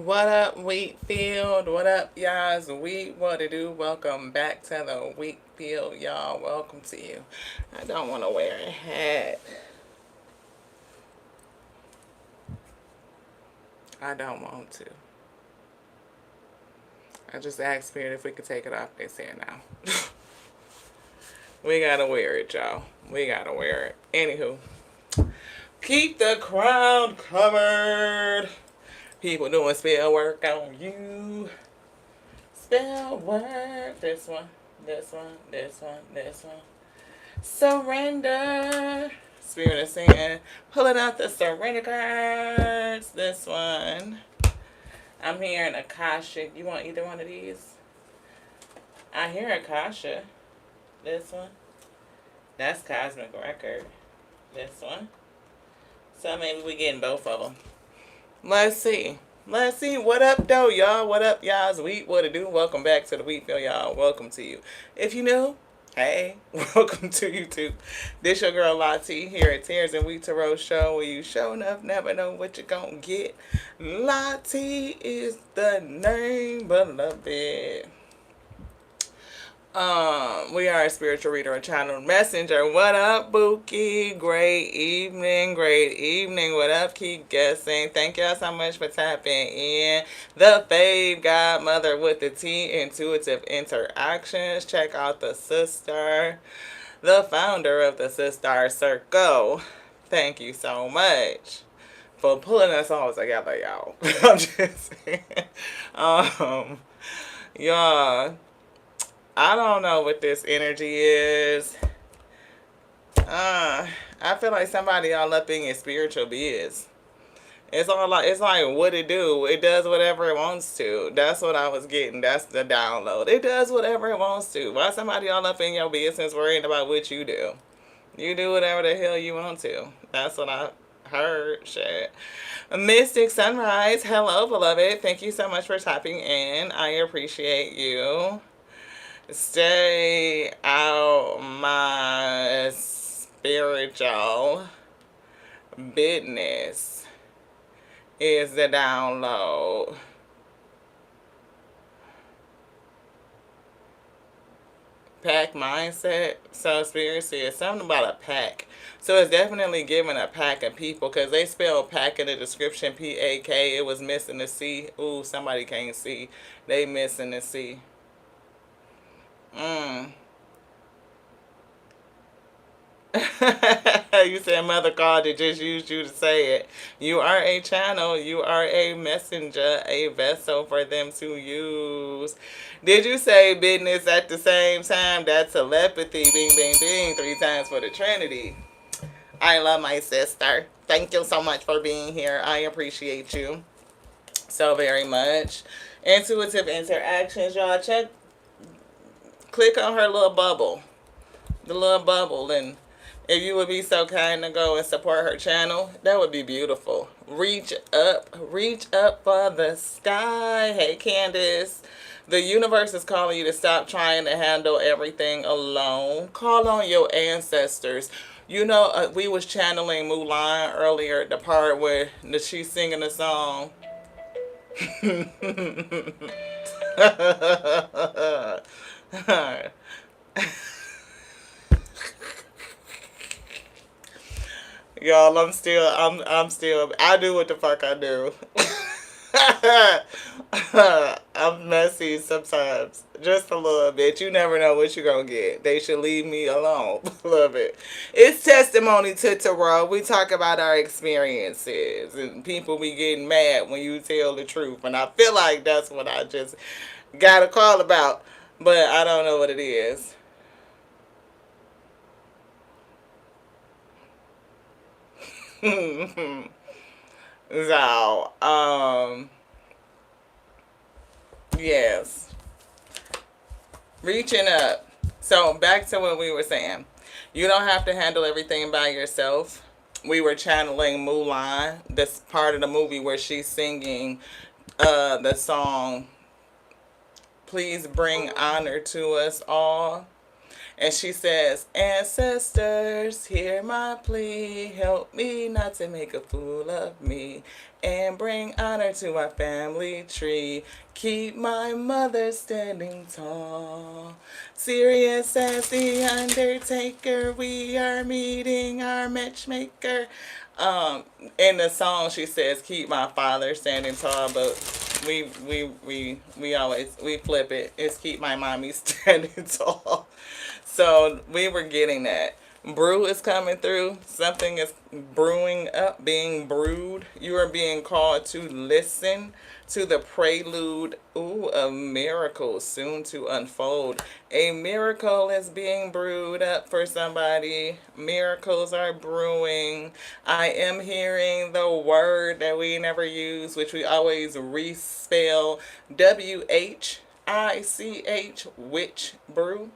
What up, wheat field? What up, y'all's wheat? What to do? Welcome back to the wheat field, y'all. Welcome to you. I don't want to wear a hat. I don't want to. I just asked Spirit if we could take it off. They said no. We gotta wear it, y'all. We gotta wear it. Anywho, keep the crowd covered. People doing spell work on you. Spell work. This one, this one, this one, this one. Surrender. Spirit is saying, pulling out the surrender cards. This one. I'm hearing Akasha. You want either one of these? I hear Akasha. This one. That's Cosmic Record. This one. So maybe we getting both of them. Let's see. Let's see. What up, though, y'all? What up, y'all's wheat? What to do? Welcome back to the Wheatfield, y'all. Welcome to you. If you new, hey, welcome to YouTube. This your girl Lite here at Tears and Wheat Tarot Show, where you show enough never know what you're gonna get. Lite is the name, beloved. We are a spiritual reader and channel messenger. What up, Bookie? Great evening, great evening. What up, keep guessing. Thank y'all so much for tapping in. The Fave Godmother with the T, Intuitive Interactions. Check out the sister, the founder of the Sister Circle. Thank you so much for pulling us all together, y'all. I'm just saying. Y'all, I don't know what this energy is. I feel like somebody all up in your spiritual biz. It's all like, it's like what it do. It does whatever it wants to. That's what I was getting. That's the download. It does whatever it wants to. Why somebody all up in your business worrying about what you do? You do whatever the hell you want to. That's what I heard. Shit. Mystic Sunrise. Hello, beloved. Thank you so much for tapping in. I appreciate you. Stay out my spiritual business is the download. Pack mindset. So Spirit says something about a pack. So it's definitely giving a pack of people, because they spell pack in the description P-A-K. It was missing the C. Ooh, somebody can't see. They missing the C. You said Mother God that just used you to say it. You are a channel. You are a messenger, a vessel for them to use. Did you say business at the same time? That's telepathy. Bing, bing, bing. 3 times for the Trinity. I love my sister. Thank you so much for being here. I appreciate you so very much. Intuitive Interactions, y'all. Click on her little bubble. The little bubble. And if you would be so kind to go and support her channel, that would be beautiful. Reach up for the sky. Hey, Candace. The universe is calling you to stop trying to handle everything alone. Call on your ancestors. You know, we was channeling Mulan earlier, the part where she's singing the song. Y'all, I'm still, I do what the fuck I do. I'm messy sometimes. Just a little bit. You never know what you're going to get. They should leave me alone. A little bit. It's testimony to tarot. We talk about our experiences. And people be getting mad when you tell the truth. And I feel like that's what I just got a call about. But I don't know what it is. So, yes. Reaching up. So, back to what we were saying. You don't have to handle everything by yourself. We were channeling Mulan, this part of the movie where she's singing the song, Please Bring Honor to Us All. And she says, ancestors, hear my plea. Help me not to make a fool of me. And bring honor to our family tree. Keep my mother standing tall. Serious as the Undertaker, we are meeting our matchmaker. Um, in the song, she says, "Keep my father standing tall," but we always we flip it. It's "Keep my mommy standing tall." So we were getting that. Brew is coming through. Something is brewing up, being brewed. You are being called to listen to the prelude, of miracles soon to unfold. A miracle is being brewed up for somebody. Miracles are brewing. I am hearing the word that we never use, which we always respell WHICH, witch brew.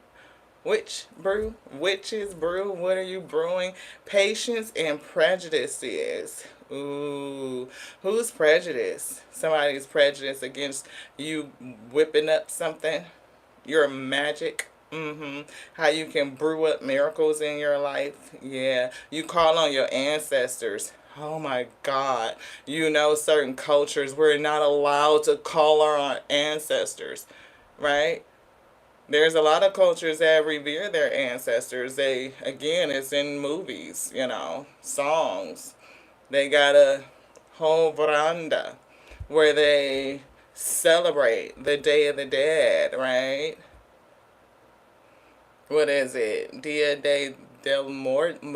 Which brew? Witches brew. What are you brewing? Patience and prejudices. Ooh. Who's prejudice? Somebody's prejudice against you whipping up something. Your magic. How you can brew up miracles in your life. Yeah. You call on your ancestors. Oh my God. You know, certain cultures, we're not allowed to call our ancestors, right? There's a lot of cultures that revere their ancestors. They, again, it's in movies, songs. They got a whole veranda where they celebrate the Day of the Dead, right? What is it? Dia de Muerte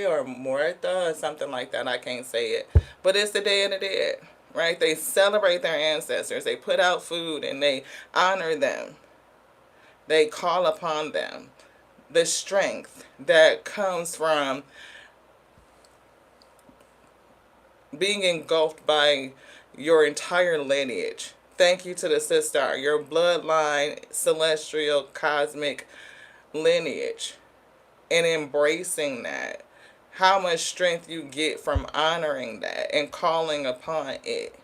or Muerta or something like that. I can't say it. But it's the Day of the Dead, right? They celebrate their ancestors. They put out food and they honor them. They call upon them. The strength that comes from being engulfed by your entire lineage. Thank you to the sister, your bloodline, celestial, cosmic lineage, and embracing that. How much strength you get from honoring that and calling upon it.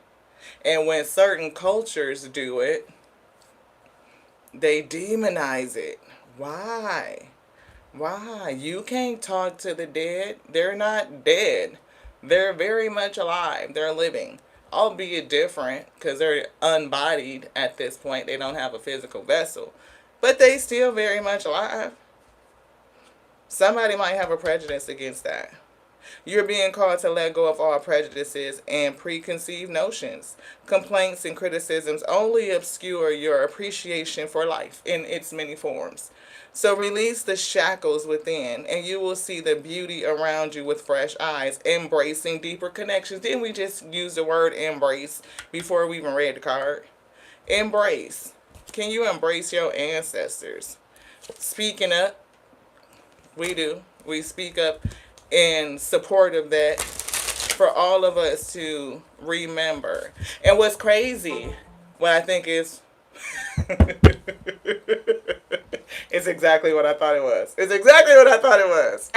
And when certain cultures do it, they demonize it. Why? Why? You can't talk to the dead. They're not dead. They're very much alive. They're living. Albeit different because they're unbodied at this point. They don't have a physical vessel. But they still very much alive. Somebody might have a prejudice against that. You're being called to let go of all prejudices and preconceived notions. Complaints and criticisms only obscure your appreciation for life in its many forms. So release the shackles within, and you will see the beauty around you with fresh eyes, embracing deeper connections. Didn't we just use the word embrace before we even read the card? Embrace. Can you embrace your ancestors? Speaking up, we do. We speak up in support of that for all of us to remember. And what's crazy, what I think is, it's exactly what I thought it was. It's exactly what I thought it was.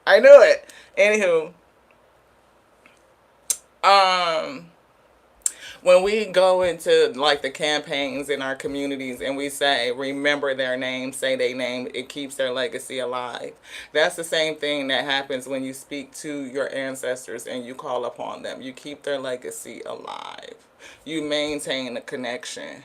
I knew it. Anywho, when we go into like the campaigns in our communities and we say remember their name, say their name, it keeps their legacy alive. That's the same thing that happens when you speak to your ancestors and you call upon them. You keep their legacy alive. You maintain a connection.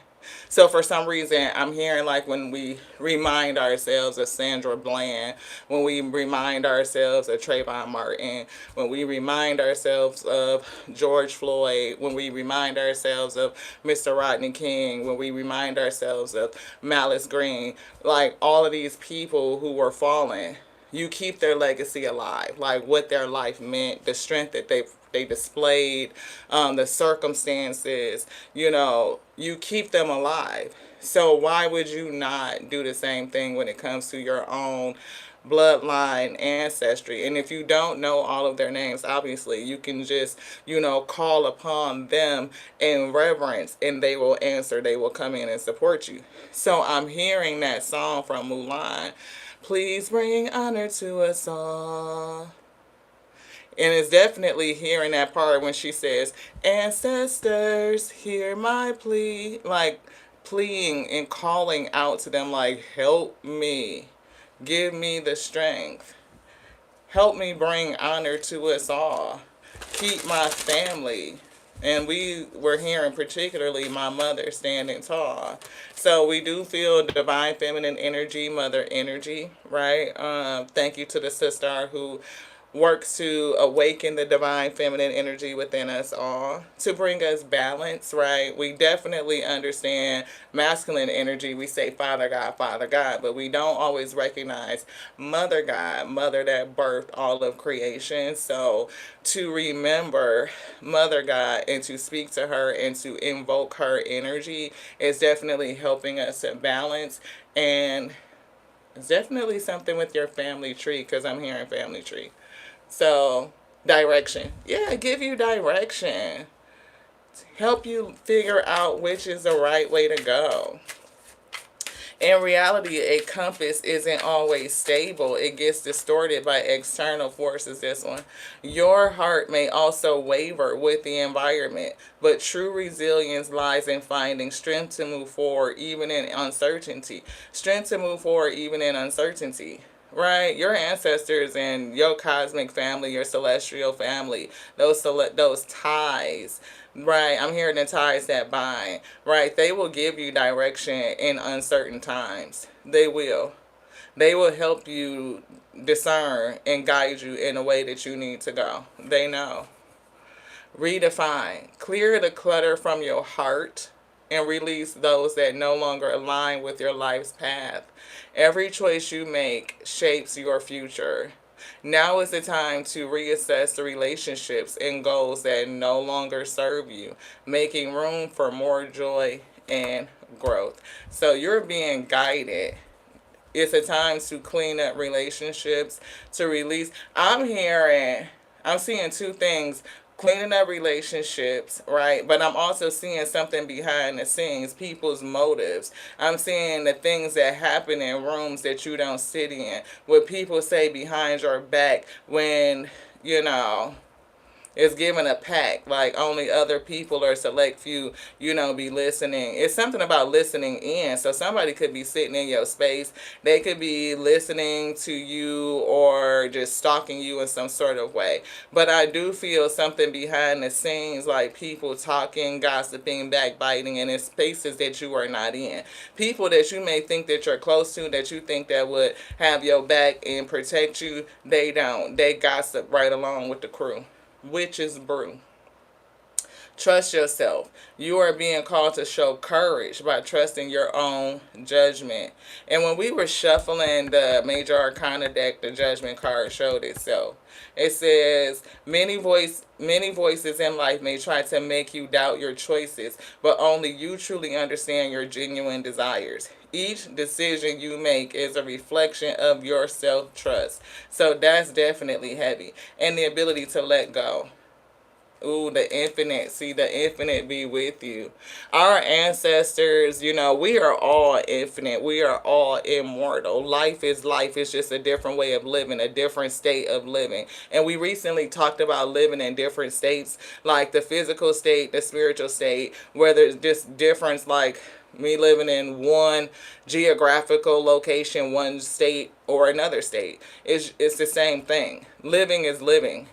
So for some reason, I'm hearing like when we remind ourselves of Sandra Bland, when we remind ourselves of Trayvon Martin, when we remind ourselves of George Floyd, when we remind ourselves of Mr. Rodney King, when we remind ourselves of Malice Green, like all of these people who were fallen, you keep their legacy alive, like what their life meant, the strength that they displayed, the circumstances, you keep them alive. So why would you not do the same thing when it comes to your own bloodline ancestry? And if you don't know all of their names, obviously you can just call upon them in reverence and they will answer. They will come in and support you. So I'm hearing that song from Mulan, please bring honor to us all. And it's definitely hearing that part when she says, ancestors, hear my plea. Like, pleading and calling out to them like, help me, give me the strength, help me bring honor to us all, keep my family. And we were hearing particularly my mother standing tall. So we do feel divine feminine energy, mother energy, right? Thank you to the sister who works to awaken the divine feminine energy within us all to bring us balance, right? We definitely understand masculine energy. We say Father God, but we don't always recognize Mother God, Mother that birthed all of creation. So to remember Mother God and to speak to her and to invoke her energy is definitely helping us to balance. And it's definitely something with your family tree, because I'm hearing family tree. So, direction. Yeah, give you direction. Help you figure out which is the right way to go. In reality, a compass isn't always stable. It gets distorted by external forces, this one. Your heart may also waver with the environment, but true resilience lies in finding strength to move forward even in uncertainty. Strength to move forward even in uncertainty. Right, your ancestors and your cosmic family, your celestial family, those ties. Right, I'm hearing the ties that bind. Right, they will give you direction in uncertain times. They will. They will help you discern and guide you in a way that you need to go. They know. Redefine. Clear the clutter from your heart and release those that no longer align with your life's path. Every choice you make shapes your future. Now is the time to reassess the relationships and goals that no longer serve you, making room for more joy and growth. So you're being guided. It's a time to clean up relationships, to release. I'm seeing two things: cleaning up relationships, right? But I'm also seeing something behind the scenes, people's motives. I'm seeing the things that happen in rooms that you don't sit in, what people say behind your back when, you know, it's given a pack, like only other people or select few, be listening. It's something about listening in. So somebody could be sitting in your space. They could be listening to you or just stalking you in some sort of way. But I do feel something behind the scenes, like people talking, gossiping, backbiting, and in spaces that you are not in. People that you may think that you're close to, that you think that would have your back and protect you, they don't. They gossip right along with the crew. Witch's brew. Trust yourself. You are being called to show courage by trusting your own judgment. And when we were shuffling the Major Arcana deck, the Judgment card showed itself. It says, many voices in life may try to make you doubt your choices, but only you truly understand your genuine desires. Each decision you make is a reflection of your self-trust. So that's definitely heavy. And the ability to let go. Ooh, the infinite. See, the infinite be with you. Our ancestors, we are all infinite. We are all immortal. Life is life. It's just a different way of living, a different state of living. And we recently talked about living in different states, like the physical state, the spiritual state, where there's just difference, like me living in one geographical location, one state or another state. It's the same thing. Living is living.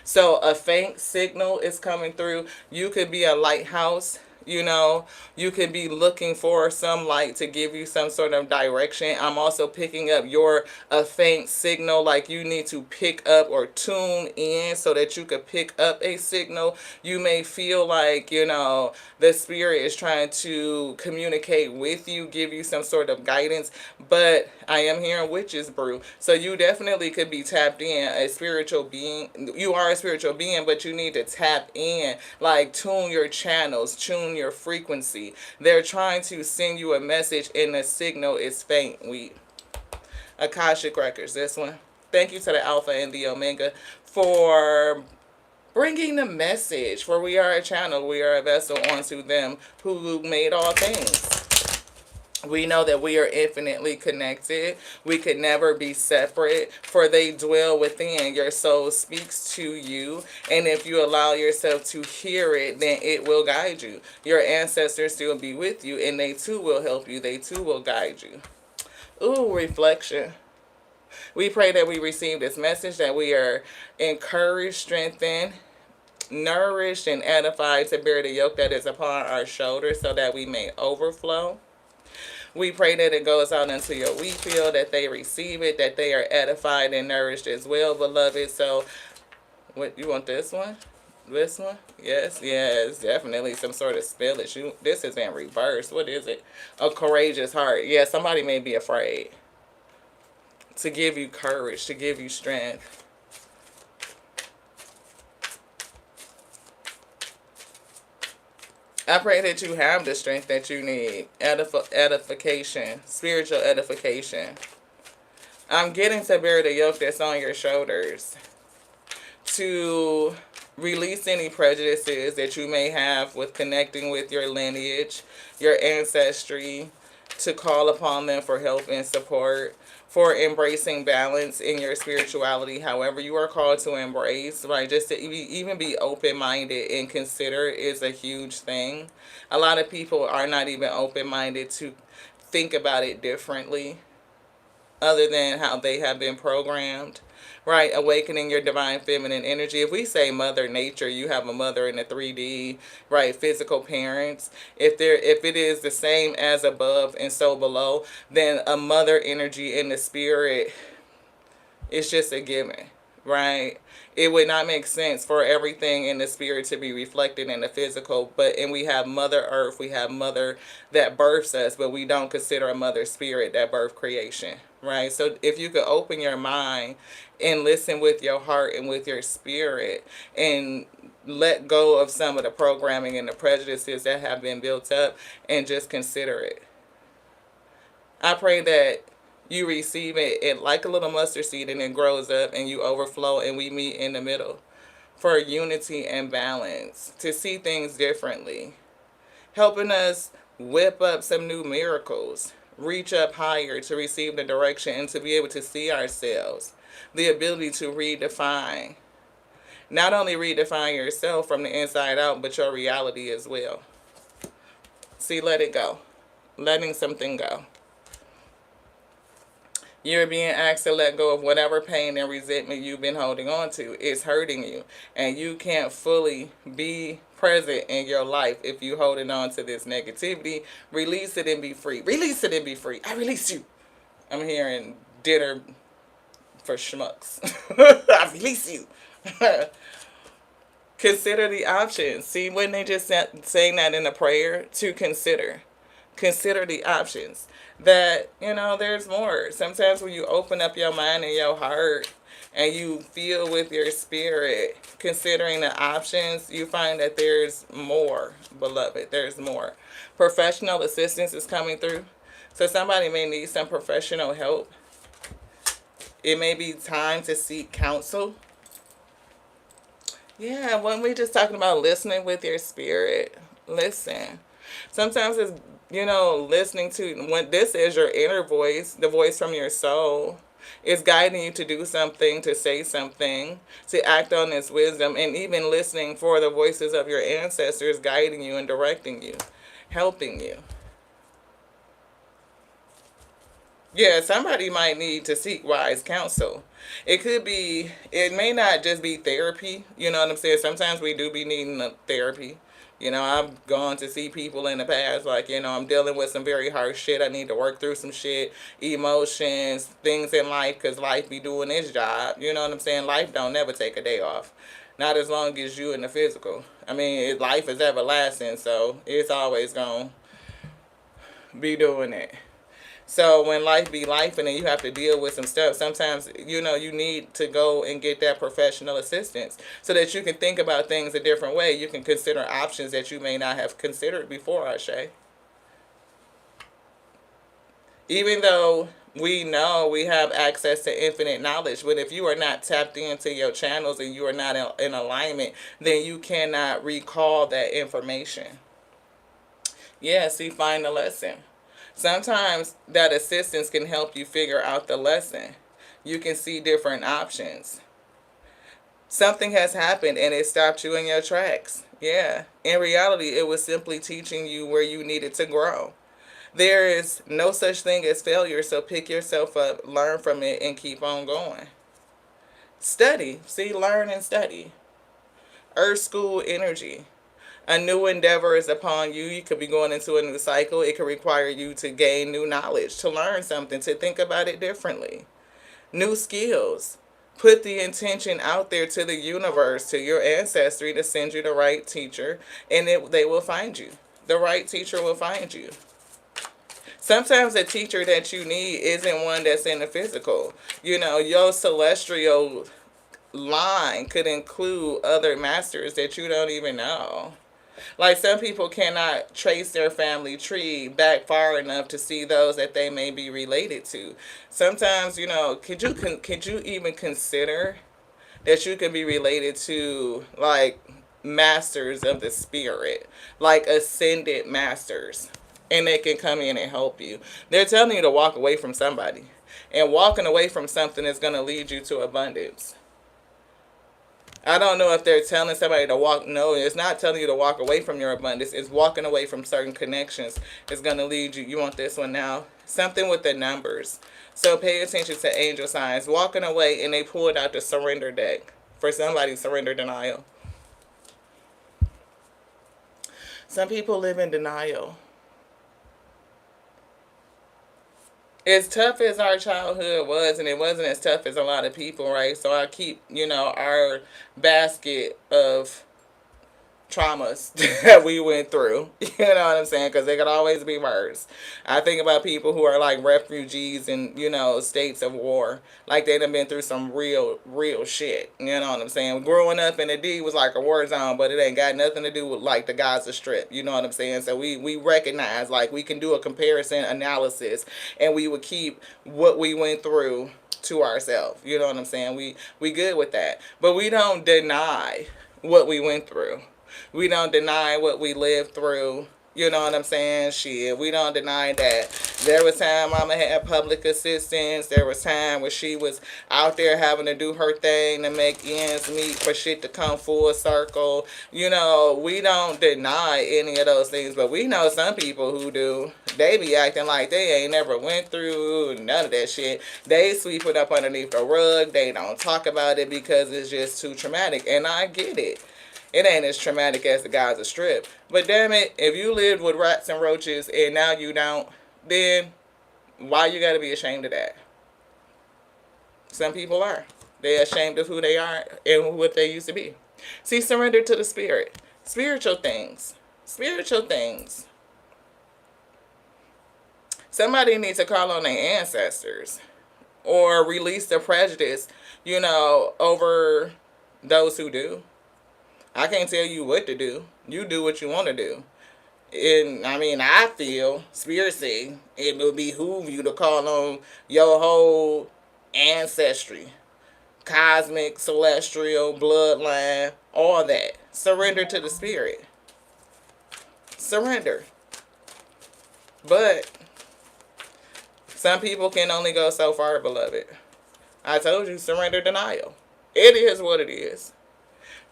So a faint signal is coming through. You could be a lighthouse. You could be looking for some light to give you some sort of direction. I'm also picking up a faint signal, like you need to pick up or tune in so that you could pick up a signal. You may feel like, the spirit is trying to communicate with you, give you some sort of guidance, but I am hearing witch's brew. So you definitely could be tapped in, a spiritual being. You are a spiritual being, but you need to tap in, like tune your channels, tune your frequency. They're trying to send you a message and the signal is faint. Akashic Records, this one. Thank you to the Alpha and the Omega for bringing the message. For we are a channel, we are a vessel unto them who made all things. We know that we are infinitely connected. We could never be separate, for they dwell within. Your soul speaks to you, and if you allow yourself to hear it, then it will guide you. Your ancestors still be with you, and they too will help you. They too will guide you. Ooh, reflection. We pray that we receive this message, that we are encouraged, strengthened, nourished, and edified to bear the yoke that is upon our shoulders so that we may overflow. We pray that it goes out into your wheat field, that they receive it, that they are edified and nourished as well, beloved. So, what you want this one? This one? Yes, yes, definitely some sort of spillage. This is in reverse. What is it? A courageous heart. Yeah, somebody may be afraid. To give you courage, to give you strength. I pray that you have the strength that you need. Edification, spiritual edification. I'm getting to bear the yoke that's on your shoulders. To release any prejudices that you may have with connecting with your lineage, your ancestry, to call upon them for help and support, for embracing balance in your spirituality, however you are called to embrace, right? Just to even be open-minded and consider is a huge thing. A lot of people are not even open-minded to think about it differently, other than how they have been programmed, right? Awakening your divine feminine energy. If we say mother nature, you have a mother in the 3D, right? Physical parents. If it is the same as above and so below, then a mother energy in the spirit is just a given, right? It would not make sense for everything in the spirit to be reflected in the physical, and we have Mother Earth, we have Mother that births us, but we don't consider a Mother Spirit that birth creation, right? So if you could open your mind and listen with your heart and with your spirit, and let go of some of the programming and the prejudices that have been built up, and just consider it. I pray that you receive it like a little mustard seed, and it grows up and you overflow, and we meet in the middle for unity and balance, to see things differently, helping us whip up some new miracles, reach up higher to receive the direction and to be able to see ourselves, the ability to redefine, not only redefine yourself from the inside out, but your reality as well. See, let it go. Letting something go. You're being asked to let go of whatever pain and resentment you've been holding on to. It's hurting you, and you can't fully be present in your life if you're holding on to this negativity. Release it and be free. Release it and be free. I release you. I'm hearing dinner for schmucks. I release you. Consider the options. See, when they just saying that in a prayer, to consider. Consider the options. That, there's more. Sometimes when you open up your mind and your heart and you feel with your spirit, considering the options, you find that there's more, beloved. There's more. Professional assistance is coming through. So somebody may need some professional help. It may be time to seek counsel. Yeah, when we just talking about listening with your spirit, listen. Sometimes it's, listening to, when this is your inner voice, the voice from your soul, is guiding you to do something, to say something, to act on this wisdom, and even listening for the voices of your ancestors guiding you and directing you, helping you. Yeah, somebody might need to seek wise counsel. It may not just be therapy, you know what I'm saying? Sometimes we do be needing a therapy. I've gone to see people in the past, like, I'm dealing with some very hard shit. I need to work through some shit, emotions, things in life, because life be doing its job. You know what I'm saying? Life don't never take a day off. Not as long as you in the physical. I mean, life is everlasting, so it's always going to be doing it. So when life be life and then you have to deal with some stuff, sometimes, you need to go and get that professional assistance so that you can think about things a different way. You can consider options that you may not have considered before, Ashe. Even though we know we have access to infinite knowledge, but if you are not tapped into your channels and you are not in alignment, then you cannot recall that information. Yeah, see, find the lesson. Sometimes that assistance can help you figure out the lesson. You can see different options. Something has happened and it stopped you in your tracks. Yeah. In reality, it was simply teaching you where you needed to grow. There is no such thing as failure, so pick yourself up, learn from it, and keep on going. Study. See, learn and study. Earth School energy. A new endeavor is upon you. You could be going into a new cycle. It could require you to gain new knowledge, to learn something, to think about it differently. New skills. Put the intention out there to the universe, to your ancestry, to send you the right teacher, and they will find you. The right teacher will find you. Sometimes the teacher that you need isn't one that's in the physical. Your celestial line could include other masters that you don't even know. Like, some people cannot trace their family tree back far enough to see those that they may be related to. Sometimes, could you even consider that you can be related to, like, masters of the spirit, like ascended masters, and they can come in and help you. They're telling you to walk away from somebody, and walking away from something is going to lead you to abundance. I don't know if they're telling somebody to walk. No, it's not telling you to walk away from your abundance. It's walking away from certain connections. It's going to lead you. You want this one now? Something with the numbers. So pay attention to angel signs. Walking away, and they pulled out the surrender deck. For somebody, surrender denial. Some people live in denial. As tough as our childhood was, and it wasn't as tough as a lot of people, right? So I keep, our basket of traumas that we went through. You know what I'm saying? Because they could always be worse. I think about people who are like refugees in, states of war. Like, they done been through some real, real shit. You know what I'm saying? Growing up in the D was like a war zone, but it ain't got nothing to do with like the Gaza Strip. You know what I'm saying? So we recognize, like, we can do a comparison analysis, and we would keep what we went through to ourselves. You know what I'm saying? We good with that. But we don't deny what we went through. We don't deny what we lived through. You know what I'm saying? Shit, we don't deny that. There was time Mama had public assistance. There was time where she was out there having to do her thing to make ends meet for shit to come full circle. We don't deny any of those things, but we know some people who do. They be acting like they ain't never went through none of that shit. They sweep it up underneath the rug. They don't talk about it because it's just too traumatic, and I get it. It ain't as traumatic as the Gaza Strip. But damn it, if you lived with rats and roaches and now you don't, then why you gotta be ashamed of that? Some people are. They're ashamed of who they are and what they used to be. See, surrender to the spirit. Spiritual things. Spiritual things. Somebody needs to call on their ancestors. Or release the prejudice, over those who do. I can't tell you what to do. You do what you want to do. And I feel, spiritually, it will behoove you to call on your whole ancestry. Cosmic, celestial, bloodline, all that. Surrender to the spirit. Surrender. But some people can only go so far, beloved. I told you, surrender denial. It is what it is.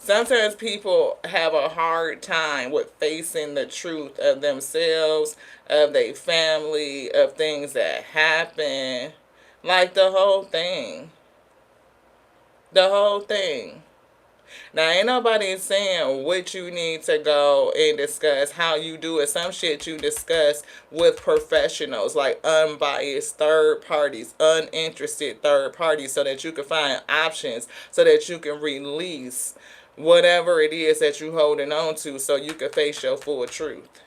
Sometimes people have a hard time with facing the truth of themselves, of their family, of things that happen. Like the whole thing. The whole thing. Now, ain't nobody saying what you need to go and discuss, how you do it. Some shit you discuss with professionals, like unbiased third parties, uninterested third parties, so that you can find options, so that you can release whatever it is that you're holding on to, so you can face your full truth.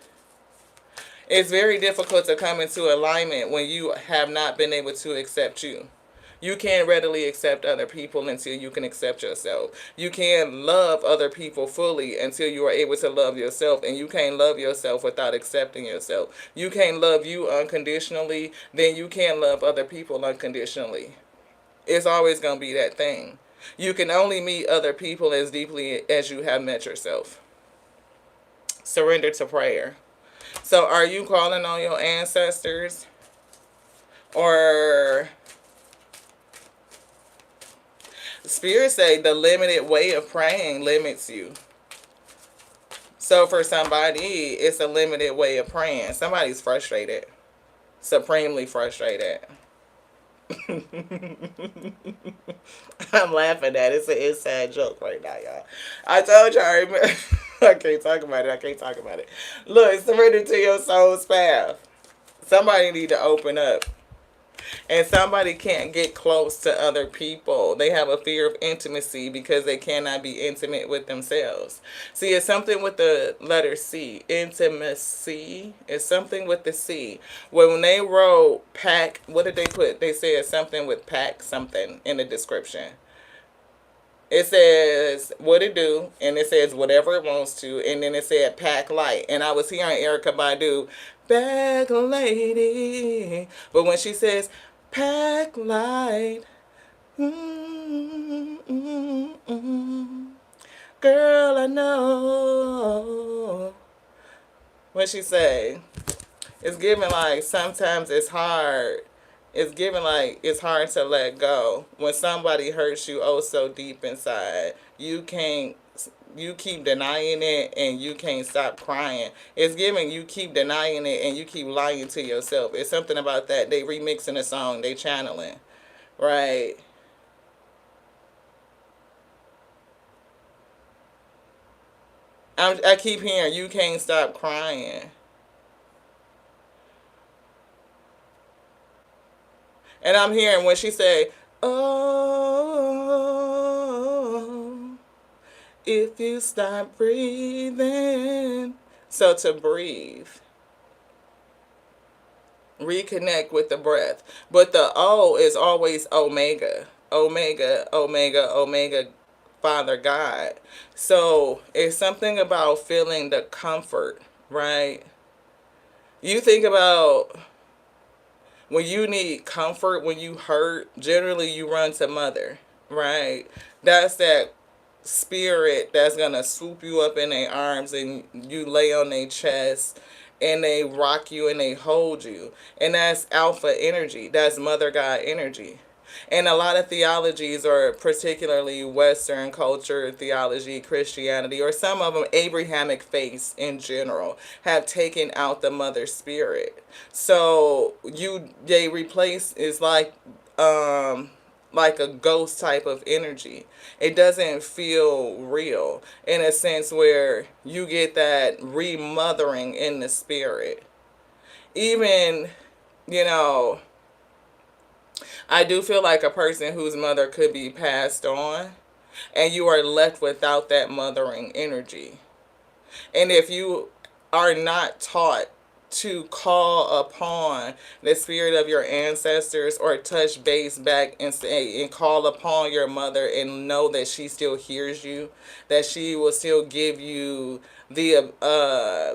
It's very difficult to come into alignment when you have not been able to accept you. You can't readily accept other people until you can accept yourself. You can't love other people fully until you are able to love yourself. And you can't love yourself without accepting yourself. You can't love you unconditionally, then you can't love other people unconditionally. It's always going to be that thing. You can only meet other people as deeply as you have met yourself. Surrender to prayer. So are you calling on your ancestors? Or spirits say the limited way of praying limits you. So for somebody, it's a limited way of praying. Somebody's frustrated. Supremely frustrated. I'm laughing at it. It's an inside joke right now, y'all. I told y'all, I can't talk about it. I can't talk about it. Look, surrender to your soul's path. Somebody need to open up. And somebody can't get close to other people. They have a fear of intimacy because they cannot be intimate with themselves. See, it's something with the letter C. Intimacy. It's something with the C. When they wrote pack, what did they put? They said something with pack something in the description. It says what it do, and it says whatever it wants to, and then it said pack light. And I was hearing Erykah Badu, back lady. But when she says pack light, mm, mm, mm, girl, I know. What she say? It's giving like sometimes it's hard. It's giving like it's hard to let go when somebody hurts you oh so deep inside. You keep denying it and you can't stop crying. It's giving you keep denying it and you keep lying to yourself. It's something about that. They remixing a song, they channeling, right? I keep hearing you can't stop crying. And I'm hearing when she say, oh, if you stop breathing. So to breathe, reconnect with the breath. But the O is always Omega. Omega, Omega, Omega, Father God. So it's something about feeling the comfort, right? You think about when you need comfort, when you hurt, generally you run to mother, right? That's that spirit that's gonna swoop you up in their arms and you lay on their chest and they rock you and they hold you. And that's alpha energy. That's mother God energy. And a lot of theologies, or particularly Western culture theology, Christianity, or some of them Abrahamic faiths in general, have taken out the mother spirit. So they replace is like a ghost type of energy. It doesn't feel real in a sense where you get that remothering in the spirit. Even, you know, I do feel like a person whose mother could be passed on and you are left without that mothering energy. And if you are not taught to call upon the spirit of your ancestors or touch base back and say and call upon your mother and know that she still hears you, that she will still give you the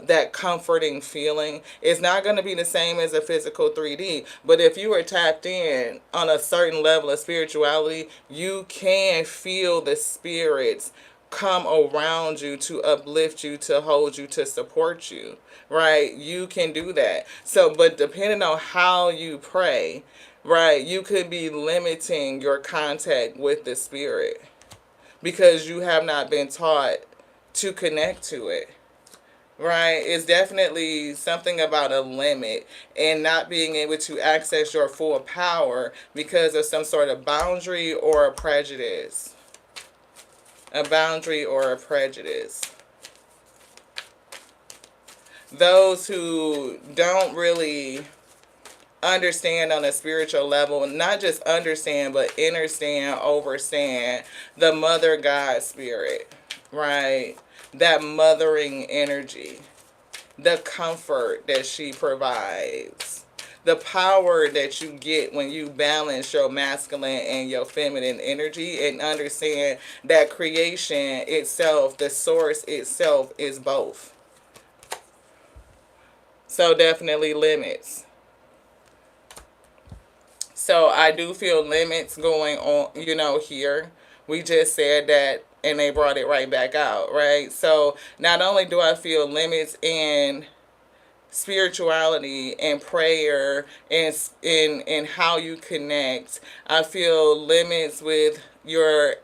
that comforting feeling. It's not going to be the same as a physical 3D, but if you are tapped in on a certain level of spirituality, you can feel the spirits come around you to uplift you, to hold you, to support you, right? You can do that. So, but depending on how you pray, right, you could be limiting your contact with the spirit because you have not been taught to connect to it. Right, it's definitely something about a limit and not being able to access your full power because of some sort of boundary or a prejudice. A boundary or a prejudice. Those who don't really understand on a spiritual level, not just understand, but understand, overstand the mother God spirit, right? That mothering energy, the comfort that she provides, the power that you get when you balance your masculine and your feminine energy and understand that creation itself, the source itself, is both. So definitely limits. So I do feel limits going on, here. We just said that and they brought it right back out, right? So not only do I feel limits in spirituality and prayer and how you connect. I feel limits with your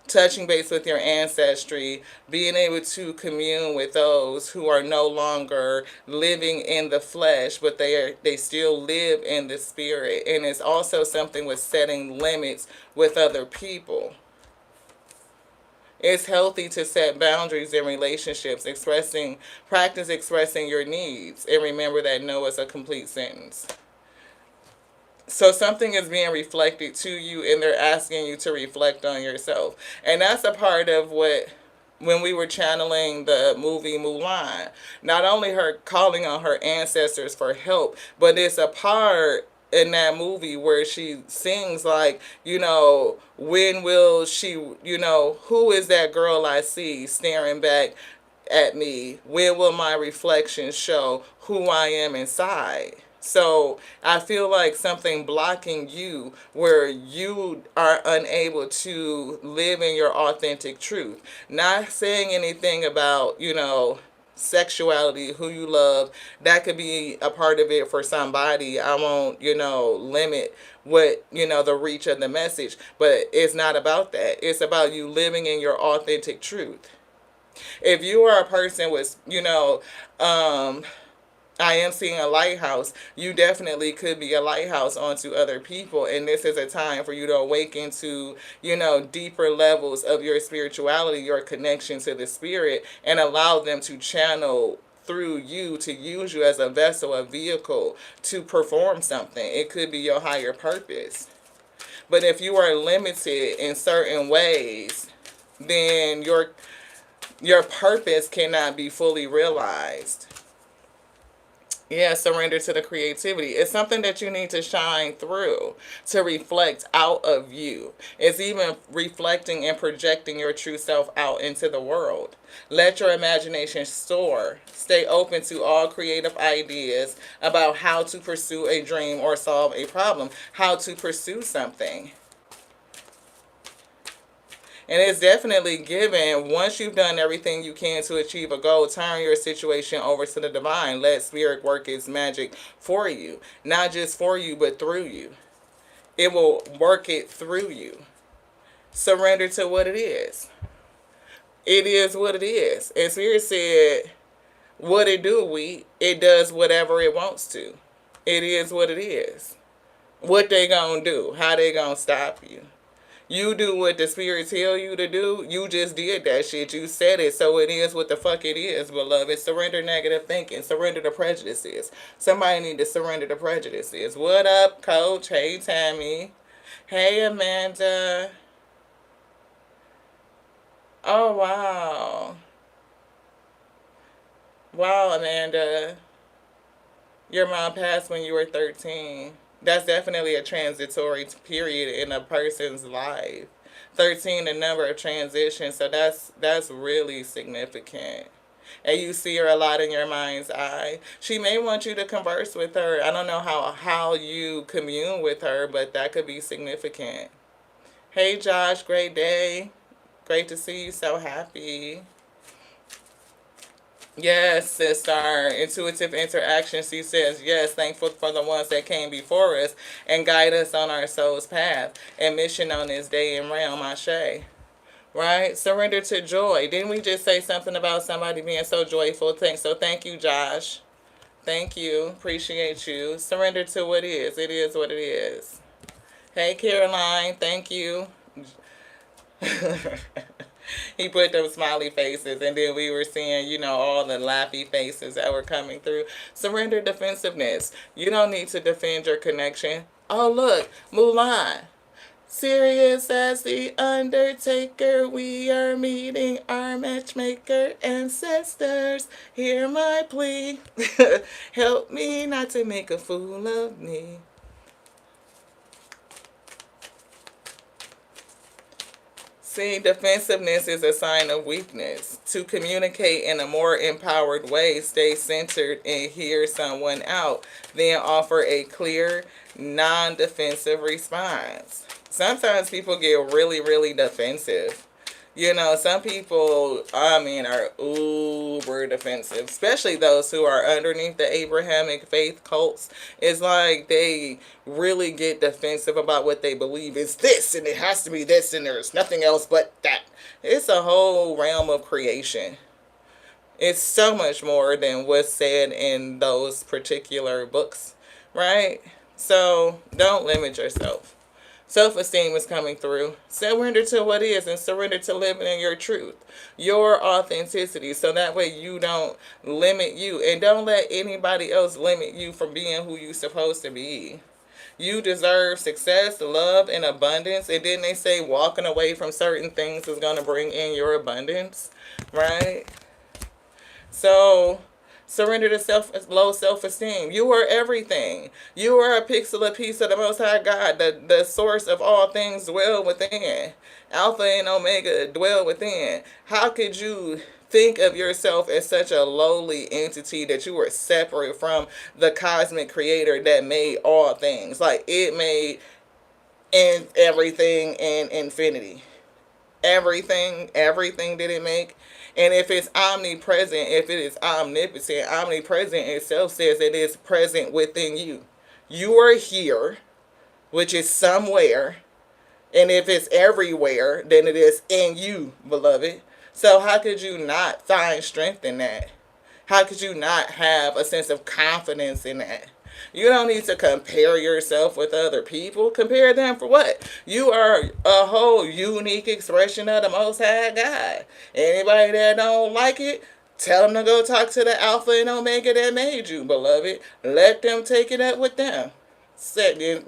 touching base with your ancestry, being able to commune with those who are no longer living in the flesh, but they still live in the spirit. And it's also something with setting limits with other people. It's healthy to set boundaries in relationships, practice expressing your needs, and remember that no is a complete sentence. So something is being reflected to you, and they're asking you to reflect on yourself. And that's a part of what, when we were channeling the movie Mulan, not only her calling on her ancestors for help, but it's a part in that movie where she sings like, when will she, who is that girl I see staring back at me? When will my reflection show who I am inside? So I feel like something blocking you where you are unable to live in your authentic truth. Not saying anything about, sexuality, who you love. That could be a part of it for somebody. I won't, limit what, the reach of the message. But it's not about that. It's about you living in your authentic truth. If you are a person with, I am seeing a lighthouse. You definitely could be a lighthouse onto other people. And this is a time for you to awaken to, deeper levels of your spirituality, your connection to the spirit, and allow them to channel through you, to use you as a vessel, a vehicle to perform something. It could be your higher purpose. But if you are limited in certain ways, then your purpose cannot be fully realized. Yeah, surrender to the creativity. It's something that you need to shine through, to reflect out of you. It's even reflecting and projecting your true self out into the world. Let your imagination soar. Stay open to all creative ideas about how to pursue a dream or solve a problem, how to pursue something. And it's definitely given, once you've done everything you can to achieve a goal, turn your situation over to the divine. Let spirit work its magic for you. Not just for you, but through you. It will work it through you. Surrender to what it is. It is what it is. And spirit said, what it do, it does whatever it wants to. It is what it is. What they gonna do? How they gonna stop you? You do what the spirit tell you to do. You just did that shit. You said it, so it is what the fuck it is, beloved. Surrender negative thinking. Surrender the prejudices. Somebody need to surrender the prejudices. What up, Coach? Hey, Tammy. Hey, Amanda. Oh, wow. Wow, Amanda. Your mom passed when you were 13. That's definitely a transitory period in a person's life. 13, the number of transitions, so that's really significant. And you see her a lot in your mind's eye. She may want you to converse with her. I don't know how you commune with her, but that could be significant. Hey Josh, great day. Great to see you, so happy. Yes, sister. Intuitive interaction. She says, yes, thankful for the ones that came before us and guide us on our soul's path and mission on this day and realm, Ashe. Right? Surrender to joy. Didn't we just say something about somebody being so joyful? So thank you, Josh. Thank you. Appreciate you. Surrender to what is. It is what it is. Hey, Caroline. Thank you. He put those smiley faces, and then we were seeing, all the laughy faces that were coming through. Surrender defensiveness. You don't need to defend your connection. Oh, look, Mulan. Serious as the Undertaker, we are meeting our matchmaker ancestors. Hear my plea. Help me not to make a fool of me. See, defensiveness is a sign of weakness. To communicate in a more empowered way, stay centered and hear someone out, then offer a clear, non-defensive response. Sometimes people get really, really defensive. You know, some people, I mean, are uber defensive, especially those who are underneath the Abrahamic faith cults. It's like they really get defensive about what they believe is this, and it has to be this, and there's nothing else but that. It's a whole realm of creation. It's so much more than what's said in those particular books, right? So don't limit yourself. Self-esteem is coming through. Surrender to what is and surrender to living in your truth, your authenticity, so that way you don't limit you, and don't let anybody else limit you from being who you're supposed to be. You deserve success, love, and abundance. And then they say walking away from certain things is going to bring in your abundance, right? So surrender to low self-esteem. You are everything. You are a pixel, a piece of the Most High God. The source of all things dwell within. Alpha and Omega dwell within. How could you think of yourself as such a lowly entity that you were separate from the cosmic creator that made all things? Like, it made everything in infinity. Everything did it make. And if it's omnipresent, if it is omnipotent, omnipresent itself says it is present within you. You are here, which is somewhere. And if it's everywhere, then it is in you, beloved. So how could you not find strength in that? How could you not have a sense of confidence in that? You don't need to compare yourself with other people. Compare them for what? You are a whole unique expression of the Most High God. Anybody that don't like it, tell them to go talk to the Alpha and Omega that made you, beloved. Let them take it up with them.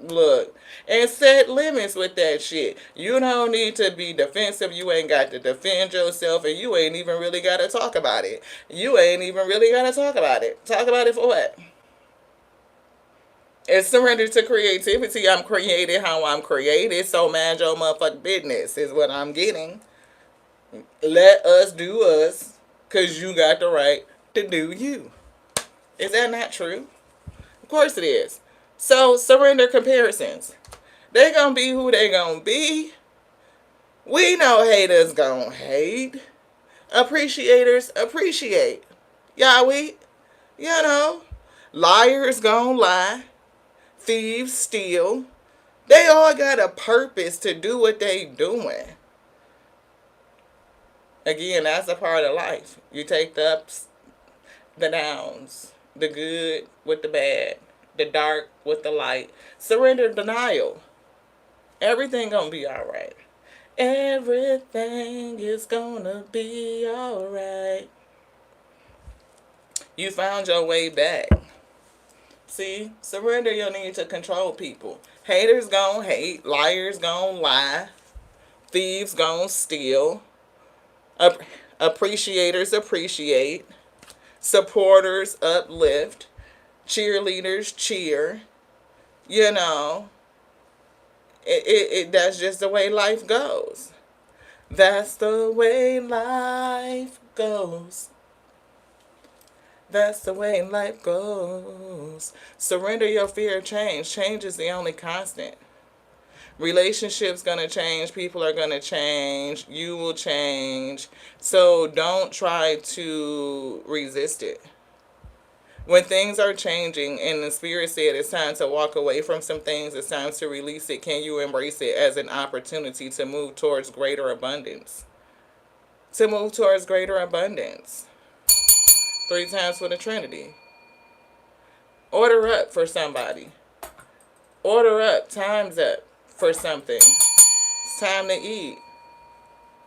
Look, and set limits with that shit. You don't need to be defensive. You ain't got to defend yourself, and you ain't even really got to talk about it. You ain't even really got to talk about it. Talk about it for what? It's surrender to creativity. I'm created how I'm created, so mind your motherfucking business is what I'm getting. Let us do us, because you got the right to do you. Is that not true? Of course it is. So surrender comparisons. They gonna be who they gonna be. We know haters gonna hate. Appreciators appreciate. Yahweh, you know. Liars gonna lie. Thieves steal. They all got a purpose to do what they doing. Again, that's a part of life. You take the ups, the downs, the good with the bad, the dark with the light. Surrender denial. Everything gonna be alright. Everything is gonna be alright. You found your way back. See, surrender your need to control people. Haters gon' hate, liars gon' lie, thieves gon' steal, appreciators appreciate, supporters uplift, cheerleaders cheer. You know, that's just the way life goes. That's the way life goes. That's the way life goes. Surrender your fear of change. Change is the only constant. Relationships gonna change. People are gonna change. You will change. So don't try to resist it. When things are changing and the Spirit said it's time to walk away from some things, it's time to release it, can you embrace it as an opportunity to move towards greater abundance? To move towards greater abundance. 3 times for the Trinity. Order up for somebody. Order up. Time's up for something. It's time to eat.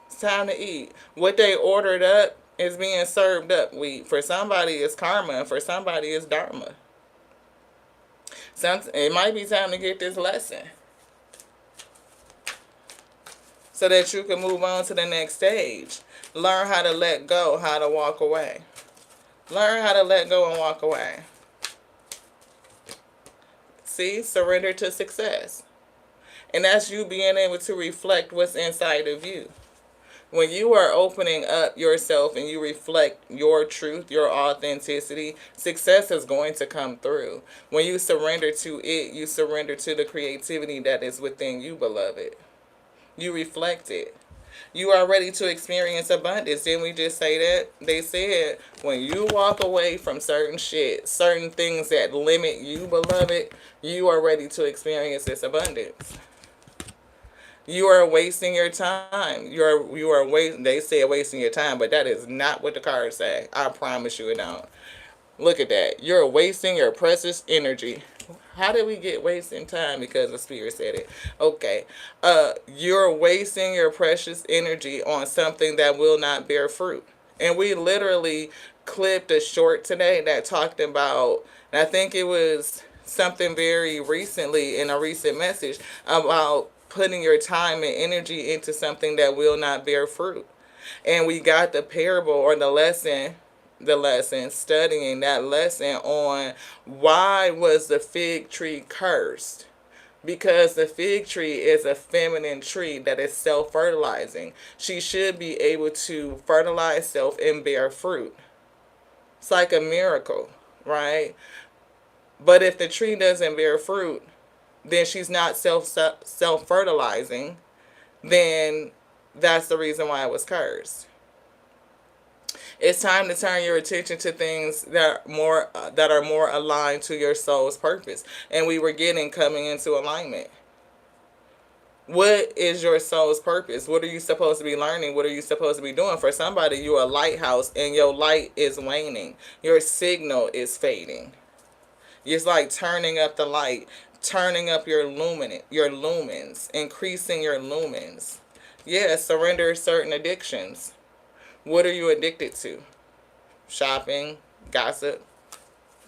It's time to eat. What they ordered up is being served up. For somebody it's karma, and for somebody it's dharma. It might be time to get this lesson, so that you can move on to the next stage. Learn how to let go, how to walk away. Learn how to let go and walk away. See, surrender to success. And that's you being able to reflect what's inside of you. When you are opening up yourself and you reflect your truth, your authenticity, success is going to come through. When you surrender to it, you surrender to the creativity that is within you, beloved. You reflect it. You are ready to experience abundance. Didn't we just say that? They said when you walk away from certain shit, certain things that limit you, beloved, you are ready to experience this abundance. You are wasting your time. You are wasting. They say wasting your time, but that is not what the cards say. I promise you it don't. Look at that. You're wasting your precious energy. How did we get wasting time? Because the spirit said it. Okay. You're wasting your precious energy on something that will not bear fruit. And we literally clipped a short today that talked about, and I think it was something very recently in a recent message about putting your time and energy into something that will not bear fruit. And we got the parable or the lesson, studying that lesson on why was the fig tree cursed. Because the fig tree is a feminine tree that is self-fertilizing. She should be able to fertilize self and bear fruit. It's like a miracle, right? But if the tree doesn't bear fruit, then she's not self-fertilizing, then that's the reason why it was cursed. It's time to turn your attention to things that are more aligned to your soul's purpose. And we were getting coming into alignment. What is your soul's purpose? What are you supposed to be learning? What are you supposed to be doing? For somebody, you're a lighthouse and your light is waning. Your signal is fading. It's like turning up the light, turning up your lumens, increasing your lumens. Yeah, surrender certain addictions. What are you addicted to? Shopping, gossip,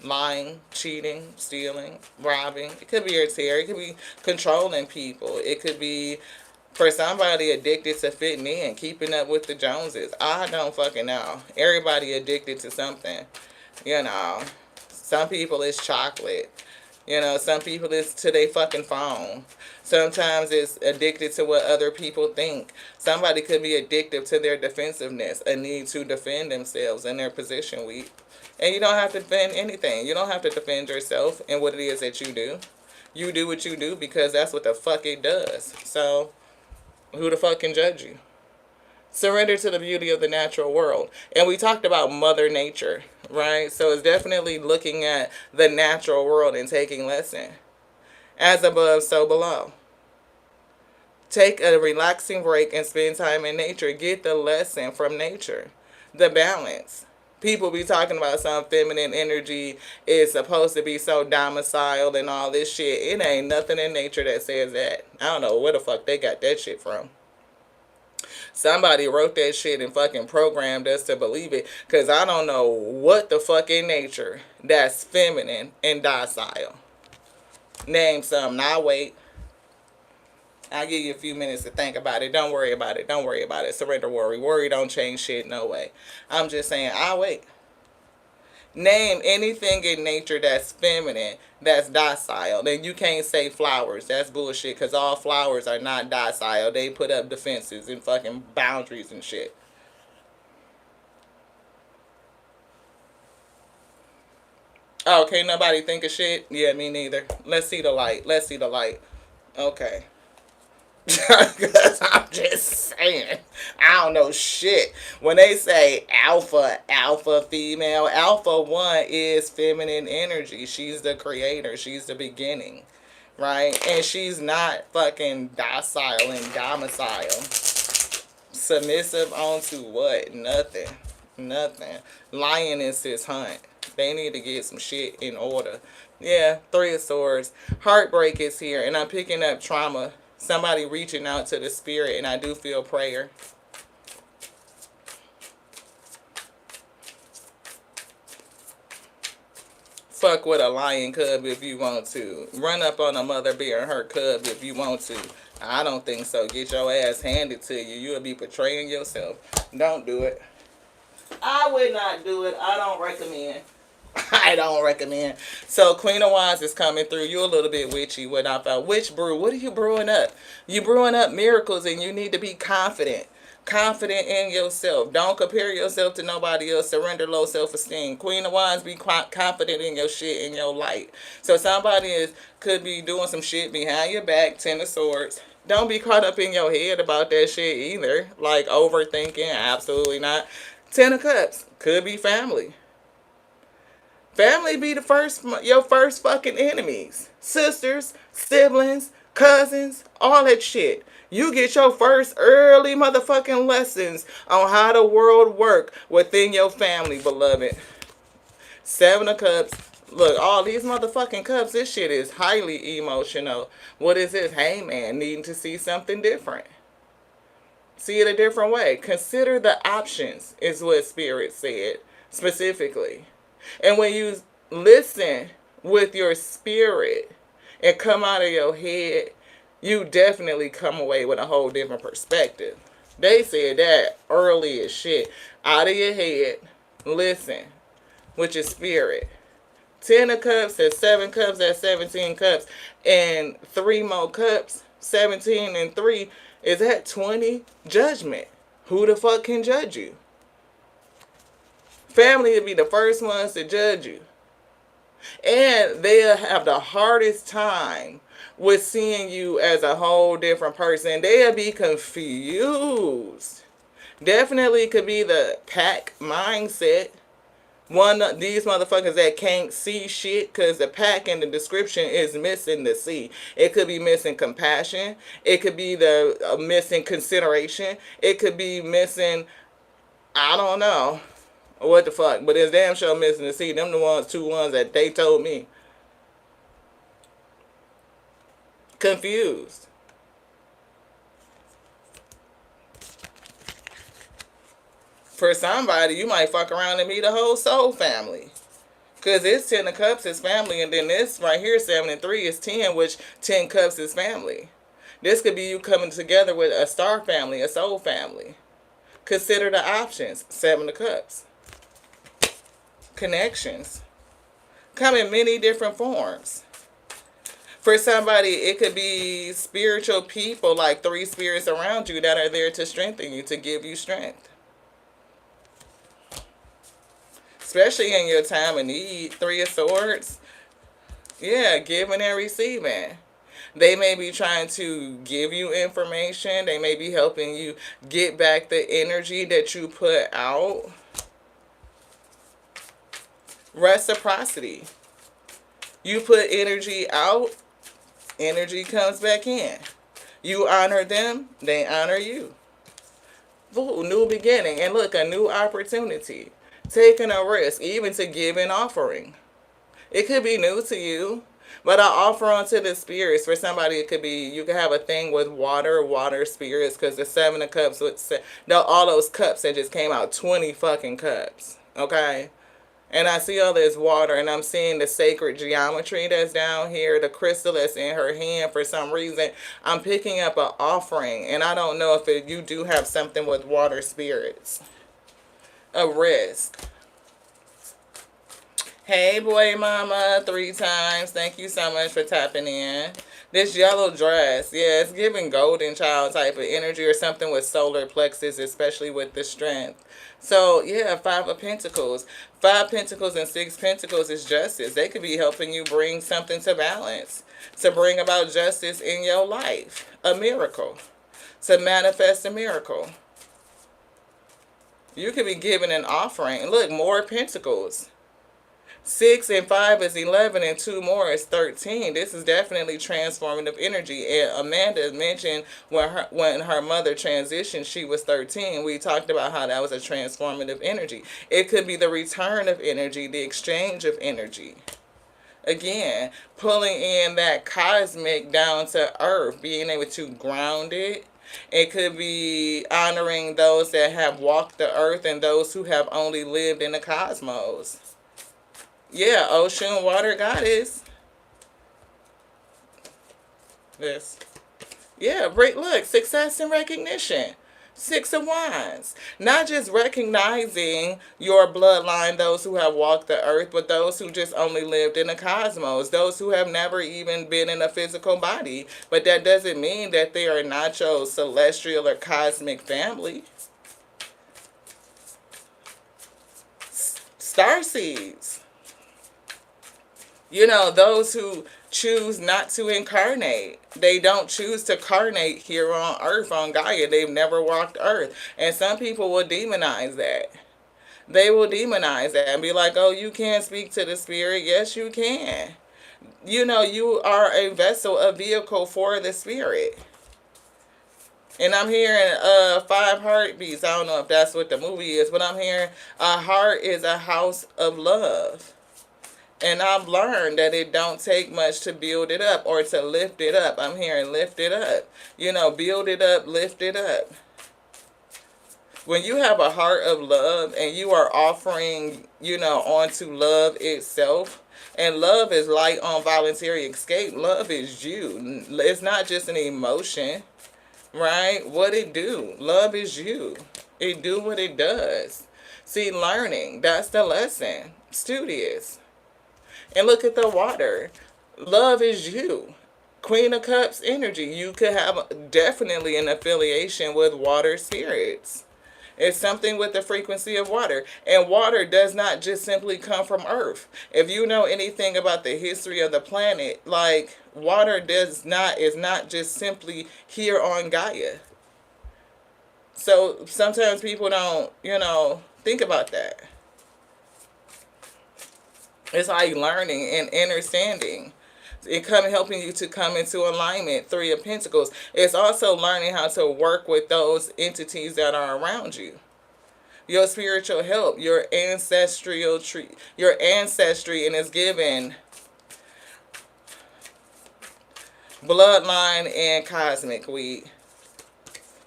lying, cheating, stealing, robbing. It could be your terror. It could be controlling people. It could be, for somebody, addicted to fitting in, keeping up with the Joneses. I don't fucking know. Everybody addicted to something. You know, some people it's chocolate. Some people it's to their fucking phone. Sometimes it's addicted to what other people think. Somebody could be addicted to their defensiveness, a need to defend themselves and their position weak. And you don't have to defend anything. You don't have to defend yourself and what it is that you do. You do what you do because that's what the fuck it does. So, who the fuck can judge you? Surrender to the beauty of the natural world. And we talked about Mother Nature, right? So it's definitely looking at the natural world and taking lesson. As above, so below. Take a relaxing break and spend time in nature. Get the lesson from nature. The balance. People be talking about some feminine energy is supposed to be so domiciled and all this shit. It ain't nothing in nature that says that. I don't know where the fuck they got that shit from. Somebody wrote that shit and fucking programmed us to believe it. Because I don't know what the fuck in nature that's feminine and docile. Name something. I'll wait. I'll give you a few minutes to think about it. Don't worry about it. Don't worry about it. Surrender worry. Worry don't change shit. No way. I'm just saying, I'll wait. Name anything in nature that's feminine, that's docile. Then you can't say flowers. That's bullshit because all flowers are not docile. They put up defenses and fucking boundaries and shit. Oh, can't nobody think of shit? Yeah, me neither. Let's see the light. Let's see the light. Okay. Because I'm just saying, I don't know shit. When they say alpha female, alpha one is feminine energy. She's the creator. She's the beginning. Right? And she's not fucking docile and domicile. Submissive onto what? Nothing. Nothing. Lioness is hunt. They need to get some shit in order. Yeah, Three of Swords. Heartbreak is here. And I'm picking up trauma. Somebody reaching out to the spirit, and I do feel prayer. Fuck with a lion cub if you want to. Run up on a mother bear and her cub if you want to. I don't think so. Get your ass handed to you. You'll be betraying yourself. Don't do it. I would not do it. I don't recommend. I don't recommend. So Queen of Wands is coming through. You're a little bit witchy. What I felt. Witch brew. What are you brewing up? You brewing up miracles, and you need to be confident. Confident in yourself. Don't compare yourself to nobody else. Surrender low self-esteem. Queen of Wands, be confident in your shit, in your light. So somebody could be doing some shit behind your back. Ten of Swords. Don't be caught up in your head about that shit either. Like overthinking, absolutely not. Ten of Cups could be family. Family be your first fucking enemies. Sisters, siblings, cousins, all that shit. You get your first early motherfucking lessons on how the world work within your family, beloved. Seven of Cups. Look, all these motherfucking cups, this shit is highly emotional. What is this? Hey man, needing to see something different. See it a different way. Consider the options, is what Spirit said specifically. And when you listen with your spirit and come out of your head, you definitely come away with a whole different perspective. They said that early as shit. Out of your head, listen with your spirit. 10 of Cups at 7 cups at 17 cups, and 3 more cups, 17 and 3 is at 20. Judgment. Who the fuck can judge you? Family will be the first ones to judge you. And they'll have the hardest time with seeing you as a whole different person. They'll be confused. Definitely could be the pack mindset. One of these motherfuckers that can't see shit because the pack in the description is missing the C. It could be missing compassion. It could be the missing consideration. It could be missing, I don't know what the fuck, but it's damn sure missing the C. Them the two ones that they told me. Confused. For somebody, you might fuck around and meet a whole soul family. Because it's 10 of Cups is family, and then this right here, 7 and 3 is 10, which 10 cups is family. This could be you coming together with a star family, a soul family. Consider the options. 7 of Cups. Connections. Come in many different forms. For somebody, it could be spiritual people, like 3 spirits around you that are there to strengthen you, to give you strength. Especially in your time of need. 3 of Swords. Yeah, giving and receiving. They may be trying to give you information. They may be helping you get back the energy that you put out. Reciprocity. You put energy out, energy comes back in. You honor them, they honor you. Ooh, new beginning. And look, a new opportunity. Taking a risk, even to give an offering. It could be new to you, but I offer onto the spirits. For somebody, it could be, you could have a thing with water spirits, because the 7 of Cups, all those cups that just came out, 20 fucking cups, okay? And I see all this water, and I'm seeing the sacred geometry that's down here, the crystal that's in her hand. For some reason, I'm picking up an offering, and I don't know if you do have something with water spirits. A risk. Hey, boy mama, 3 times. Thank you so much for tapping in. This yellow dress, yeah, it's giving golden child type of energy, or something with solar plexus, especially with the strength. So, yeah, 5 of Pentacles. 5 Pentacles and 6 Pentacles is justice. They could be helping you bring something to balance, to bring about justice in your life. A miracle. To manifest a miracle. You could be giving an offering. Look, more Pentacles. 6 and 5 is 11, and 2 more is 13. This is definitely transformative energy. And Amanda mentioned when her mother transitioned, she was 13. We talked about how that was a transformative energy. It could be the return of energy, the exchange of energy. Again, pulling in that cosmic down to earth, being able to ground it. It could be honoring those that have walked the earth and those who have only lived in the cosmos. Yeah, ocean water goddess. This. Yeah, look, success and recognition. 6 of Wands. Not just recognizing your bloodline, those who have walked the earth, but those who just only lived in the cosmos. Those who have never even been in a physical body. But that doesn't mean that they are not your celestial or cosmic family. Starseeds. You know, those who choose not to incarnate. They don't choose to carnate here on earth, on Gaia. They've never walked earth. And some people will demonize that. They will demonize that and be like, oh, you can't speak to the spirit. Yes, you can. You know, you are a vessel, a vehicle for the spirit. And I'm hearing 5 heartbeats. I don't know if that's what the movie is, but I'm hearing a heart is a house of love. And I've learned that it don't take much to build it up or to lift it up. I'm hearing lift it up. You know, build it up, lift it up. When you have a heart of love and you are offering, you know, onto love itself, and love is light on voluntary escape. Love is you. It's not just an emotion, right? What it do? Love is you. It do what it does. See, learning, that's the lesson. Studious. And look at the water. Love is you. Queen of Cups energy. You could have definitely an affiliation with water spirits. It's something with the frequency of water. And water does not just simply come from earth. If you know anything about the history of the planet, like water is not just simply here on Gaia. So sometimes people don't, you know, think about that. It's like learning and understanding. It helping you to come into alignment. 3 of Pentacles. It's also learning how to work with those entities that are around you. Your spiritual help, your ancestral tree, your ancestry, and it's given bloodline and cosmic weed.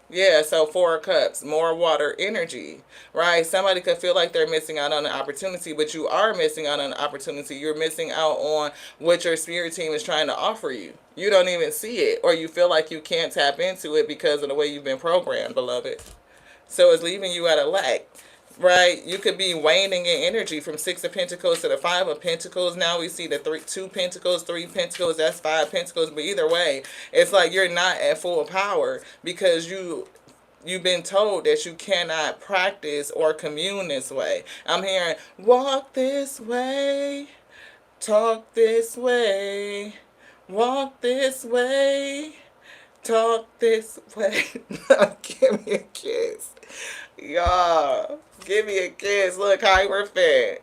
Yeah, so 4 of Cups, more water energy, right? Somebody could feel like they're missing out on an opportunity, but you are missing out on an opportunity. You're missing out on what your spirit team is trying to offer you. You don't even see it, or you feel like you can't tap into it because of the way you've been programmed, beloved. So it's leaving you at a lack, right? You could be waning in energy from 6 of Pentacles to the 5 of Pentacles. Now we see the 2 Pentacles, 3 Pentacles, that's 5 Pentacles. But either way, it's like you're not at full power because you've been told that you cannot practice or commune this way. I'm hearing, walk this way, talk this way, walk this way, talk this way. Give me a kiss. Y'all, give me a kiss. Look, Hierophant.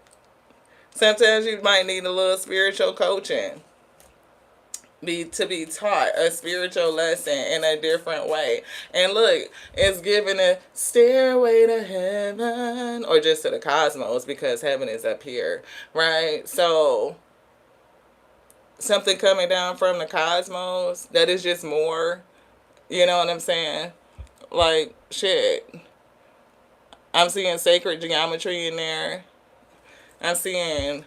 Sometimes you might need a little spiritual coaching. To be taught a spiritual lesson in a different way. And look, it's giving a stairway to heaven, or just to the cosmos, because heaven is up here, right? So something coming down from the cosmos that is just more, you know what I'm saying? Like, shit. I'm seeing sacred geometry in there. I'm seeing,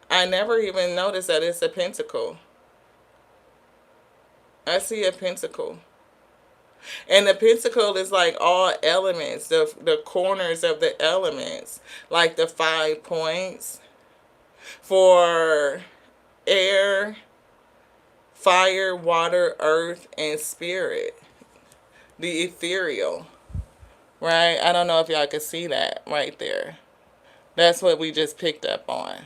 I never even noticed that it's a pentacle. I see a pentacle. And the pentacle is like all elements, the corners of the elements, like the 5 points for air, fire, water, earth, and spirit. The ethereal, right? I don't know if y'all can see that right there. That's what we just picked up on.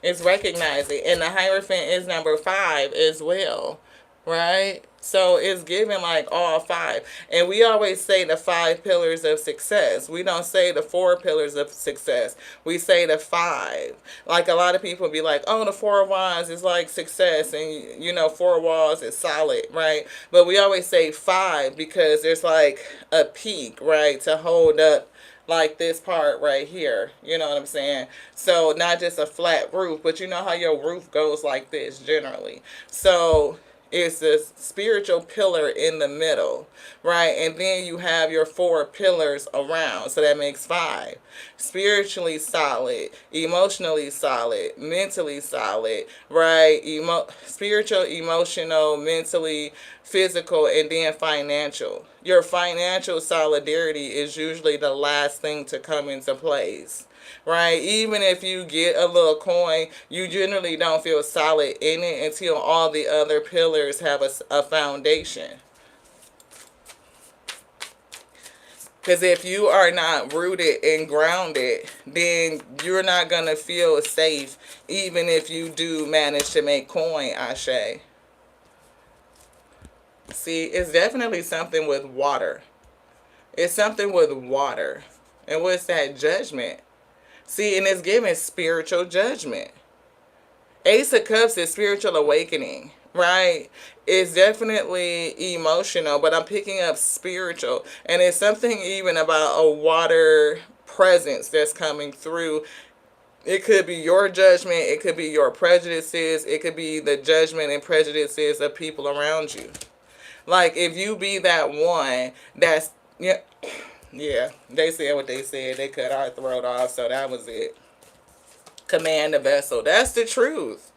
It's recognizing. And the Hierophant is number 5 as well, right? So it's giving like all 5. And we always say the 5 pillars of success. We don't say the 4 pillars of success. We say the 5. Like a lot of people be like, oh, the 4 of Wands is like success. And, you know, 4 walls is solid, right? But we always say 5 because there's like a peak, right, to hold up like this part right here, you know what I'm saying? So not just a flat roof, but you know how your roof goes like this generally. So it's a spiritual pillar in the middle, right? And then you have your 4 pillars around, so that makes 5. Spiritually solid, emotionally solid, mentally solid, right? Spiritual, emotional, mentally, physical, and then financial. Your financial solidarity is usually the last thing to come into place, right? Even if you get a little coin, you generally don't feel solid in it until all the other pillars have a foundation. Because if you are not rooted and grounded, then you're not going to feel safe, even if you do manage to make coin, Ashe. See, it's definitely something with water. It's something with water. And what's that? Judgment. See, and it's giving spiritual judgment. Ace of Cups is spiritual awakening, right? It's definitely emotional, but I'm picking up spiritual. And it's something even about a water presence that's coming through. It could be your judgment, it could be your prejudices, it could be the judgment and prejudices of people around you. Like, if you be that one that's, yeah, yeah, they said what they said. They cut our throat off, so that was it. Command the vessel. That's the truth.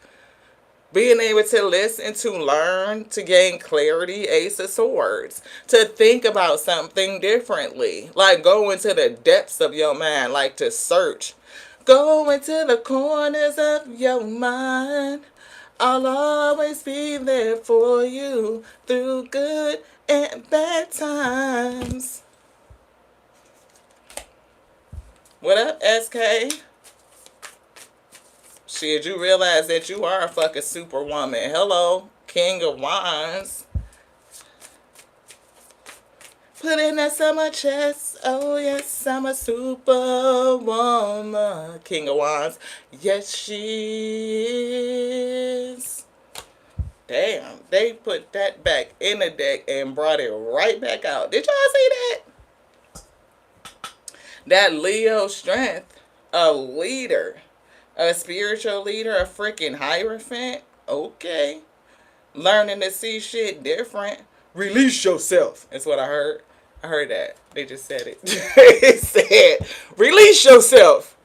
Being able to listen, to learn, to gain clarity, Ace of Swords, to think about something differently, like go into the depths of your mind, like to search. Go into the corners of your mind. I'll always be there for you through good and bad times. What up, SK? Shit, you realize that you are a fucking superwoman. Hello, King of Wands. Put in that summer chest. Oh, yes, I'm a superwoman. King of Wands. Yes, she is. Damn, they put that back in the deck and brought it right back out. Did y'all see that? That Leo strength, a leader. A spiritual leader, a freaking hierophant. Okay. Learning to see shit different. Release yourself. That's what I heard. I heard that. They just said it. They said, release yourself.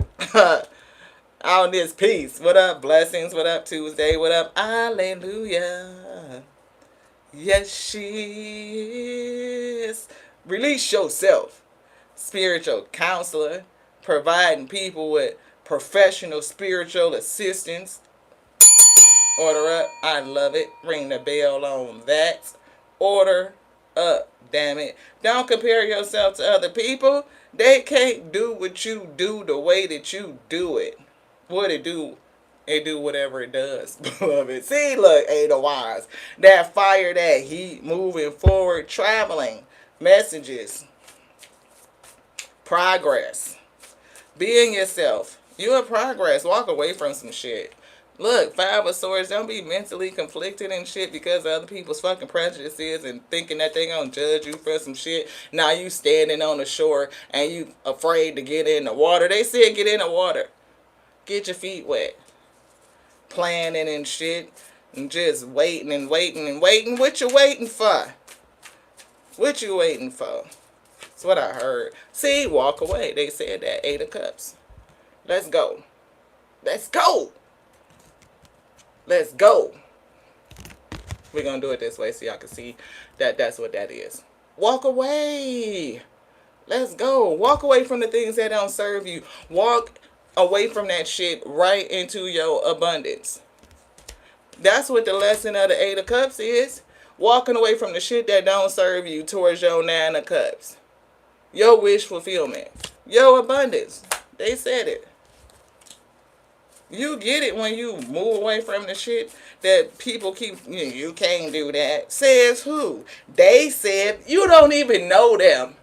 On this piece. What up, blessings? What up, Tuesday? What up? Hallelujah. Yes, she is. Release yourself. Spiritual counselor. Providing people with professional spiritual assistance. Order up. I love it. Ring the bell on that. Order up. Damn it. Don't compare yourself to other people. They can't do what you do the way that you do it. What it do? It do whatever it does. Beloved. See, look, Eight of Wands. That fire, that heat, moving forward, traveling, messages, progress. Being yourself. You're in progress. Walk away from some shit. Look, Five of Swords, don't be mentally conflicted and shit because of other people's fucking prejudices and thinking that they gonna judge you for some shit. Now you standing on the shore and you afraid to get in the water. They said get in the water. Get your feet wet. Planning and shit. And just waiting and waiting and waiting. What you waiting for? What you waiting for? That's what I heard. See, walk away. They said that. Eight of Cups. Let's go. Let's go. Let's go. We're going to do it this way so y'all can see that that's what that is. Walk away. Let's go. Walk away from the things that don't serve you. Walk away from that shit right into your abundance. That's what the lesson of the Eight of Cups is. Walking away from the shit that don't serve you towards your Nine of Cups. Your wish fulfillment. Your abundance. They said it. You get it when you move away from the shit that people keep, you can't do that. Says who? They said, you don't even know them.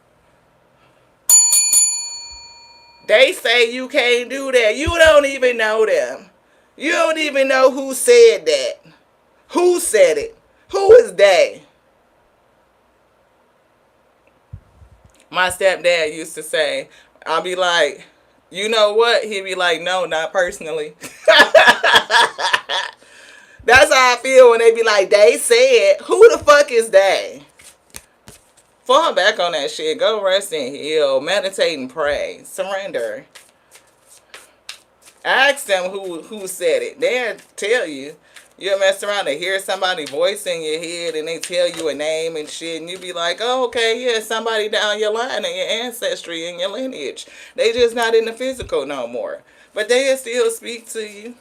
They say you can't do that. You don't even know them. You don't even know who said that. Who said it? Who is they? My stepdad used to say, I'll be like, you know what? He'd be like, no, not personally. That's how I feel when they be like, they said, who the fuck is they? Fall back on that shit. Go rest and heal. Meditate and pray. Surrender. Ask them who said it. They'll tell you. You'll mess around and hear somebody's voice in your head and they tell you a name and shit and you be like, oh, okay, yeah, somebody down your line and your ancestry and your lineage. They just not in the physical no more. But they'll still speak to you.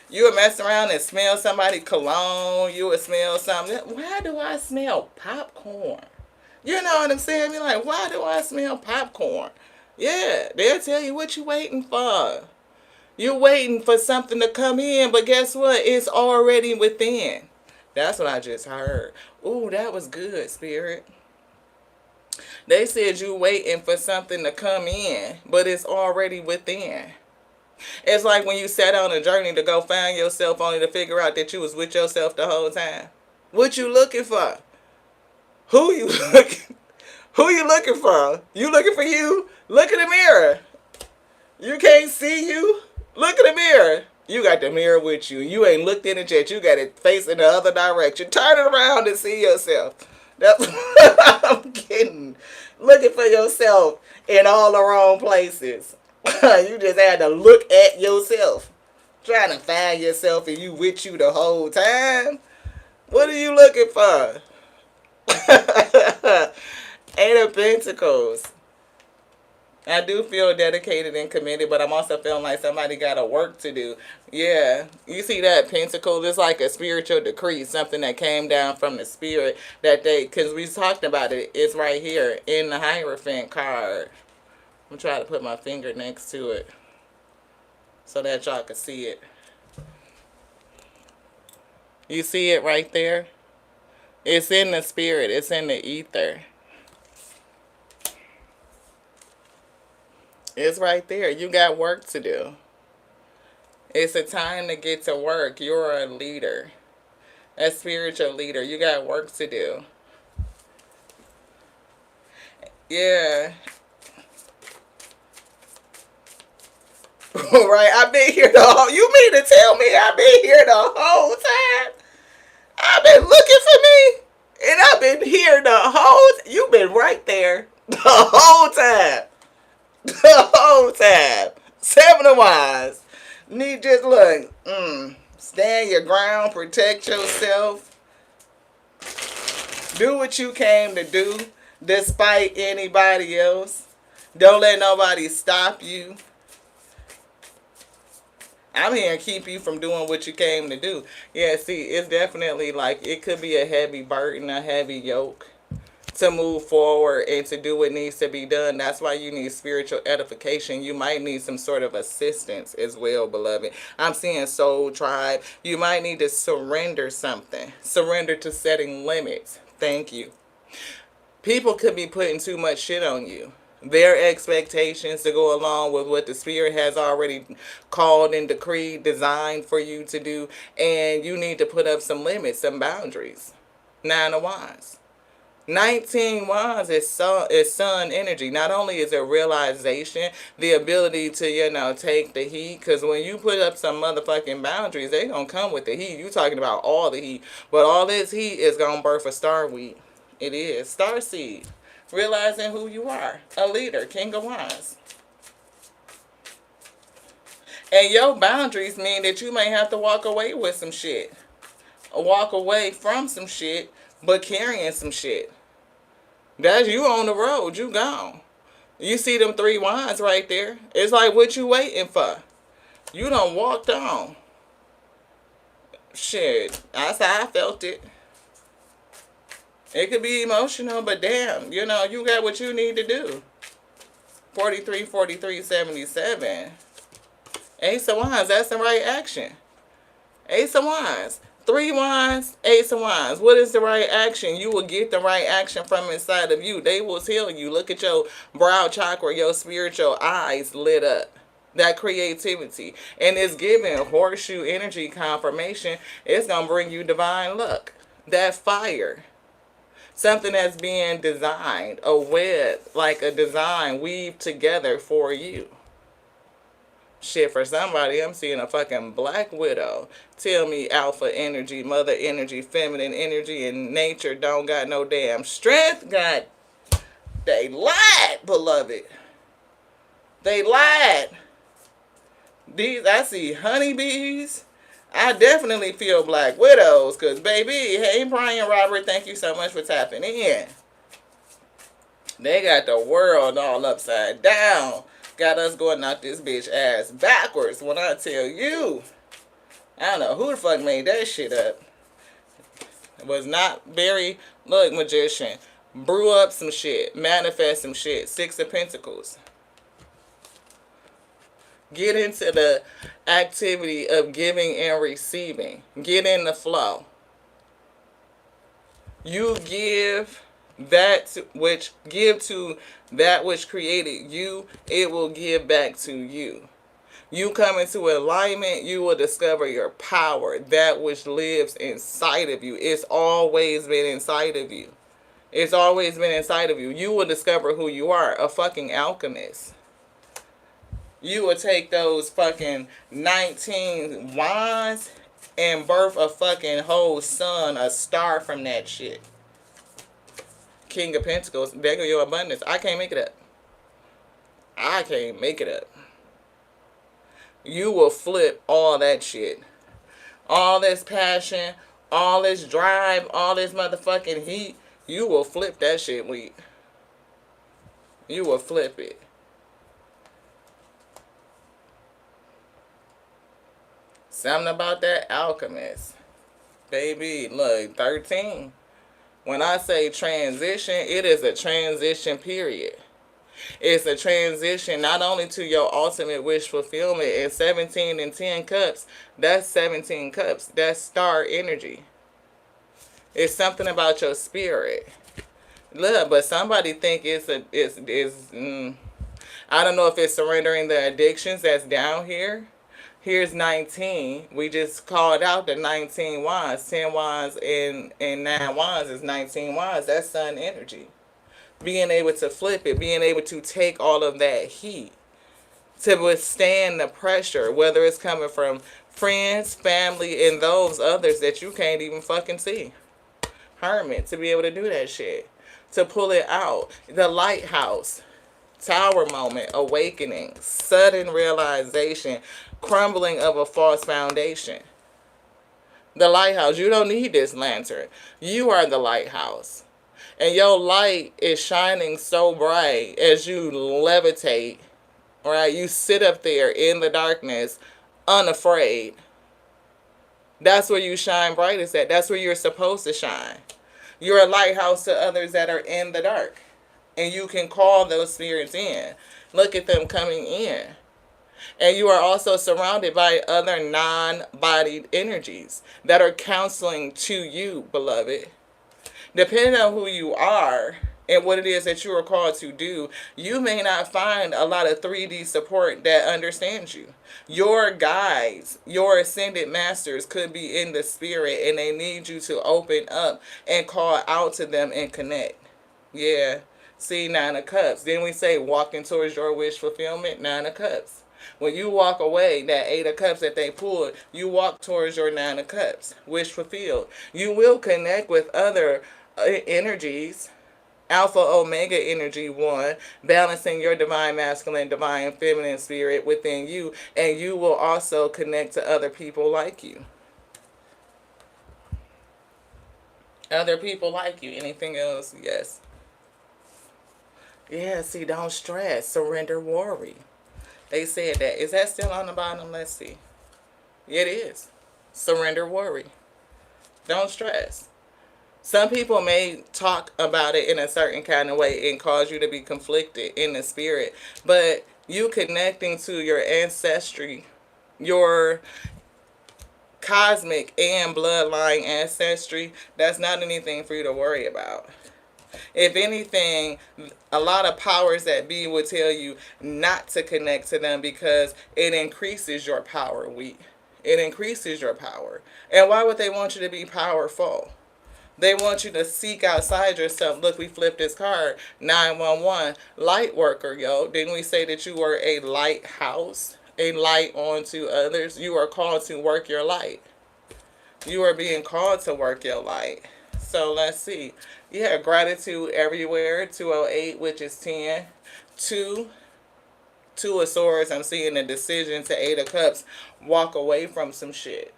You would mess around and smell somebody cologne. You would smell something. Why do I smell popcorn? You know what I'm saying? Be like, why do I smell popcorn? Yeah, they'll tell you what you waiting for. You're waiting for something to come in, but guess what? It's already within. That's what I just heard. Ooh, that was good, Spirit. They said you waiting for something to come in, but it's already within. It's like when you set on a journey to go find yourself only to figure out that you was with yourself the whole time. What you looking for? Who you looking? Who you looking for? You looking for you? Look in the mirror. You can't see you? Look in the mirror. You got the mirror with you. You ain't looked in it yet. You got it facing the other direction. Turn it around and see yourself. That's what I'm kidding. Looking for yourself in all the wrong places. You just had to look at yourself. Trying to find yourself and you with you the whole time. What are you looking for? Eight of Pentacles. I do feel dedicated and committed, but I'm also feeling like somebody got a work to do. Yeah, you see that Pentacle? It's like a spiritual decree, something that came down from the spirit that they, because we talked about it. It's right here in the Hierophant card. I'm trying to put my finger next to it so that y'all can see it. You see it right there? It's in the spirit. It's in the ether. It's right there. You got work to do. It's a time to get to work. You're a leader. A spiritual leader. You got work to do. Yeah. Right. I've been here the whole... You mean to tell me I've been here the whole time? I've been looking for me. And I've been here the whole... You've been right there the whole time. The whole time. Seven of Wands. Need just look. Stand your ground. Protect yourself. Do what you came to do. Despite anybody else. Don't let nobody stop you. I'm here to keep you from doing what you came to do. Yeah, see, it's definitely like it could be a heavy burden, a heavy yoke to move forward and to do what needs to be done. That's why you need spiritual edification. You might need some sort of assistance as well, beloved. I'm seeing soul tribe. You might need to surrender something. Surrender to setting limits. Thank you. People could be putting too much shit on you. Their expectations to go along with what the spirit has already called and decreed, designed for you to do. And you need to put up some limits, some boundaries. Nine of Wands. 19 Wands is sun energy. Not only is it realization, the ability to, take the heat. Because when you put up some motherfucking boundaries, they going to come with the heat. You talking about all the heat. But all this heat is going to birth a starweed. It is. Starseed. Realizing who you are. A leader. King of Wands. And your boundaries mean that you may have to walk away with some shit. Walk away from some shit, but carrying some shit. That's you on the road. You gone. You see them 3 wands right there. It's like, what you waiting for? You done walked on. Shit. That's how I felt it. It could be emotional, but damn, you got what you need to do. 43, 43, 77. Ace of Wands, that's the right action. Ace of Wands. 3 wands, Ace of Wands. What is the right action? You will get the right action from inside of you. They will tell you. Look at your brow chakra, your spiritual eyes lit up. That creativity. And it's giving horseshoe energy confirmation. It's going to bring you divine luck. That fire. Something that's being designed. A web, like a design weaved together for you. Shit, for somebody, I'm seeing a fucking black widow. Tell me alpha energy, mother energy, feminine energy, and nature don't got no damn strength. God, they lied, beloved. They lied. These, I see honeybees. I definitely feel black widows, because, baby, hey, Brian Robert, thank you so much for tapping in. They got the world all upside down. Got us going out this bitch ass backwards when I tell you. I don't know who the fuck made that shit up. It was not very, look, magician. Brew up some shit. Manifest some shit. Six of Pentacles. Get into the activity of giving and receiving. Get in the flow. You give to that which created you, it will give back to you. You come into alignment, you will discover your power, that which lives inside of you. It's always been inside of you. It's always been inside of you. You will discover who you are, a fucking alchemist. You will take those fucking 19 wands and birth a fucking whole sun, a star from that shit. King of Pentacles, there go your abundance. I can't make it up. I can't make it up. You will flip all that shit. All this passion, all this drive, all this motherfucking heat. You will flip that shit, Lee. You will flip it. Something about that alchemist. Baby, look, 13. When I say transition, it is a transition period. It's a transition not only to your ultimate wish fulfillment. And 17 and 10 cups, that's 17 cups. That's star energy. It's something about your spirit. Look, but somebody think I don't know if it's surrendering the addictions that's down here. Here's 19. We just called out the 19 wands. 10 wands and 9 wands is 19 wands. That's sun energy. Being able to flip it. Being able to take all of that heat. To withstand the pressure. Whether it's coming from friends, family, and those others that you can't even fucking see. Hermit. To be able to do that shit. To pull it out. The lighthouse. Tower moment. Awakening. Sudden realization. Crumbling of a false foundation. The lighthouse. You don't need this lantern. You are the lighthouse. And your light is shining so bright as you levitate. Right? You sit up there in the darkness, unafraid. That's where you shine brightest at. That's where you're supposed to shine. You're a lighthouse to others that are in the dark. And you can call those spirits in. Look at them coming in. And you are also surrounded by other non-bodied energies that are counseling to you, beloved. Depending on who you are and what it is that you are called to do, you may not find a lot of 3D support that understands you. Your guides, your ascended masters could be in the spirit and they need you to open up and call out to them and connect. Yeah. See, 9 of Cups. Then we say walking towards your wish fulfillment, 9 of Cups. When you walk away, that 8 of Cups that they pulled, you walk towards your 9 of Cups, wish fulfilled. You will connect with other energies. Alpha Omega energy 1, balancing your divine masculine, divine feminine spirit within you, and you will also connect to other people like you. Other people like you. Anything else? Yes. Yeah, see, don't stress. Surrender, worry. They said that. Is that still on the bottom? Let's see. It is. Surrender, worry. Don't stress. Some people may talk about it in a certain kind of way and cause you to be conflicted in the spirit. But you connecting to your ancestry, your cosmic and bloodline ancestry, that's not anything for you to worry about. If anything, a lot of powers that be would tell you not to connect to them because it increases your power. It increases your power. And why would they want you to be powerful? They want you to seek outside yourself. Look, we flipped this card. 911. Light worker, yo. Didn't we say that you were a lighthouse? A light onto others? You are called to work your light. You are being called to work your light. So let's see. Yeah, gratitude everywhere. 208, which is 10. 2 of Swords. I'm seeing a decision to 8 of Cups. Walk away from some shit.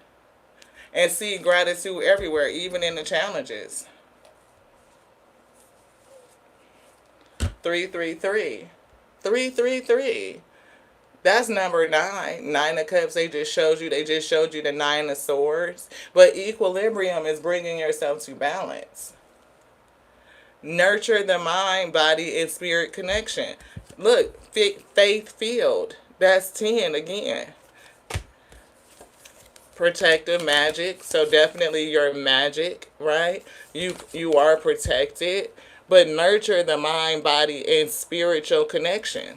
And see gratitude everywhere, even in the challenges. 333. 333. That's number 9. 9 of Cups, they just showed you the 9 of Swords. But equilibrium is bringing yourself to balance. Nurture the mind, body, and spirit connection. Look, faith field. That's 10 again. Protective magic. So definitely your magic, right? You are protected, but nurture the mind, body, and spiritual connection.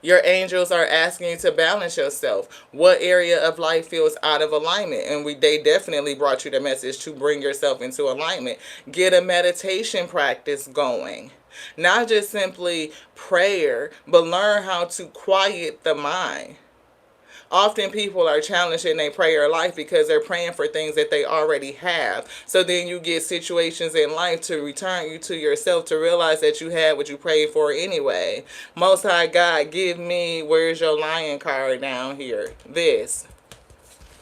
Your angels are asking you to balance yourself. What area of life feels out of alignment? And they definitely brought you the message to bring yourself into alignment. Get a meditation practice going. Not just simply prayer, but learn how to quiet the mind. Often people are challenged in their prayer life because they're praying for things that they already have. So then you get situations in life to return you to yourself to realize that you had what you prayed for anyway. Most High God, give me, where's your lion card down here? This.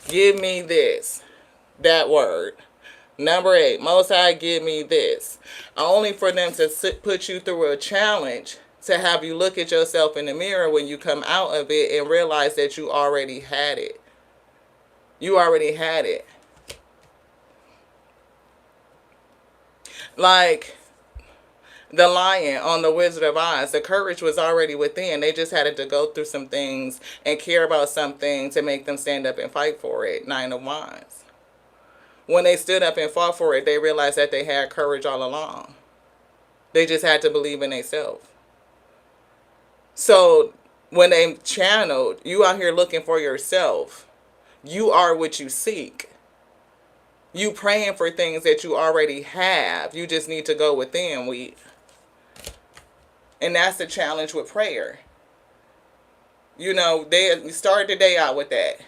Give me this. That word. Number 8, Most High, give me this. Only for them to put you through a challenge, to have you look at yourself in the mirror when you come out of it and realize that you already had it. You already had it. Like the lion on the Wizard of Oz, the courage was already within. They just had to go through some things and care about something to make them stand up and fight for it. 9 of Wands. When they stood up and fought for it, they realized that they had courage all along. They just had to believe in themselves. So when they channeled, you out here looking for yourself. You are what you seek. You praying for things that you already have. You just need to go within. And that's the challenge with prayer. You know, we started the day out with that.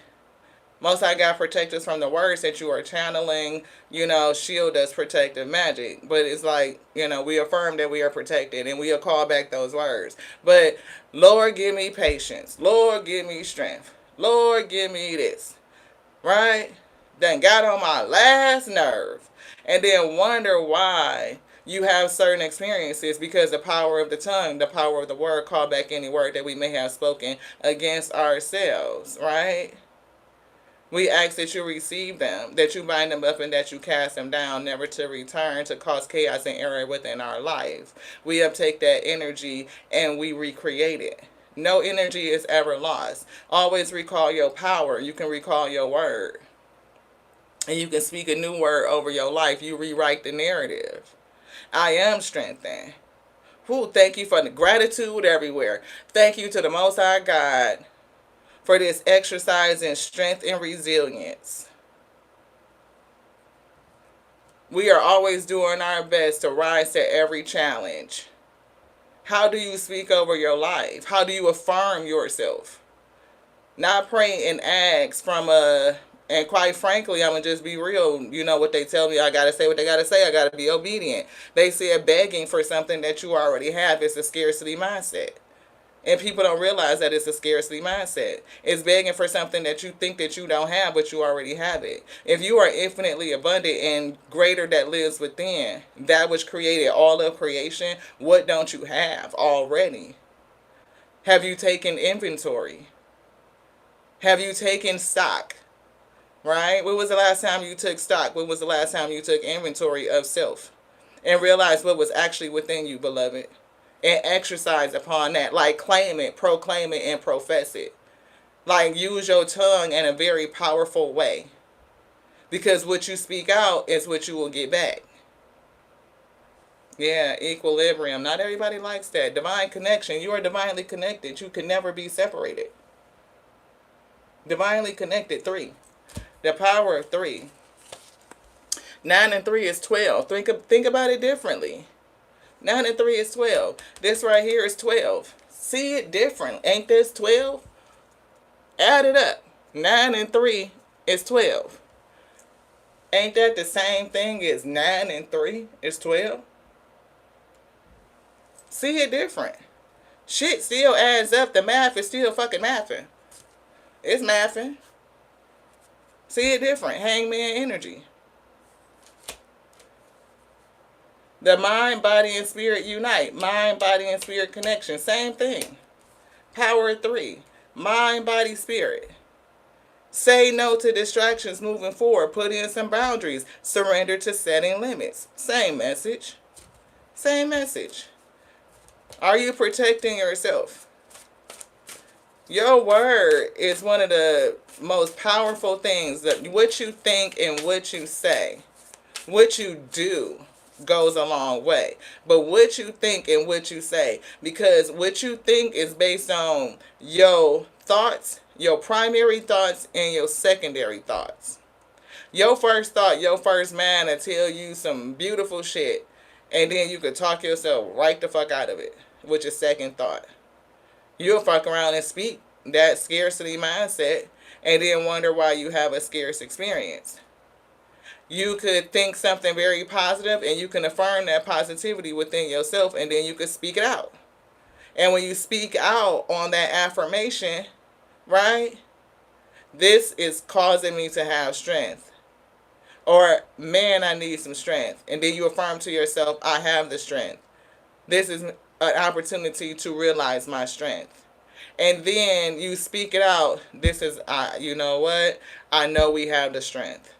Most High God protect us from the words that you are channeling, shield us, protective magic. But it's like, we affirm that we are protected and we'll call back those words. But Lord, give me patience. Lord, give me strength. Lord, give me this. Right? Then got on my last nerve. And then wonder why you have certain experiences, because the power of the tongue, the power of the word, call back any word that we may have spoken against ourselves. Right? We ask that you receive them, that you bind them up, and that you cast them down, never to return, to cause chaos and error within our life. We uptake that energy and we recreate it. No energy is ever lost. Always recall your power. You can recall your word. And you can speak a new word over your life. You rewrite the narrative. I am strengthened. Whew, thank you for the gratitude everywhere. Thank you to the Most High God for this exercise in strength and resilience. We are always doing our best to rise to every challenge. How do you speak over your life? How do you affirm yourself? Not pray and ask from and quite frankly, I'm going to just be real. You know what they tell me, I got to say what they got to say. I got to be obedient. They said begging for something that you already have is a scarcity mindset. And people don't realize that it's a scarcity mindset. It's begging for something that you think that you don't have, but you already have it. If you are infinitely abundant and greater that lives within, that which created all of creation, what don't you have already? Have you taken inventory? Have you taken stock? Right? When was the last time you took stock? When was the last time you took inventory of self? And realized what was actually within you, beloved? And exercise upon that. Like claim it, proclaim it, and profess it. Like use your tongue in a very powerful way. Because what you speak out is what you will get back. Yeah, equilibrium. Not everybody likes that. Divine connection. You are divinely connected. You can never be separated. Divinely connected. 3. The power of 3. 9 and 3 is 12. Think about it differently. 9 and 3 is 12. This right here is 12. See it different. Ain't this 12? Add it up. 9 and 3 is 12. Ain't that the same thing as 9 and 3 is 12? See it different. Shit still adds up. The math is still fucking mathing. It's mathing. See it different. Hangman energy. The mind, body, and spirit unite. Mind, body, and spirit connection. Same thing. Power of 3. Mind, body, spirit. Say no to distractions moving forward. Put in some boundaries. Surrender to setting limits. Same message. Same message. Are you protecting yourself? Your word is one of the most powerful things. That what you think and what you say, what you do goes a long way. But what you think and what you say, because what you think is based on your thoughts, your primary thoughts, and your secondary thoughts. Your first thought, your first mind will tell you some beautiful shit, and then you could talk yourself right the fuck out of it with your second thought. You'll fuck around and speak that scarcity mindset and then wonder why you have a scarce experience. You could think something very positive and you can affirm that positivity within yourself, and then you could speak it out. And when you speak out on that affirmation, right? This is causing me to have strength. Or, man, I need some strength. And then you affirm to yourself, I have the strength. This is an opportunity to realize my strength. And then you speak it out. This is, you know what? I know we have the strength.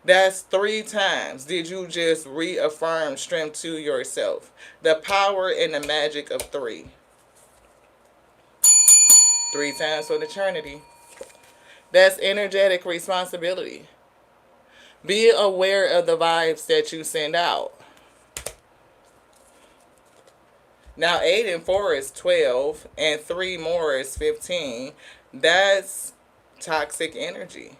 That's 3 times. Did you just reaffirm strength to yourself? The power and the magic of 3. 3 times for the eternity. That's energetic responsibility. Be aware of the vibes that you send out. Now 8 and 4 is 12, and 3 more is 15. That's toxic energy.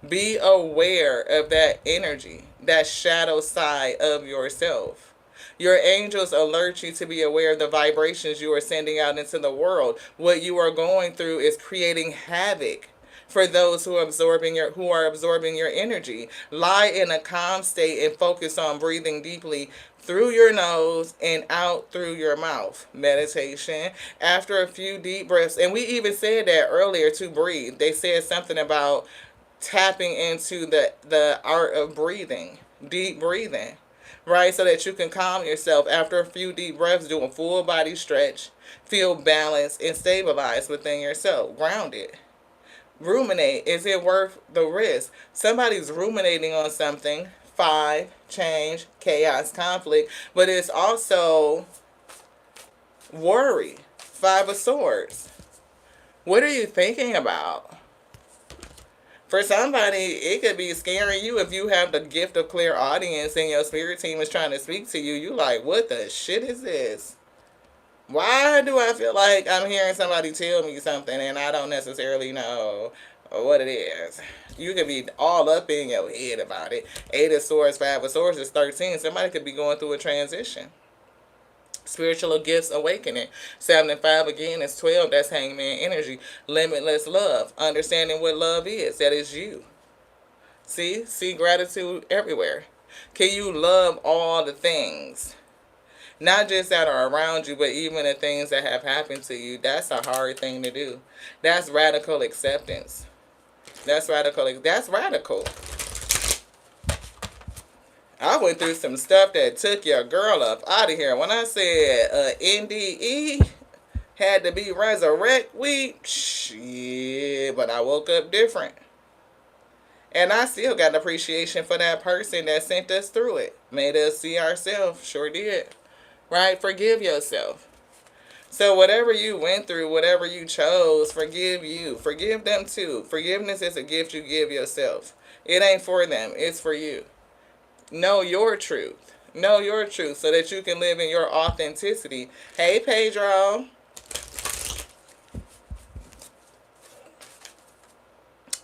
Be aware of that energy, that shadow side of yourself. Your angels alert you to be aware of the vibrations you are sending out into the world. What you are going through is creating havoc for those who are absorbing your energy. Lie in a calm state and focus on breathing deeply through your nose and out through your mouth. Meditation. After a few deep breaths, and we even said that earlier, to breathe. They said something about tapping into the art of breathing, deep breathing, right? So that you can calm yourself. After a few deep breaths, do a full body stretch, feel balanced and stabilized within yourself, grounded. Ruminate. Is it worth the risk? Somebody's ruminating on something. 5, change, chaos, conflict, but it's also worry. 5 of Swords. What are you thinking about? For somebody, it could be scaring you if you have the gift of clear audience and your spirit team is trying to speak to you. You like, what the shit is this? Why do I feel like I'm hearing somebody tell me something and I don't necessarily know what it is? You could be all up in your head about it. 8 of Swords, 5 of Swords is 13. Somebody could be going through a transition. Spiritual gifts awakening. 7 and 5 again is 12. That's Hangman energy. Limitless love. Understanding what love is. That is you. See gratitude everywhere. Can you love all the things? Not just that are around you, but even the things that have happened to you. That's a hard thing to do. That's radical acceptance. That's radical. That's radical. I went through some stuff that took your girl up out of here. When I said NDE had to be resurrect week, shit, but I woke up different. And I still got appreciation for that person that sent us through it. Made us see ourselves. Sure did. Right? Forgive yourself. So whatever you went through, whatever you chose, forgive you. Forgive them too. Forgiveness is a gift you give yourself. It ain't for them. It's for you. Know your truth. Know your truth so that you can live in your authenticity. Hey, Pedro.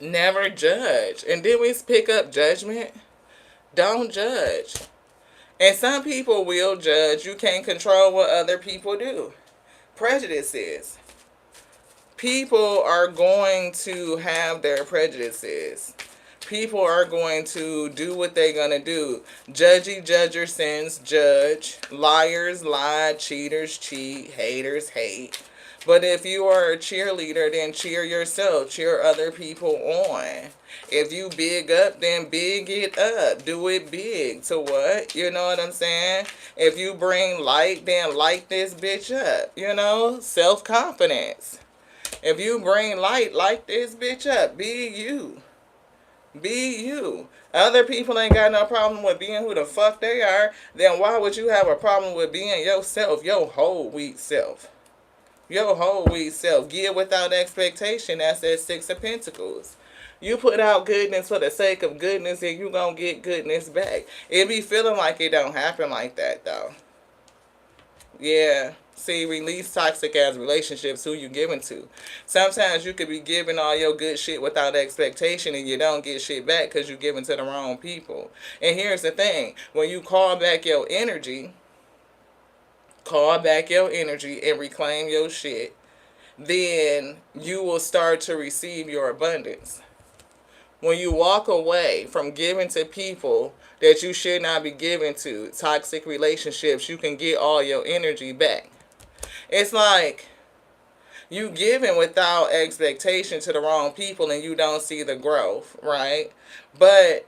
Never judge. And then we pick up judgment. Don't judge. And some people will judge. You can't control what other people do. Prejudices. People are going to have their prejudices. People are going to do what they're going to do. Judgy judger sins judge. Liars lie. Cheaters cheat. Haters hate. But if you are a cheerleader, then cheer yourself. Cheer other people on. If you big up, then big it up. Do it big. To what? You know what I'm saying? If you bring light, then light this bitch up. You know? Self-confidence. If you bring light, light this bitch up. Be you. Be you. Other people ain't got no problem with being who the fuck they are. Then why would you have a problem with being yourself, your whole weak self? Your whole weak self. Give without expectation. That's that Six of Pentacles. You put out goodness for the sake of goodness and you gonna get goodness back. It be feeling like it don't happen like that though. Yeah. See, release toxic as relationships, who you giving to. Sometimes you could be giving all your good shit without expectation and you don't get shit back because you're giving to the wrong people. And here's the thing. When you call back your energy and reclaim your shit, then you will start to receive your abundance. When you walk away from giving to people that you should not be giving to, toxic relationships, you can get all your energy back. It's like you giving without expectation to the wrong people and you don't see the growth, right? But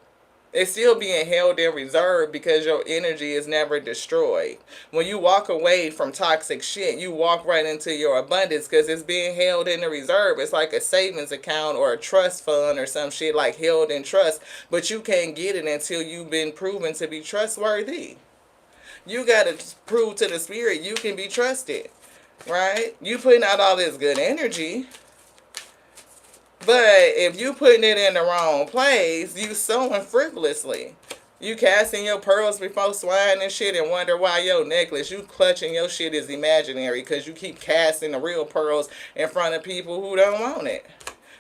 it's still being held in reserve because your energy is never destroyed. When you walk away from toxic shit, you walk right into your abundance because it's being held in the reserve. It's like a savings account or a trust fund or some shit like held in trust, but you can't get it until you've been proven to be trustworthy. You got to prove to the spirit you can be trusted, right? You putting out all this good energy, but if you putting it in the wrong place, you sowing frivolously. You casting your pearls before swine and shit and wonder why your necklace, you clutching your shit is imaginary because you keep casting the real pearls in front of people who don't want it.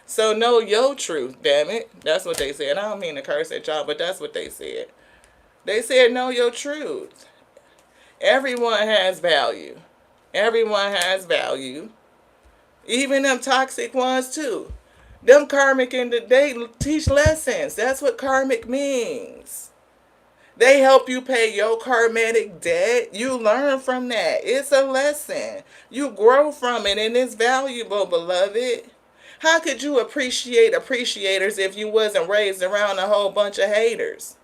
So know your truth, damn it. That's what they said. I don't mean to curse at y'all, but that's what they said. They said know your truth. Everyone has value. Everyone has value. Even them toxic ones too. Them karmic and they teach lessons. That's what karmic means. They help you pay your karmatic debt. You learn from that. It's a lesson. You grow from it and it's valuable, beloved. How could you appreciate appreciators if you wasn't raised around a whole bunch of haters?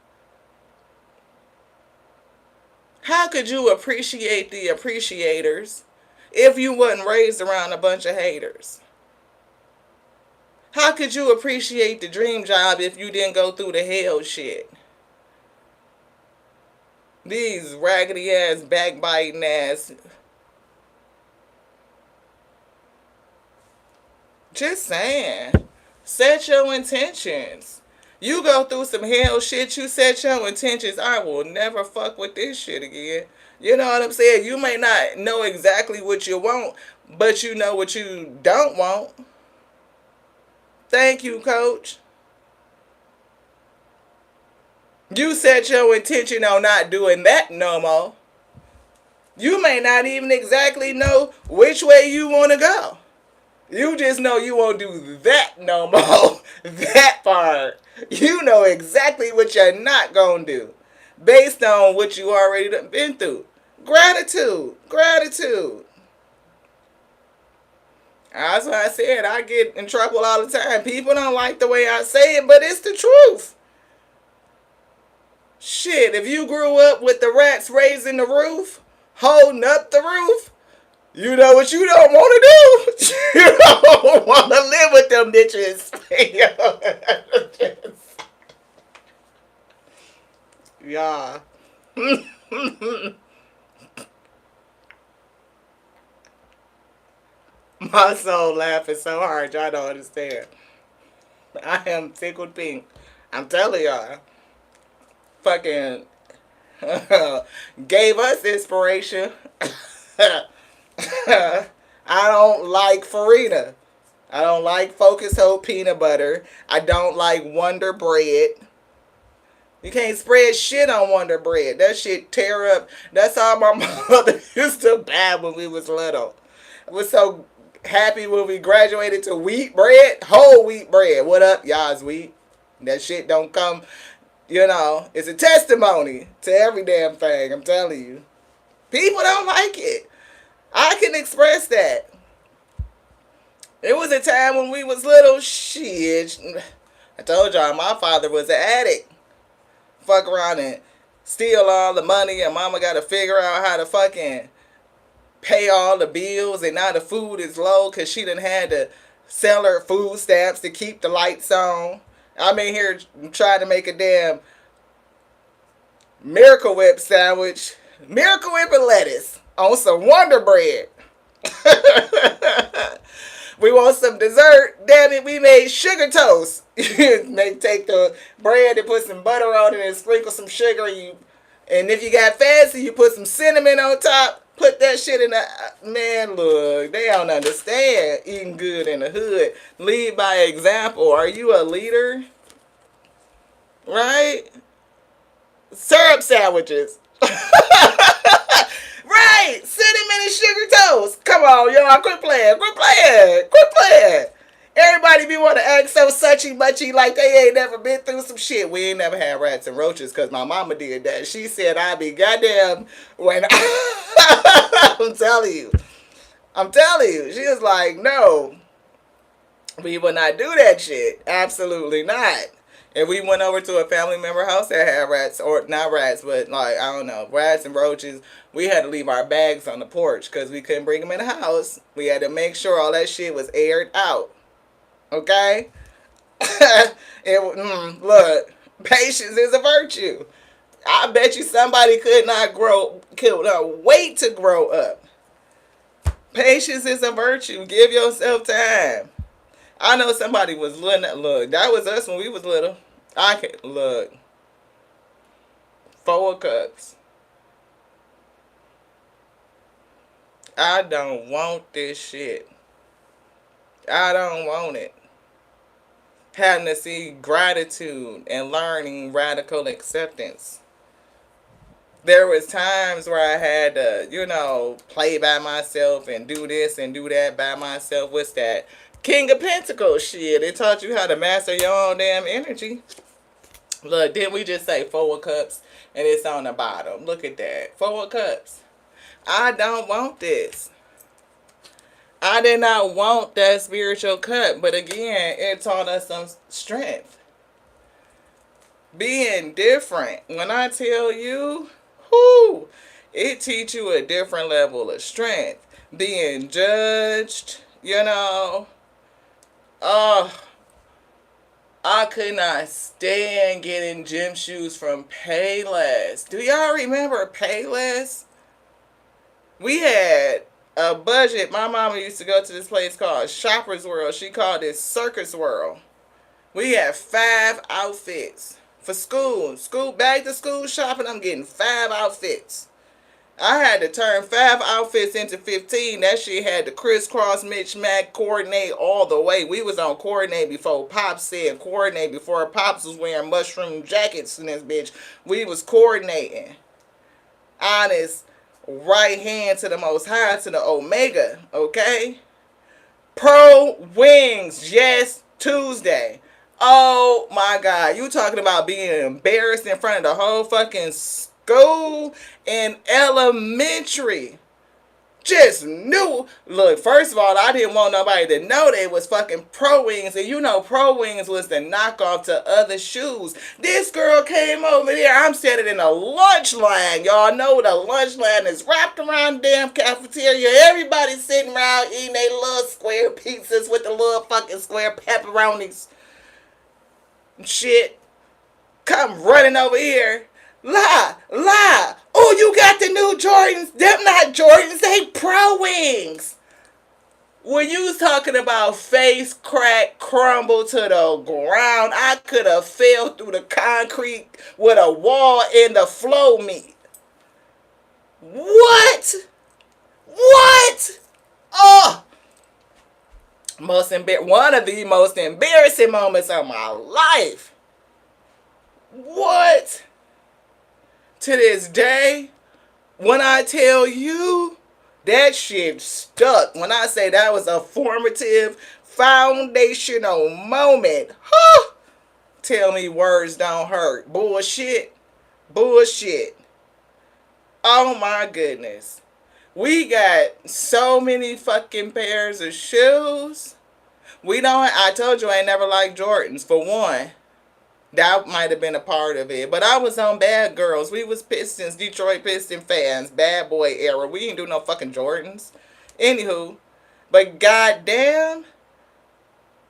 How could you appreciate the appreciators if you wasn't raised around a bunch of haters? How could you appreciate the dream job if you didn't go through the hell shit? These raggedy ass, backbiting ass. Just saying. Set your intentions. You go through some hell shit, you set your intentions. I will never fuck with this shit again. You know what I'm saying? You may not know exactly what you want, but you know what you don't want. Thank you, coach. You set your intention on not doing that no more. You may not even exactly know which way you want to go. You just know you won't do that no more. That part. You know exactly what you're not going to do. Based on what you already been through. Gratitude. Gratitude. That's why I said I get in trouble all the time. People don't like the way I say it, but it's the truth. Shit, if you grew up with the rats raising the roof, holding up the roof, you know what you don't want to do? You don't want to live with them bitches. Yeah. My soul laughing so hard, y'all don't understand. I am tickled pink. I'm telling y'all. Fucking gave us inspiration. I don't like Farina. I don't like Focus Hope peanut butter. I don't like Wonder Bread. You can't spread shit on Wonder Bread. That shit tear up. That's all my mother used to buy when we was little. I was so happy when we graduated to wheat bread. Whole wheat bread. What up, y'all's wheat? That shit don't come, you know. It's a testimony to every damn thing. I'm telling you. People don't like it. I can express that. It was a time when we was little. Shit. I told y'all my father was an addict. Fuck around and steal all the money and mama got to figure out how to fucking pay all the bills, and now the food is low because she done had to sell her food stamps to keep the lights on. I'm in here trying to make a damn Miracle Whip sandwich, Miracle Whip and lettuce on some Wonder Bread. We want some dessert. Damn it, we made sugar toast. They take the bread and put some butter on it and sprinkle some sugar. And if you got fancy, you put some cinnamon on top. Put that shit in the... Man, look, they don't understand eating good in the hood. Lead by example. Are you a leader? Right? Syrup sandwiches. Right! Cinnamon and sugar toast. Come on, y'all. Quit playing. Quit playing. Quit playing. Everybody be want to act so suchy muchy like they ain't never been through some shit. We ain't never had rats and roaches because my mama did that. She said I'd be goddamn when I'm telling you. I'm telling you. She was like, no. We will not do that shit. Absolutely not. And we went over to a family member house that had rats, or not rats, but like, I don't know, rats and roaches. We had to leave our bags on the porch because we couldn't bring them in the house. We had to make sure all that shit was aired out. Okay? Look, patience is a virtue. I bet you somebody could not wait to grow up. Patience is a virtue. Give yourself time. I know somebody was little. Look, that was us when we was little. I can look. 4 cups. I don't want this shit. I don't want it. Having to see gratitude and learning radical acceptance. There was times where I had to, play by myself and do this and do that by myself. What's that? King of Pentacles shit. It taught you how to master your own damn energy. Look, didn't we just say 4 cups and it's on the bottom? Look at that. 4 cups. I don't want this. I did not want that spiritual cup. But again, it taught us some strength. Being different. When I tell you, it teach you a different level of strength. Being judged, I could not stand getting gym shoes from Payless. Do y'all remember Payless? We had a budget. My mama used to go to this place called Shoppers World. She called it Circus World. We had 5 outfits for school. Back to school shopping, I'm getting 5 outfits. I had to turn 5 outfits into 15. That shit had to crisscross, mismatch, coordinate all the way. We was on coordinate before Pops said coordinate, before Pops was wearing mushroom jackets in this bitch. We was coordinating. Honest, right hand to the most high, to the omega, okay? Pro Wings, yes, Tuesday. Oh my God, you talking about being embarrassed in front of the whole fucking school and elementary. Just knew. Look, first of all, I didn't want nobody to know they was fucking Pro Wings. And Pro Wings was the knockoff to other shoes. This girl came over there. I'm sitting in a lunch line. Y'all know the lunch line is wrapped around the damn cafeteria. Everybody's sitting around eating their little square pizzas with the little fucking square pepperonis. Shit. Come running over here. Lie. Oh, you got the new Jordans. Them not Jordans, they Pro Wings. When you was talking about face crack, crumble to the ground, I could have fell through the concrete with a wall in the flow meet. What? Oh! One of the most embarrassing moments of my life. What? To this day, when I tell you, that shit stuck. When I say that was a formative, foundational moment. Tell me words don't hurt. Bullshit. Oh my goodness. We got so many fucking pairs of shoes. I told you I ain't never liked Jordans, for one. That might have been a part of it. But I was on Bad Girls. We was Pistons, Detroit Piston fans. Bad boy era. We didn't do no fucking Jordans. Anywho. But goddamn,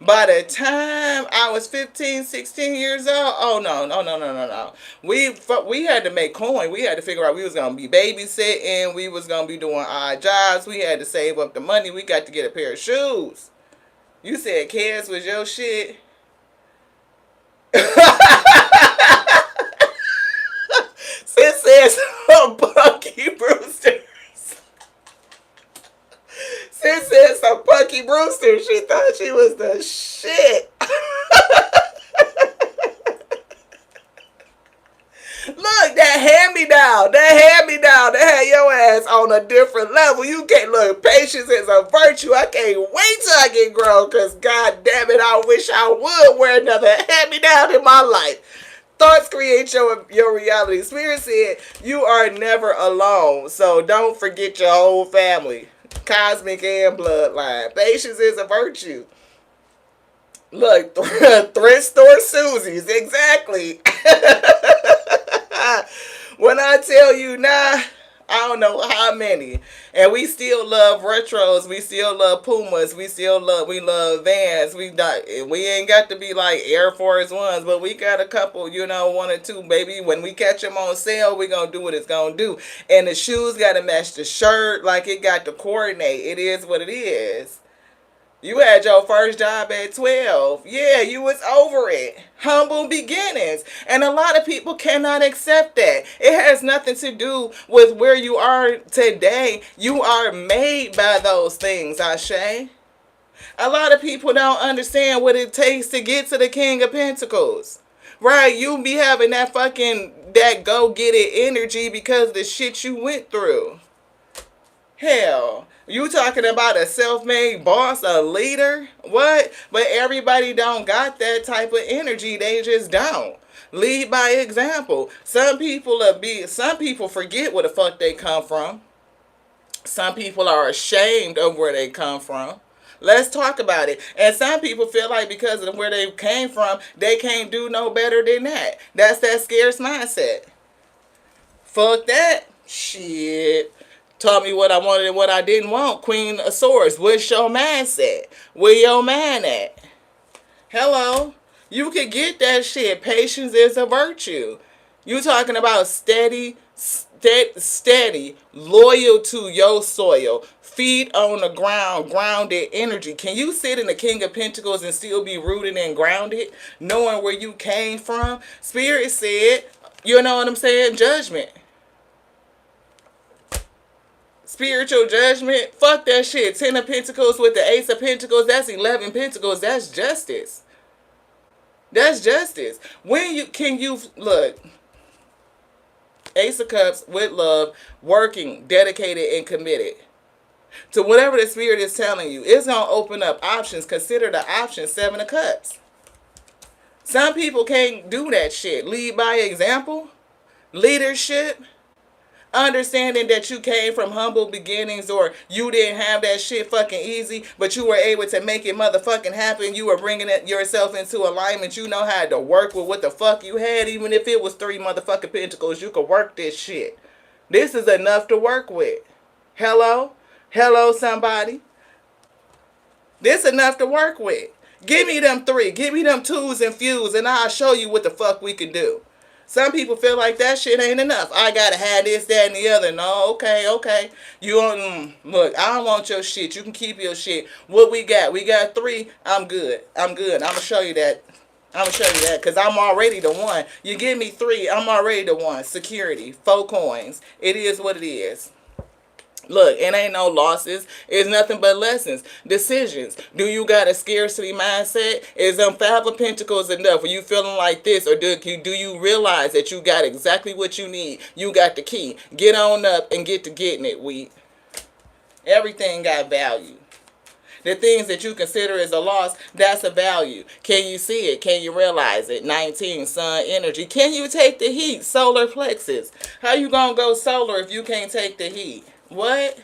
by the time I was 15, 16 years old, oh no, no, no, no, no, no. We had to make coin. We had to figure out we was going to be babysitting. We was going to be doing odd jobs. We had to save up the money. We got to get a pair of shoes. You said kids was your shit. Sis says Bucky Brewster. Sis said some Punky Brewster. She thought she was the shit. Look, that hand-me-down. That had your ass on a different level. You can't look. Patience is a virtue. I can't wait till I get grown, because god damn it, I wish I would wear another hand-me-down in my life. Thoughts create your reality. Spirit said you are never alone, so don't forget your whole family. Cosmic and bloodline. Patience is a virtue. Look, thrift store Susie's. Exactly. When I tell you now, I don't know how many. And we still love retros. We still love Pumas. We love Vans. We ain't got to be like Air Force Ones, but we got a couple, one or two, baby. When we catch them on sale, we gonna do what it's gonna do. And the shoes gotta match the shirt, like it got to coordinate. It is what it is. You had your first job at 12. Yeah, you was over it. Humble beginnings. And a lot of people cannot accept that. It has nothing to do with where you are today. You are made by those things, Ashe. A lot of people don't understand what it takes to get to the King of Pentacles. Right, you be having that go-get-it energy because of the shit you went through. Hell, you talking about a self-made boss, a leader? What? But everybody don't got that type of energy. They just don't. Lead by example. Some people forget where the fuck they come from. Some people are ashamed of where they come from. Let's talk about it. And some people feel like because of where they came from, they can't do no better than that. That's that scarce mindset. Fuck that. Shit. Taught me what I wanted and what I didn't want. Queen of Swords. What's your mindset? Where your mind at? Hello? You can get that shit. Patience is a virtue. You talking about steady, loyal to your soil. Feet on the ground, grounded energy. Can you sit in the King of Pentacles and still be rooted and grounded? Knowing where you came from? Spirit said, you know what I'm saying? Judgment. Spiritual judgment, fuck that shit. 10 of Pentacles with the Ace of Pentacles, that's 11 Pentacles. That's justice. That's justice. Look, Ace of Cups with love, working, dedicated, and committed to whatever the Spirit is telling you. It's going to open up options. Consider the option, 7 of Cups. Some people can't do that shit. Lead by example, leadership. Understanding that you came from humble beginnings, or you didn't have that shit fucking easy, but you were able to make it motherfucking happen. You were bringing yourself into alignment. You know how to work with what the fuck you had. Even if it was 3 motherfucking pentacles, you could work this shit. This is enough to work with. Hello? Hello, somebody? This enough to work with. Give me them 3. Give me them 2s and fews, and I'll show you what the fuck we can do. Some people feel like that shit ain't enough. I gotta have this, that, and the other. No, okay. You don't, look, I don't want your shit. You can keep your shit. What we got? We got 3. I'm good. I'm gonna show you that. Because I'm already the one. You give me 3, I'm already the one. Security. 4 coins. It is what it is. Look, it ain't no losses. It's nothing but lessons. Decisions. Do you got a scarcity mindset? Is them 5 of Pentacles enough? Are you feeling like this? Or do you realize that you got exactly what you need? You got the key. Get on up and get to getting it, wheat. Everything got value. The things that you consider as a loss, that's a value. Can you see it? Can you realize it? 19, sun energy. Can you take the heat? Solar plexus. How you gonna go solar if you can't take the heat? What?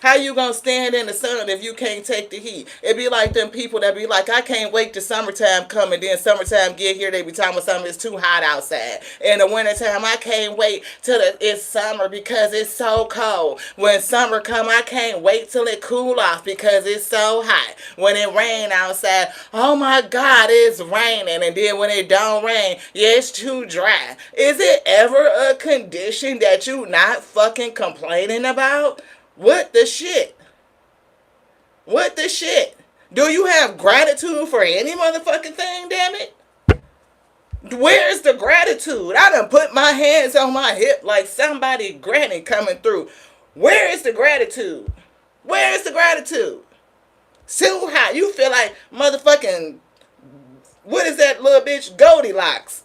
How you gonna stand in the sun if you can't take the heat? It be like them people that be like, I can't wait till summertime come, and then summertime get here, they be talking about something, it's too hot outside. In the wintertime, I can't wait till it's summer because it's so cold. When summer come, I can't wait till it cool off because it's so hot. When it rain outside, oh my God, it's raining. And then when it don't rain, yeah, it's too dry. Is it ever a condition that you not fucking complaining about? What the shit? What the shit? Do you have gratitude for any motherfucking thing, damn it? Where's the gratitude? I done put my hands on my hip like somebody granny coming through. Where is the gratitude? Where is the gratitude? So hot. You feel like motherfucking, what is that little bitch? Goldilocks.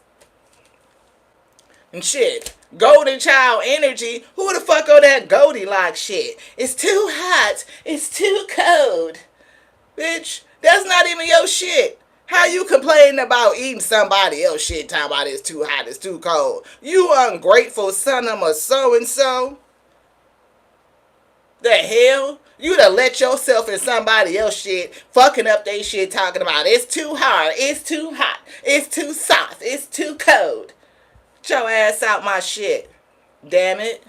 And shit. Golden child energy. Who the fuck on that Goldilocks shit? It's too hot. It's too cold. Bitch, that's not even your shit. How you complaining about eating somebody else shit, talking about it's too hot, it's too cold? You ungrateful son of a so-and-so. The hell? You done let yourself in somebody else shit, fucking up they shit, talking about it's too hard, it's too hot, it's too soft, it's too cold. Get your ass out my shit. Damn it.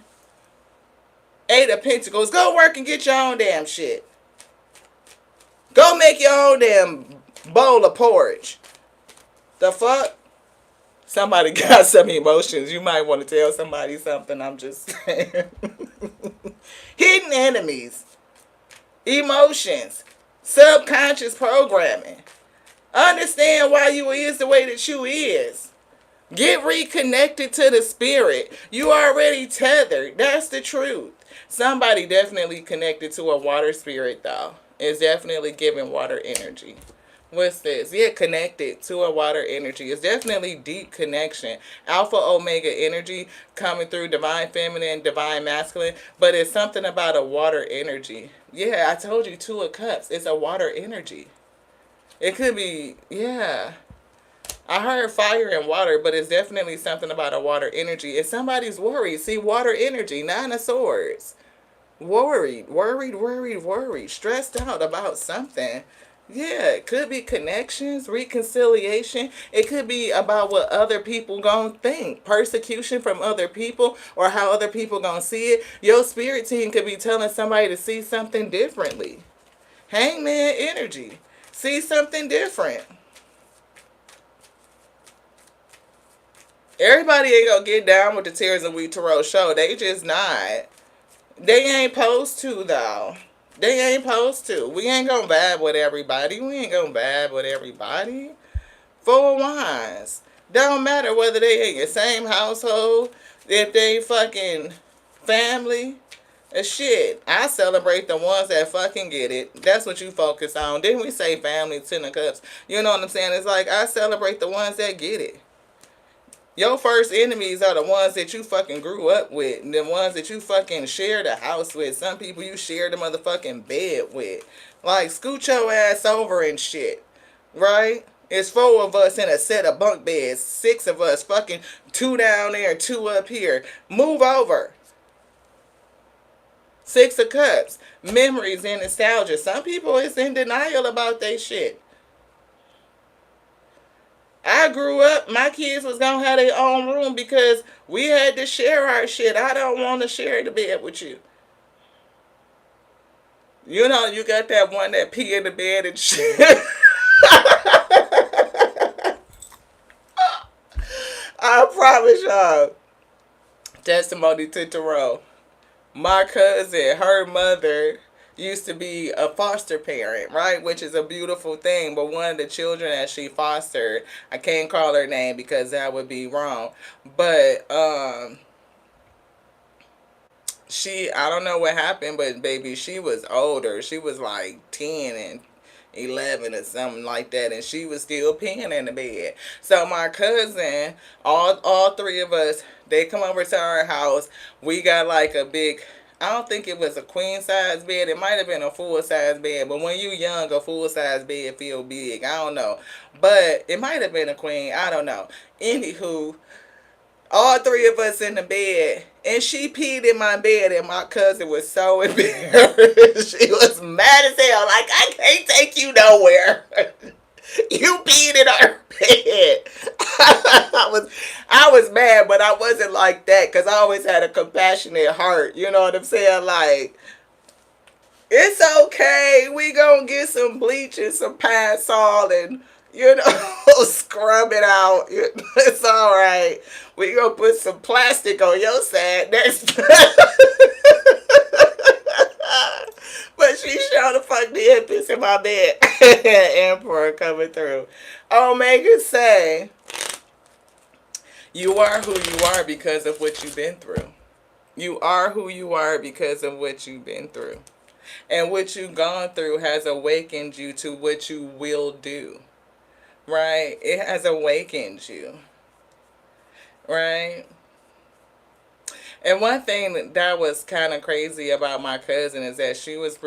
Eight of Pentacles. Go work and get your own damn shit. Go make your own damn bowl of porridge. The fuck? Somebody got some emotions. You might want to tell somebody something. I'm just saying. Hidden enemies. Emotions. Subconscious programming. Understand why you is the way that you is. Get reconnected to the spirit. You already tethered. That's the truth. Somebody definitely connected to a water spirit, though. Is definitely giving water energy. What's this? Yeah, connected to a water energy. It's definitely deep connection. Alpha Omega energy coming through divine feminine, divine masculine. But it's something about a water energy. Yeah, I told you, Two of Cups. It's a water energy. It could be, yeah. I heard fire and water, but it's definitely something about a water energy. And somebody's worried. See, water energy, Nine of Swords. Worried. Stressed out about something. Yeah, it could be connections, reconciliation. It could be about what other people gonna think. Persecution from other people or how other people gonna see it. Your spirit team could be telling somebody to see something differently. Hangman energy. See something different. Everybody ain't gonna get down with the Tears and Wheat Tarot show. They just not. They ain't supposed to, though. They ain't supposed to. We ain't gonna vibe with everybody. Four of Wands. Don't matter whether they in your same household, if they fucking family. Shit. I celebrate the ones that fucking get it. That's what you focus on. Didn't we say family, Ten of Cups? You know what I'm saying? It's like I celebrate the ones that get it. Your first enemies are the ones that you fucking grew up with. The ones that you fucking share the house with. Some people you share the motherfucking bed with. Like, scoot your ass over and shit. Right? It's 4 of us in a set of bunk beds. 6 of us. Fucking 2 down there, 2 up here. Move over. 6 of Cups. Memories and nostalgia. Some people is in denial about they shit. I grew up, my kids was going to have their own room because we had to share our shit. I don't want to share the bed with you. You know, you got that one that pee in the bed and shit. I promise y'all. Testimony to Tarot. My cousin, her mother used to be a foster parent, right? Which is a beautiful thing. But one of the children that she fostered, I can't call her name because that would be wrong. But I don't know what happened, but baby, she was older. She was like 10 and 11 or something like that, and she was still peeing in the bed. So my cousin, all 3 of us, they come over to our house. We got like a big, I don't think it was a queen size bed. It might have been a full size bed. But when you young, a full size bed feel big. I don't know. But it might have been a queen. I don't know. Anywho, All three of us in the bed. And she peed in my bed, and my cousin was so embarrassed. She was mad as hell. Like, I can't take you nowhere. You peed in our bed. I was mad, but I wasn't like that because I always had a compassionate heart. You know what I'm saying? Like, it's okay. We gonna get some bleach and some Pine-Sol and scrub it out. It's all right. We gonna put some plastic on your side next. But she sure the fuck did piss in my bed. Emperor coming through. Omega say, you are who you are because of what you've been through. You are who you are because of what you've been through. And what you've gone through has awakened you to what you will do. Right? It has awakened you. Right? And one thing that was kind of crazy about my cousin is that she was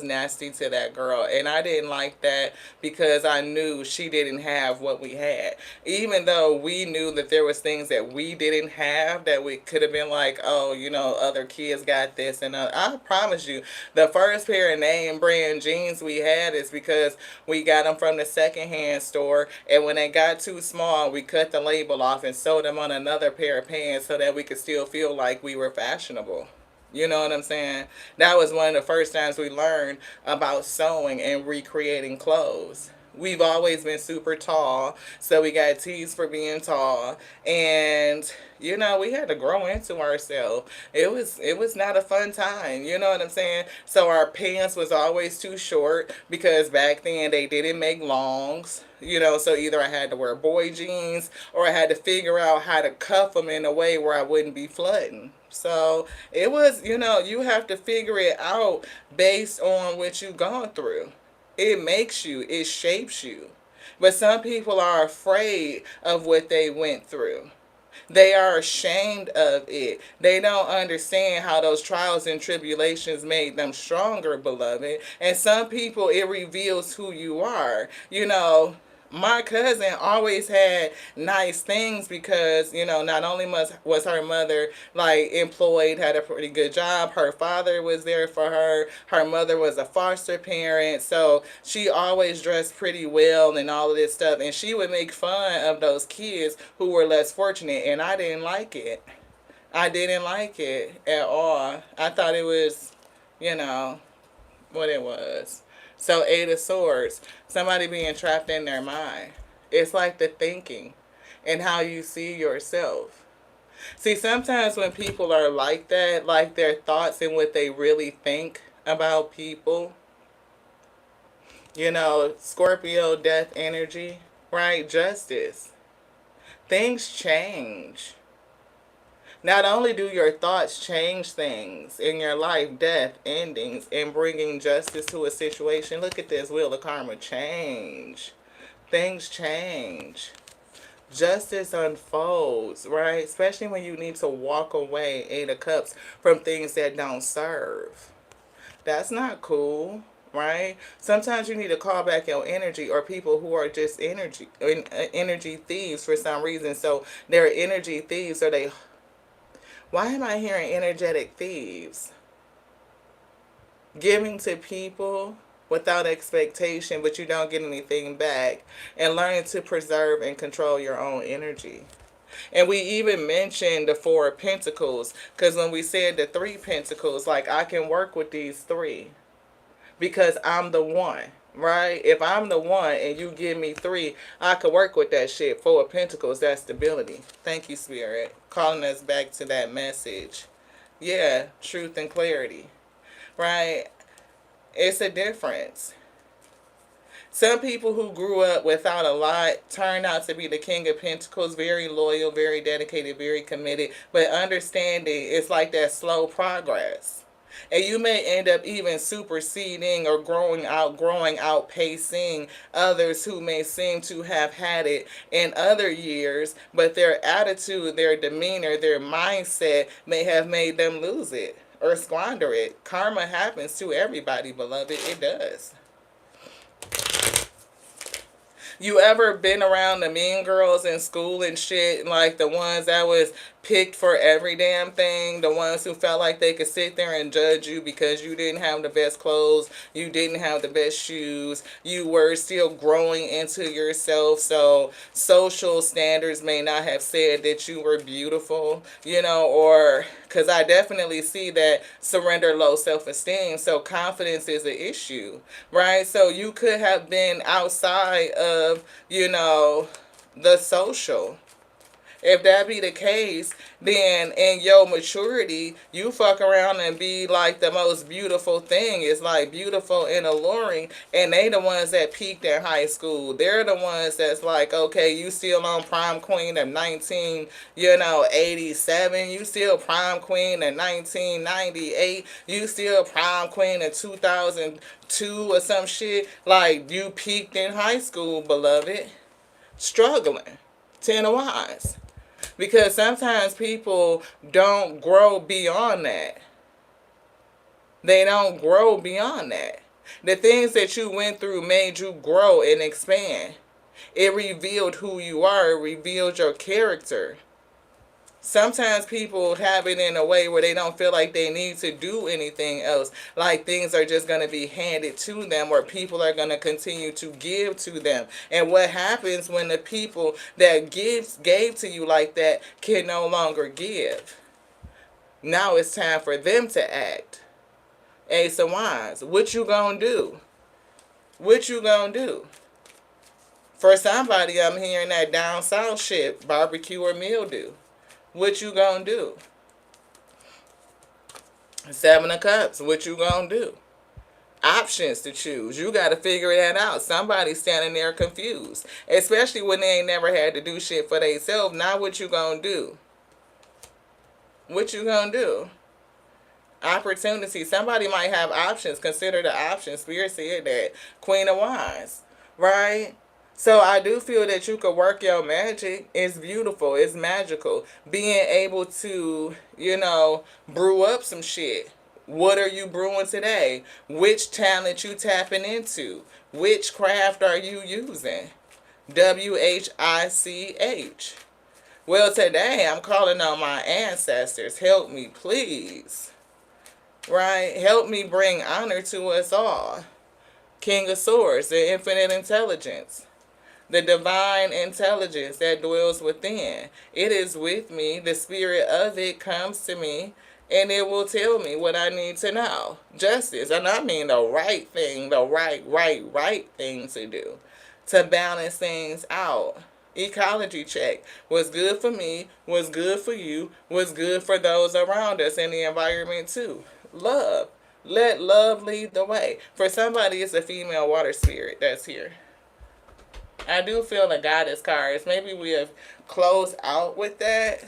nasty to that girl. And I didn't like that because I knew she didn't have what we had. Even though we knew that there was things that we didn't have that we could have been like, oh, other kids got this. And I promise you, the first pair of name brand jeans we had is because we got them from the secondhand store. And when they got too small, we cut the label off and sewed them on another pair of pants so that we could still feel like we were fashionable. You know what I'm saying? That was one of the first times we learned about sewing and recreating clothes. We've always been super tall, so we got teased for being tall, and we had to grow into ourselves. It was not a fun time, you know what I'm saying? So our pants was always too short because back then they didn't make longs. So either I had to wear boy jeans or I had to figure out how to cuff them in a way where I wouldn't be flooding. So it was, you have to figure it out based on what you've gone through. It makes you, it shapes you. But some people are afraid of what they went through. They are ashamed of it. They don't understand how those trials and tribulations made them stronger, beloved. And some people, it reveals who you are. My cousin always had nice things because, not only was her mother like employed, had a pretty good job, her father was there for her, her mother was a foster parent, so she always dressed pretty well and all of this stuff. And she would make fun of those kids who were less fortunate, and I didn't like it. I didn't like it at all. I thought it was, you know, what it was. So, Eight of Swords, somebody being trapped in their mind. It's like the thinking and how you see yourself. See, sometimes when people are like that, like their thoughts and what they really think about people, Scorpio death energy, right? Justice. Things change. Not only do your thoughts change things in your life, death, endings, and bringing justice to a situation. Look at this wheel of karma. Change. Things change. Justice unfolds, right? Especially when you need to walk away, Eight of Cups, from things that don't serve. That's not cool, right? Sometimes you need to call back your energy, or people who are just energy thieves for some reason. So they're energy thieves, or they... Why am I hearing energetic thieves? Giving to people without expectation, but you don't get anything back. And learning to preserve and control your own energy. And we even mentioned the Four of Pentacles, because when we said the Three Pentacles, like, I can work with these three because I'm the one. Right? If I'm the one and you give me three, I could work with that shit. Four of Pentacles, that's stability. Thank you, Spirit. Calling us back to that message. Yeah, truth and clarity. Right? It's a difference. Some people who grew up without a lot turned out to be the King of Pentacles, very loyal, very dedicated, very committed. But understanding, it's like that slow progress. And you may end up even superseding or outpacing others who may seem to have had it in other years, but their attitude, their demeanor, their mindset may have made them lose it or squander it. Karma happens to everybody, beloved. It does. You ever been around the mean girls in school and shit? Like the ones that was picked for every damn thing, the ones who felt like they could sit there and judge you because you didn't have the best clothes, you didn't have the best shoes, you were still growing into yourself, so social standards may not have said that you were beautiful, or because I definitely see that surrender low self-esteem, so confidence is an issue, right? So you could have been outside of, the social. If that be the case, then in your maturity, you fuck around and be like the most beautiful thing. It's like beautiful and alluring, and they the ones that peaked in high school. They're the ones that's like, okay, you still on prom queen of 1987. You still prom queen of 1998. You still prom queen of 2002 or some shit. Like, you peaked in high school, beloved. Struggling. Ten of Wands. Because sometimes people don't grow beyond that. They don't grow beyond that. The things that you went through made you grow and expand. It revealed who you are. It revealed your character. Sometimes people have it in a way where they don't feel like they need to do anything else. Like things are just going to be handed to them, or people are going to continue to give to them. And what happens when the people that gave to you like that can no longer give? Now it's time for them to act. Ace of Wands. What you gonna do? What you gonna do? For somebody, I'm hearing that down south shit, barbecue or mildew. What you gonna do? Seven of Cups. What you gonna do? Options to choose. You got to figure that out. Somebody's standing there confused, especially when they ain't never had to do shit for themselves. Now what you gonna do? What you gonna do? Opportunity. Somebody might have options. Consider the options. Spirit said that. Queen of Wands, right? So I do feel that you could work your magic. It's beautiful. It's magical. Being able to, brew up some shit. What are you brewing today? Which talent you tapping into? Which craft are you using? WHICH. Well, today I'm calling on my ancestors. Help me, please. Right? Help me bring honor to us all. King of Swords, the infinite intelligence. The divine intelligence that dwells within. It is with me. The spirit of it comes to me, and it will tell me what I need to know. Justice, and I mean the right thing, the right thing to do, to balance things out. Ecology check. What's good for me, what's good for you, what's good for those around us and the environment too. Love. Let love lead the way. For somebody, it's a female water spirit that's here. I do feel the goddess cards. Maybe we have closed out with that.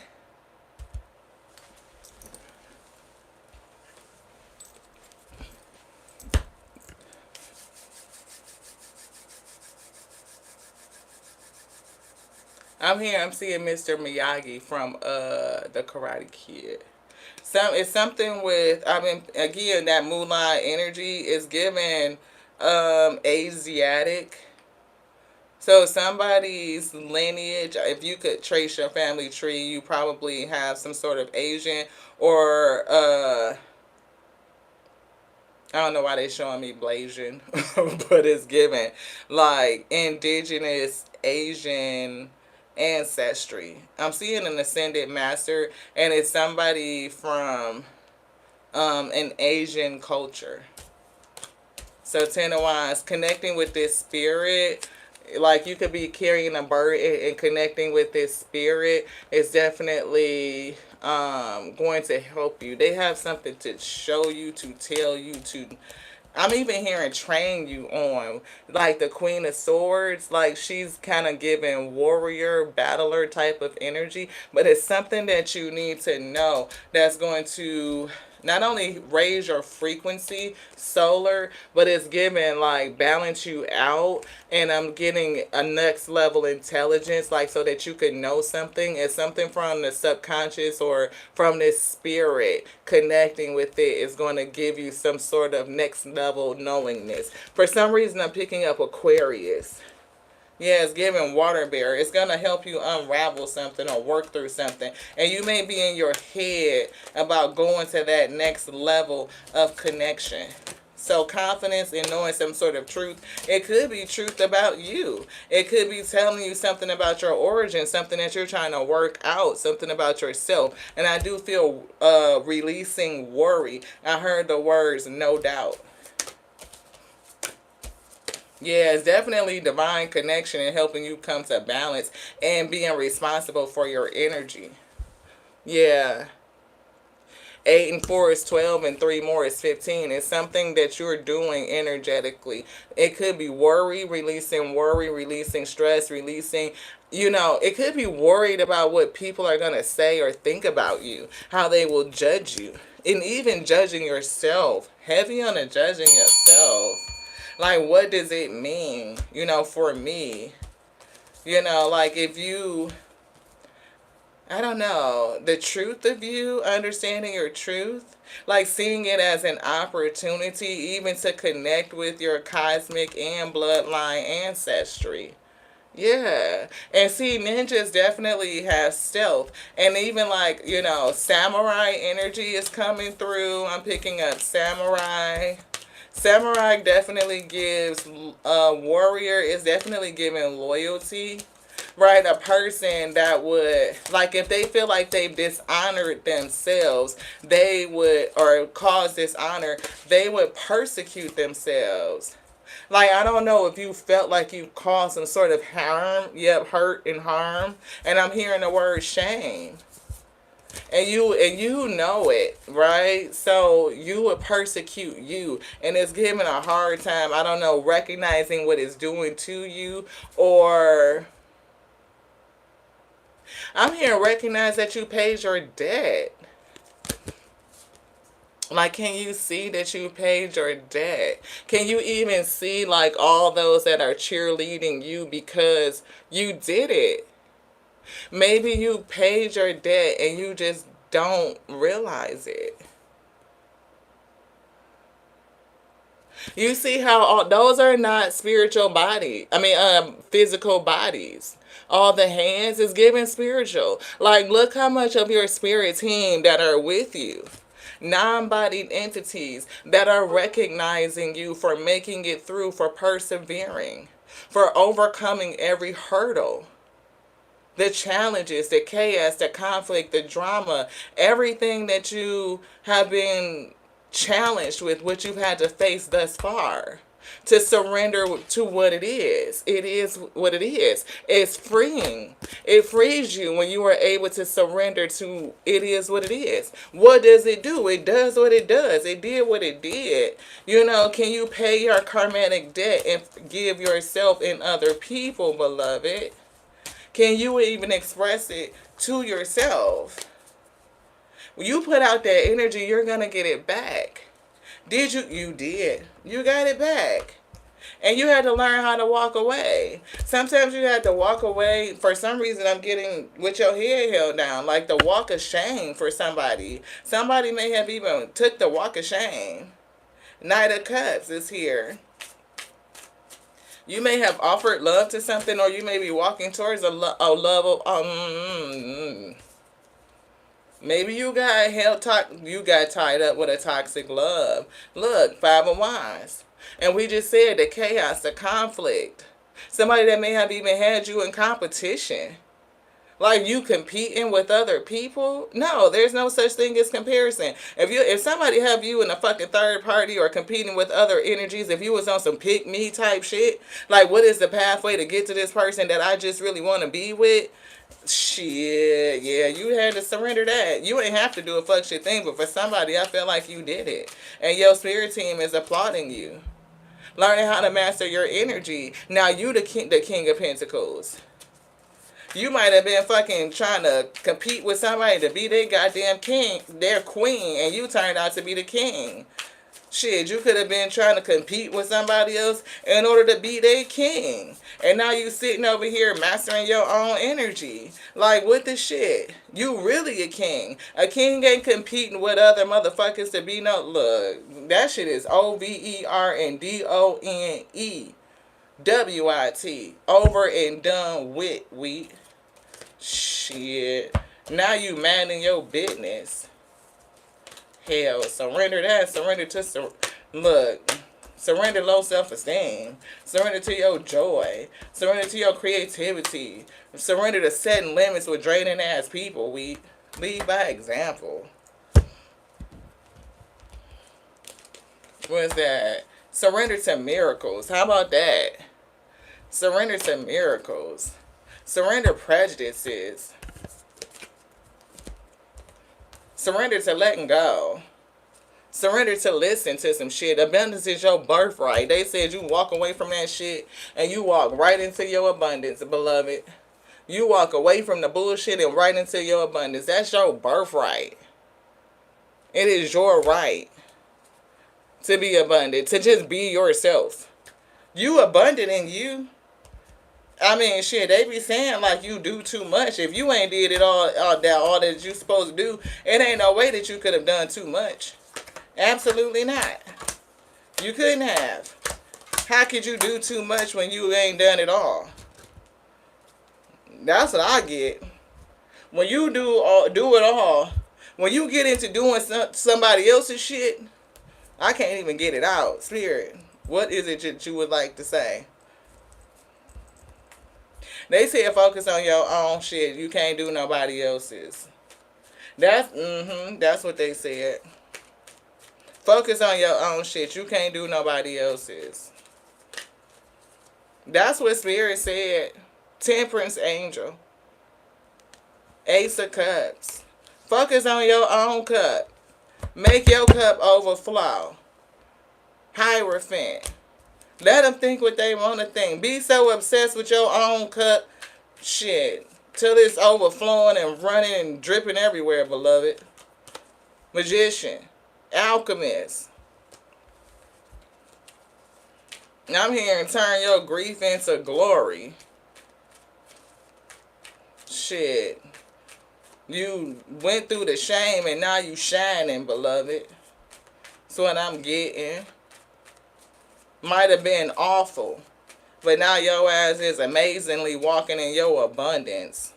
I'm seeing Mr. Miyagi from the Karate Kid. It's something with, again, that Mulan energy is given Asiatic. So somebody's lineage, if you could trace your family tree, you probably have some sort of Asian or, I don't know why they showing me Blasian, but it's given like indigenous Asian ancestry. I'm seeing an ascended master, and it's somebody from an Asian culture. So Ten of Wands, connecting with this spirit, like you could be carrying a burden and connecting with this spirit is definitely going to help you. They have something to show you, to tell you, to, I'm even hearing train you on. Like the Queen of Swords, like she's kind of giving warrior, battler type of energy. But it's something that you need to know that's going to not only raise your frequency, solar, but it's giving like balance you out. And I'm getting a next level intelligence, like so that you can know something. It's something from the subconscious or from this spirit. Connecting with it is going to give you some sort of next level knowingness. For some reason, I'm picking up Aquarius. Yeah, it's giving water bearer. It's going to help you unravel something or work through something. And you may be in your head about going to that next level of connection. So confidence in knowing some sort of truth. It could be truth about you. It could be telling you something about your origin, something that you're trying to work out, something about yourself. And I do feel releasing worry. I heard the words no doubt. Yeah, it's definitely divine connection and helping you come to balance and being responsible for your energy. Yeah. 8 and 4 is 12 and 3 more is 15. It's something that you're doing energetically. It could be worry, releasing stress, releasing, it could be worried about what people are going to say or think about you, how they will judge you, and even judging yourself. Heavy on the judging yourself. Like, what does it mean, for me? Like if you, I don't know, the truth of you, understanding your truth, like seeing it as an opportunity even to connect with your cosmic and bloodline ancestry. Yeah. And see, ninjas definitely have stealth. And even like, samurai energy is coming through. I'm picking up samurai. Samurai definitely gives, warrior is definitely giving loyalty, right? A person that would, like, if they feel like they've dishonored themselves, they would, or cause dishonor, they would persecute themselves. Like, I don't know if you felt like you caused some sort of harm, yep, hurt and harm, and I'm hearing the word shame. And you know it, right? So you would persecute you, and it's giving a hard time, I don't know, recognizing what it's doing to you, or I'm here recognize that you paid your debt. Like, can you see that you paid your debt? Can you even see, like, all those that are cheerleading you because you did it? Maybe you paid your debt and you just don't realize it. You see how all those are not spiritual body. I mean, physical bodies. All the hands is giving spiritual. Like, look how much of your spirit team that are with you. Non-bodied entities that are recognizing you for making it through, for persevering, for overcoming every hurdle, the challenges, the chaos, the conflict, the drama, everything that you have been challenged with, what you've had to face thus far. To surrender to what it is. It is what it is. It's freeing. It frees you when you are able to surrender to it is what it is. What does it do? It does what it does. It did what it did. Can you pay your karmatic debt and give yourself and other people, beloved? Can you even express it to yourself? When you put out that energy, you're going to get it back. Did you? You did. You got it back. And you had to learn how to walk away. Sometimes you had to walk away. For some reason, I'm getting with your head held down. Like the walk of shame for somebody. Somebody may have even took the walk of shame. Knight of Cups is here. You may have offered love to something, or you may be walking towards a love of, maybe you got tied up with a toxic love. Look, 5 of Wands. And we just said the chaos, the conflict. Somebody that may have even had you in competition. Like you competing with other people? No, there's no such thing as comparison. If somebody have you in a fucking third party or competing with other energies, if you was on some pick me type shit, like what is the pathway to get to this person that I just really want to be with? Shit, yeah, you had to surrender that. You ain't have to do a fuck shit thing, but for somebody, I feel like you did it. And your spirit team is applauding you. Learning how to master your energy. Now you the king of pentacles. You might have been fucking trying to compete with somebody to be their goddamn king, their queen, and you turned out to be the king. Shit, you could have been trying to compete with somebody else in order to be their king. And now you sitting over here mastering your own energy. Like, what the shit? You really a king. A king ain't competing with other motherfuckers to be no... Look, that shit is OVER and DONE. WIT. Over and done with, we. Shit. Now you minding your business. Hell, surrender that. Surrender to, look. Surrender low self-esteem. Surrender to your joy. Surrender to your creativity. Surrender to setting limits with draining ass people. We lead by example. What's that? Surrender to miracles. How about that? Surrender to miracles. Surrender prejudices. Surrender to letting go. Surrender to listen to some shit. Abundance is your birthright. They said you walk away from that shit and you walk right into your abundance, beloved. You walk away from the bullshit and right into your abundance. That's your birthright. It is your right to be abundant, to just be yourself. You abundant in you. I mean, shit, they be saying like you do too much. If you ain't did it all that you supposed to do, it ain't no way that you could have done too much. Absolutely not. You couldn't have. How could you do too much when you ain't done it all? That's what I get. When you do it all, when you get into doing somebody else's shit, I can't even get it out. Spirit, what is it that you would like to say? They said focus on your own shit. You can't do nobody else's. That's what they said. Focus on your own shit. You can't do nobody else's. That's what Spirit said. Temperance angel. Ace of Cups. Focus on your own cup. Make your cup overflow. Hierophant. Let them think what they want to think. Be so obsessed with your own cup. Shit. Till it's overflowing and running and dripping everywhere, beloved. Magician. Alchemist. I'm hearing turn your grief into glory. Shit. You went through the shame and now you shining, beloved. That's what I'm getting. Might have been awful, but now your ass is amazingly walking in your abundance.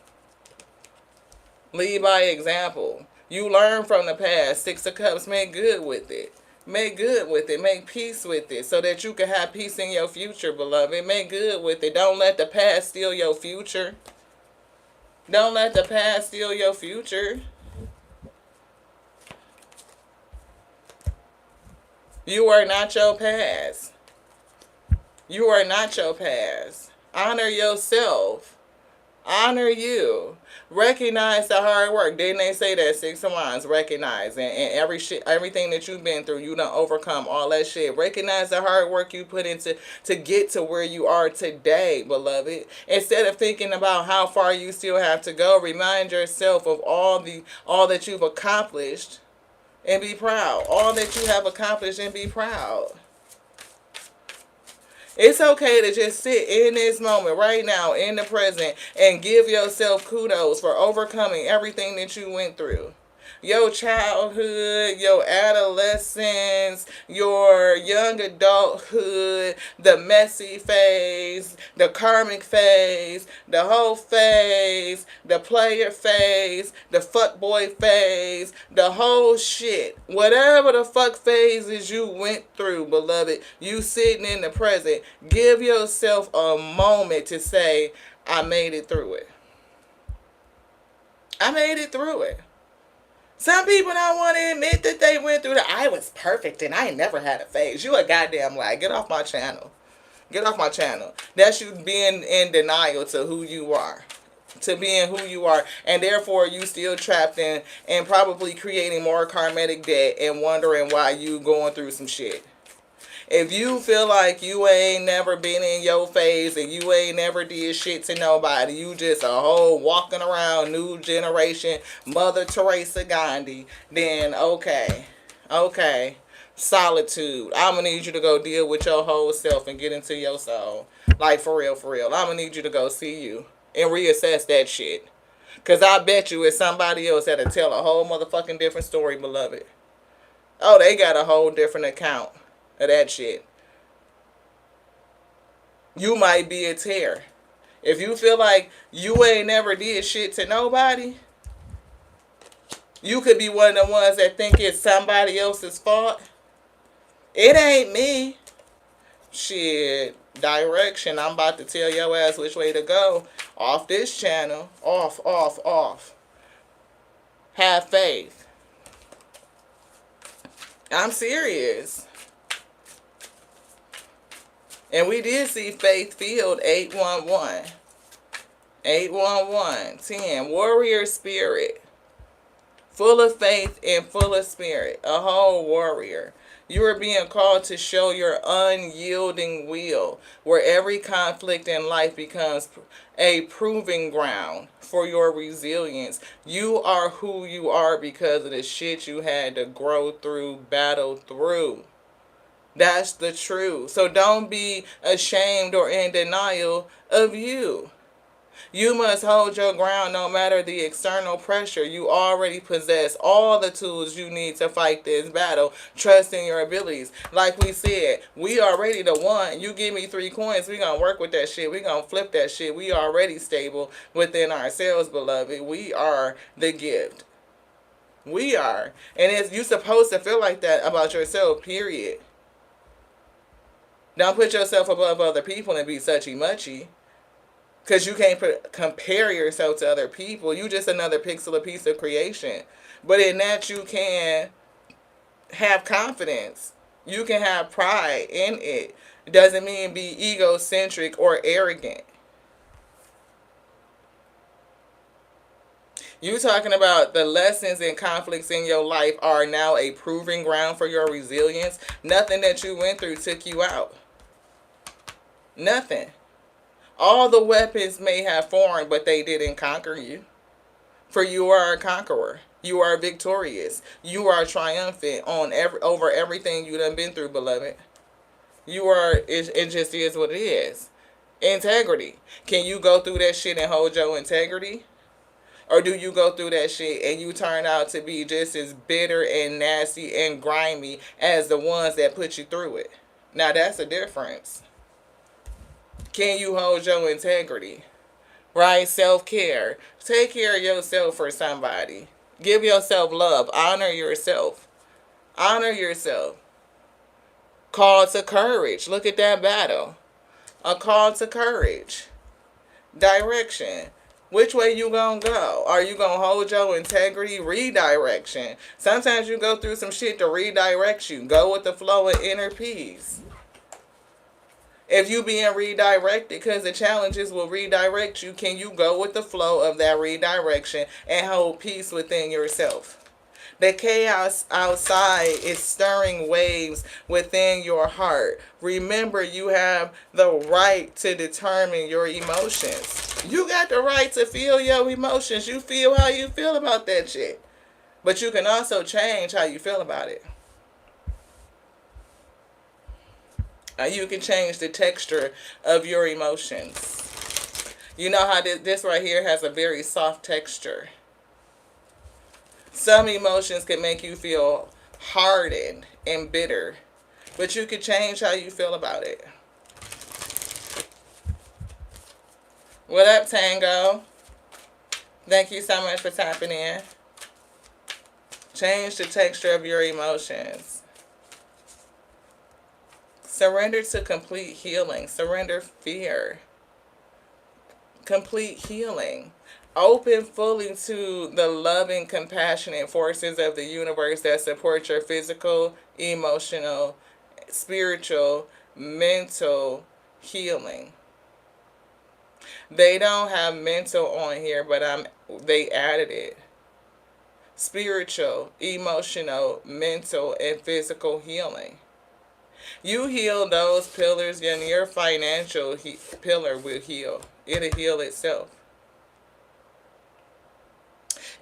Lead by example. You learn from the past. Six of Cups, make good with it. Make good with it. Make peace with it so that you can have peace in your future, beloved. Make good with it. Don't let the past steal your future. Don't let the past steal your future. You are not your past. You are not your past. Honor yourself. Honor you. Recognize the hard work. Didn't they say that? Six of Wands. Recognize. And everything that you've been through, you done overcome all that shit. Recognize the hard work you put into to get to where you are today, beloved. Instead of thinking about how far you still have to go, remind yourself of all that you've accomplished and be proud. All that you have accomplished and be proud. It's okay to just sit in this moment right now, in the present, and give yourself kudos for overcoming everything that you went through. Your childhood, your adolescence, your young adulthood, the messy phase, the karmic phase, the whole phase, the player phase, the fuckboy phase, the whole shit. Whatever the fuck phases you went through, beloved, you sitting in the present, give yourself a moment to say, I made it through it. I made it through it. Some people don't want to admit that they went through I was perfect and I never had a phase. You a goddamn lie. Get off my channel. Get off my channel. That's you being in denial to who you are. To being who you are. And therefore you still trapped in and probably creating more karmic debt and wondering why you going through some shit. If you feel like you ain't never been in your phase and you ain't never did shit to nobody, you just a whole walking around new generation Mother Teresa Gandhi, then okay. Solitude. I'm going to need you to go deal with your whole self and get into your soul. Like for real. I'm going to need you to go see you and reassess that shit. Because I bet you it's somebody else that'll tell a whole motherfucking different story, beloved. Oh, they got a whole different account of that shit. You might be a tear. If you feel like you ain't never did shit to nobody, you could be one of the ones that think it's somebody else's fault. It ain't me. Shit, direction. I'm about to tell your ass which way to go. Off this channel. Off, off, off. Have faith. I'm serious. And we did see Faith Field 811. 811. 10. Warrior spirit. Full of faith and full of spirit. A whole warrior. You are being called to show your unyielding will, where every conflict in life becomes a proving ground for your resilience. You are who you are because of the shit you had to grow through, battle through. That's the truth. So don't be ashamed or in denial of you. You must hold your ground no matter the external pressure. You already possess all the tools you need to fight this battle. Trust in your abilities. Like we said, we already the one. You give me 3 coins, we gonna work with that shit. We gonna flip that shit. We already stable within ourselves, beloved. We are the gift. We are. And it's, you supposed to feel like that about yourself, period. Don't put yourself above other people and be suchy-muchy. Because you can't compare yourself to other people. You just another pixel, a piece of creation. But in that you can have confidence. You can have pride in it. It doesn't mean be egocentric or arrogant. You talking about the lessons and conflicts in your life are now a proving ground for your resilience. Nothing that you went through took you out. Nothing. All the weapons may have formed, but they didn't conquer you. For you are a conqueror. You are victorious. You are triumphant on over everything you done been through, beloved. You are, it just is what it is. Integrity. Can you go through that shit and hold your integrity? Or do you go through that shit and you turn out to be just as bitter and nasty and grimy as the ones that put you through it? Now that's a difference. Can you hold your integrity? Right? Self-care. Take care of yourself for somebody. Give yourself love. Honor yourself. Honor yourself. Call to courage. Look at that battle. A call to courage. Direction. Which way you gonna go? Are you gonna hold your integrity? Redirection. Sometimes you go through some shit to redirect you. Go with the flow of inner peace. If you being redirected, because the challenges will redirect you, can you go with the flow of that redirection and hold peace within yourself? The chaos outside is stirring waves within your heart. Remember, you have the right to determine your emotions. You got the right to feel your emotions. You feel how you feel about that shit. But you can also change how you feel about it. You can change the texture of your emotions. You know how this right here has a very soft texture. Some emotions can make you feel hardened and bitter, but you can change how you feel about it. What up, Tango? Thank you so much for tapping in. Change the texture of your emotions. Surrender to complete healing. Surrender fear. Complete healing. Open fully to the loving, compassionate forces of the universe that support your physical, emotional, spiritual, mental healing. They don't have mental on here, but they added it. Spiritual, emotional, mental, and physical healing. You heal those pillars, and your financial pillar will heal. It'll heal itself.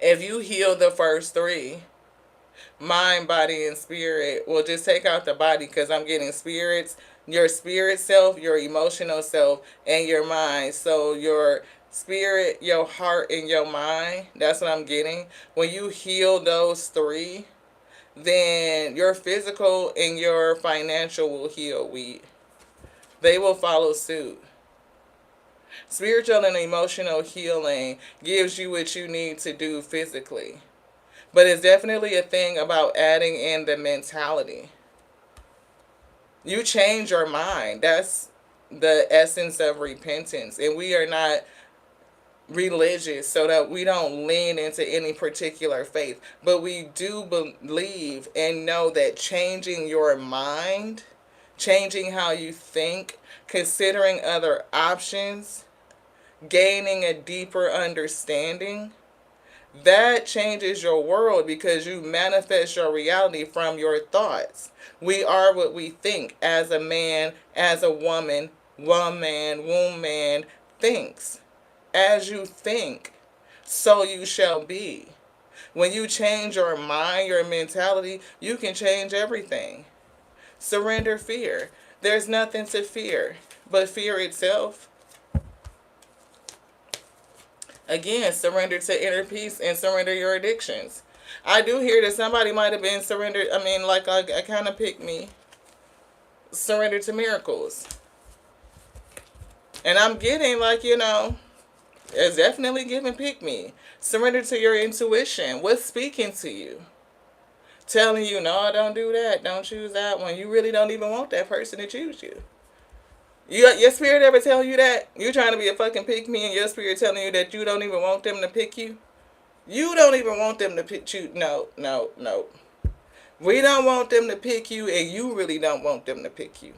If you heal the first 3, mind, body, and spirit, well, just take out the body because I'm getting spirits, your spirit self, your emotional self, and your mind. So your spirit, your heart, and your mind, that's what I'm getting. When you heal those 3, then your physical and your financial will heal. They will follow suit. Spiritual and emotional healing gives you what you need to do physically. But it's definitely a thing about adding in the mentality. You change your mind. That's the essence of repentance. And we are not religious so that we don't lean into any particular faith. But we do believe and know that changing your mind, changing how you think, considering other options, gaining a deeper understanding, that changes your world because you manifest your reality from your thoughts. We are what we think, as a man, as a woman, woman thinks. As you think, so you shall be. When you change your mind, your mentality, you can change everything. Surrender fear. There's nothing to fear but fear itself. Again, surrender to inner peace and surrender your addictions. I do hear that somebody might have been surrendered. I mean, like a kind of pick me. Surrender to miracles. And I'm getting like, it's definitely giving pick me. Surrender to your intuition. What's speaking to you? Telling you, no, don't do that. Don't choose that one. You really don't even want that person to choose you. Your spirit ever tell you that? You trying to be a fucking pick me and your spirit telling you that you don't even want them to pick you? You don't even want them to pick you. No. We don't want them to pick you, and you really don't want them to pick you.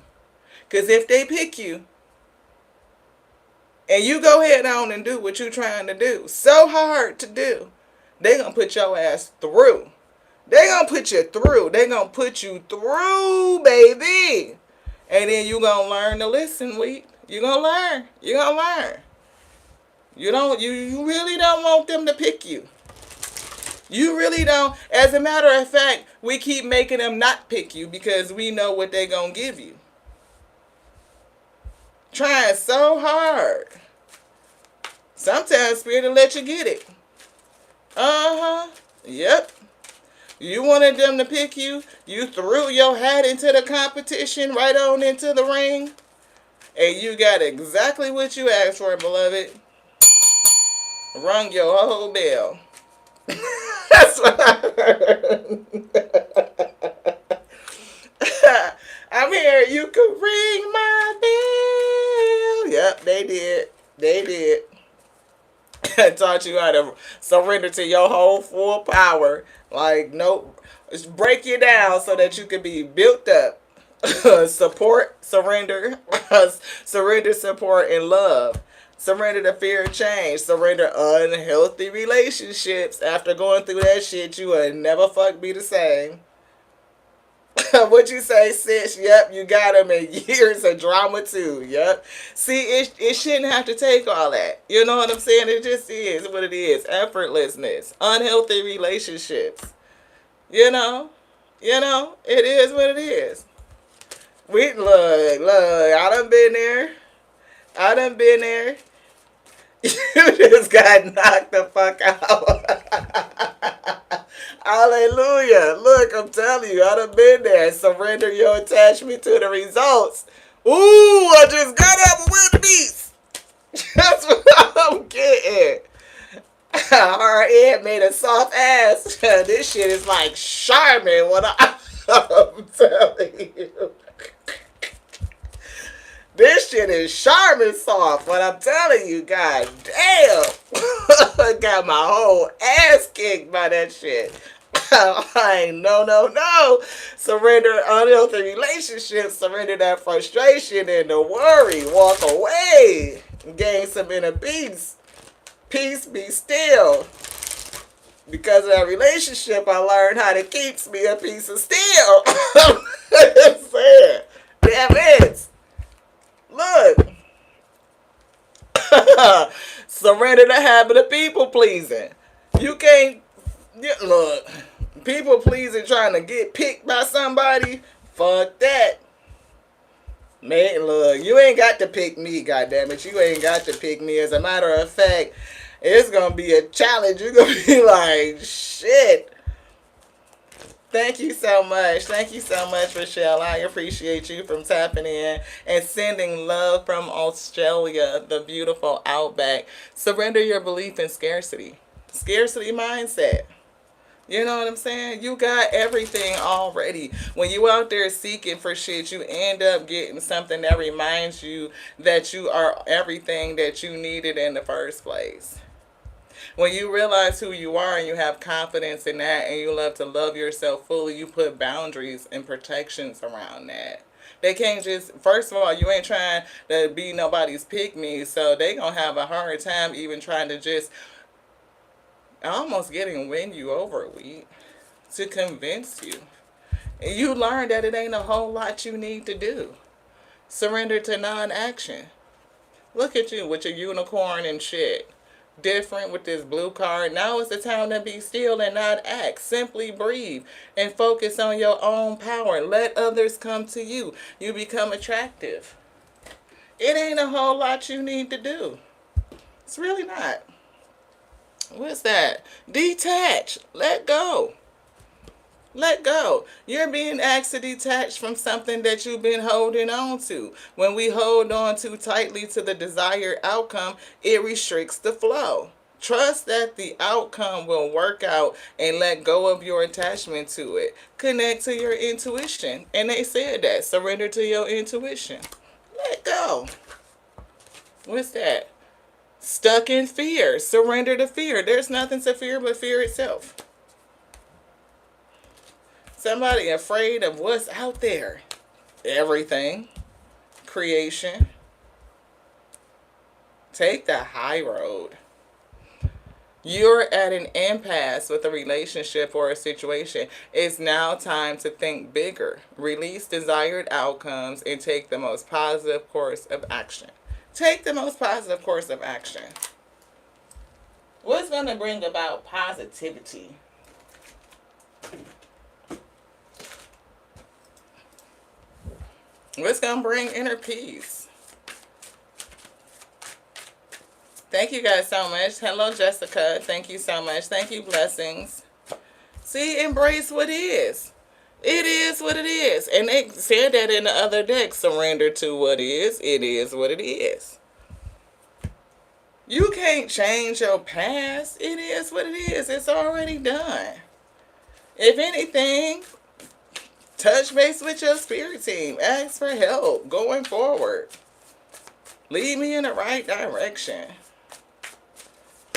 Because if they pick you, and you go ahead on and do what you're trying to do, so hard to do, they going to put your ass through. They going to put you through. They going to put you through, baby. And then you going to learn to listen, you going to learn. You going to learn. You really don't want them to pick you. You really don't. As a matter of fact, we keep making them not pick you because we know what they going to give you. Trying so hard. Sometimes spirit will let you get it. Yep. You wanted them to pick you. You threw your hat into the competition, right on into the ring. And you got exactly what you asked for, beloved. Rung your whole bell. That's what I heard. I'm here. You could ring my bell. Yep, they did. They did. I taught you how to surrender to your whole full power. Like, nope. Just break you down so that you can be built up. Support, surrender. Surrender, support, and love. Surrender to fear of change. Surrender unhealthy relationships. After going through that shit, you will never fuck be the same. What you say, sis? Yep, you got them in years of drama too. Yep. See, it shouldn't have to take all that. You know what I'm saying? It just is what it is. Effortlessness. Unhealthy relationships. You know, it is what it is. Look, I done been there. You just got knocked the fuck out. Hallelujah. Look, I'm telling you, I done been there. Surrender your attachment to the results. Ooh, I just got up with peace. That's what I'm getting. Hard head made a soft ass. This shit is like Charmin. I'm telling you. This shit is Charmin soft. What I'm telling you, god damn. I got my whole ass kicked by that shit. I ain't no. Surrender unhealthy relationships. Surrender that frustration and the worry. Walk away. Gain some inner peace. Peace, be still. Because of that relationship, I learned how to keep me a piece of steel. I'm saying. Damn it. Look. Surrender the habit of people pleasing. You can't. Look. People pleasing trying to get picked by somebody. Fuck that. Man, look. You ain't got to pick me, goddammit. You ain't got to pick me. As a matter of fact, it's going to be a challenge. You're going to be like, shit. Thank you so much. Thank you so much, Rochelle. I appreciate you from tapping in and sending love from Australia, the beautiful outback. Surrender your belief in scarcity. Scarcity mindset. You know what I'm saying? You got everything already. When you out there seeking for shit, you end up getting something that reminds you that you are everything that you needed in the first place. When you realize who you are and you have confidence in that and you love to love yourself fully, you put boundaries and protections around that. They can't just, first of all, you ain't trying to be nobody's pick me, so they gonna have a hard time even trying to just almost getting win you over, we to convince you. And you learn that it ain't a whole lot you need to do. Surrender to non-action. Look at you with your unicorn and shit. Different with this blue card. Now is the time to be still and not act. Simply breathe and focus on your own power. Let others come to you. You become attractive. It ain't a whole lot you need to do. It's really not. What's that? Detach. Let go. Let go. You're being asked to detach from something that you've been holding on to. When we hold on too tightly to the desired outcome, it restricts the flow. Trust that the outcome will work out and let go of your attachment to it. Connect to your intuition. And they said that. Surrender to your intuition. Let go. What's that? Stuck in fear. Surrender to fear. There's nothing to fear but fear itself. Somebody afraid of what's out there. Everything. Creation. Take the high road. You're at an impasse with a relationship or a situation. It's now time to think bigger. Release desired outcomes and take the most positive course of action. Take the most positive course of action. What's going to bring about positivity? What's going to bring inner peace? Thank you guys so much. Hello, Jessica. Thank you so much. Thank you, blessings. See, embrace what is. It is what it is. And they said that in the other deck. Surrender to what is. It is what it is. You can't change your past. It is what it is. It's already done. If anything, touch base with your spirit team. Ask for help going forward. Lead me in the right direction.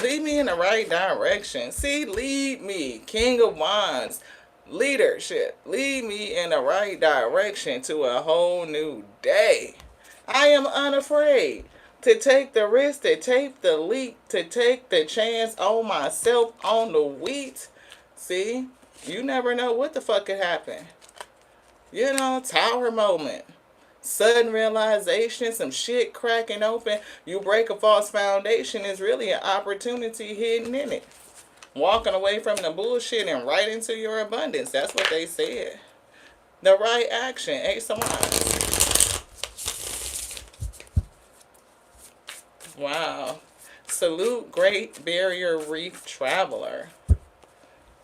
Lead me in the right direction. See, lead me. King of Wands. Leadership. Lead me in the right direction to a whole new day. I am unafraid to take the risk, to take the leap, to take the chance on myself, on the wheat. See, you never know what the fuck could happen. You know, tower moment. Sudden realization, some shit cracking open. You break a false foundation is really an opportunity hidden in it. Walking away from the bullshit and right into your abundance. That's what they said. The right action. Ace of Wands. Wow. Salute Great Barrier Reef Traveler.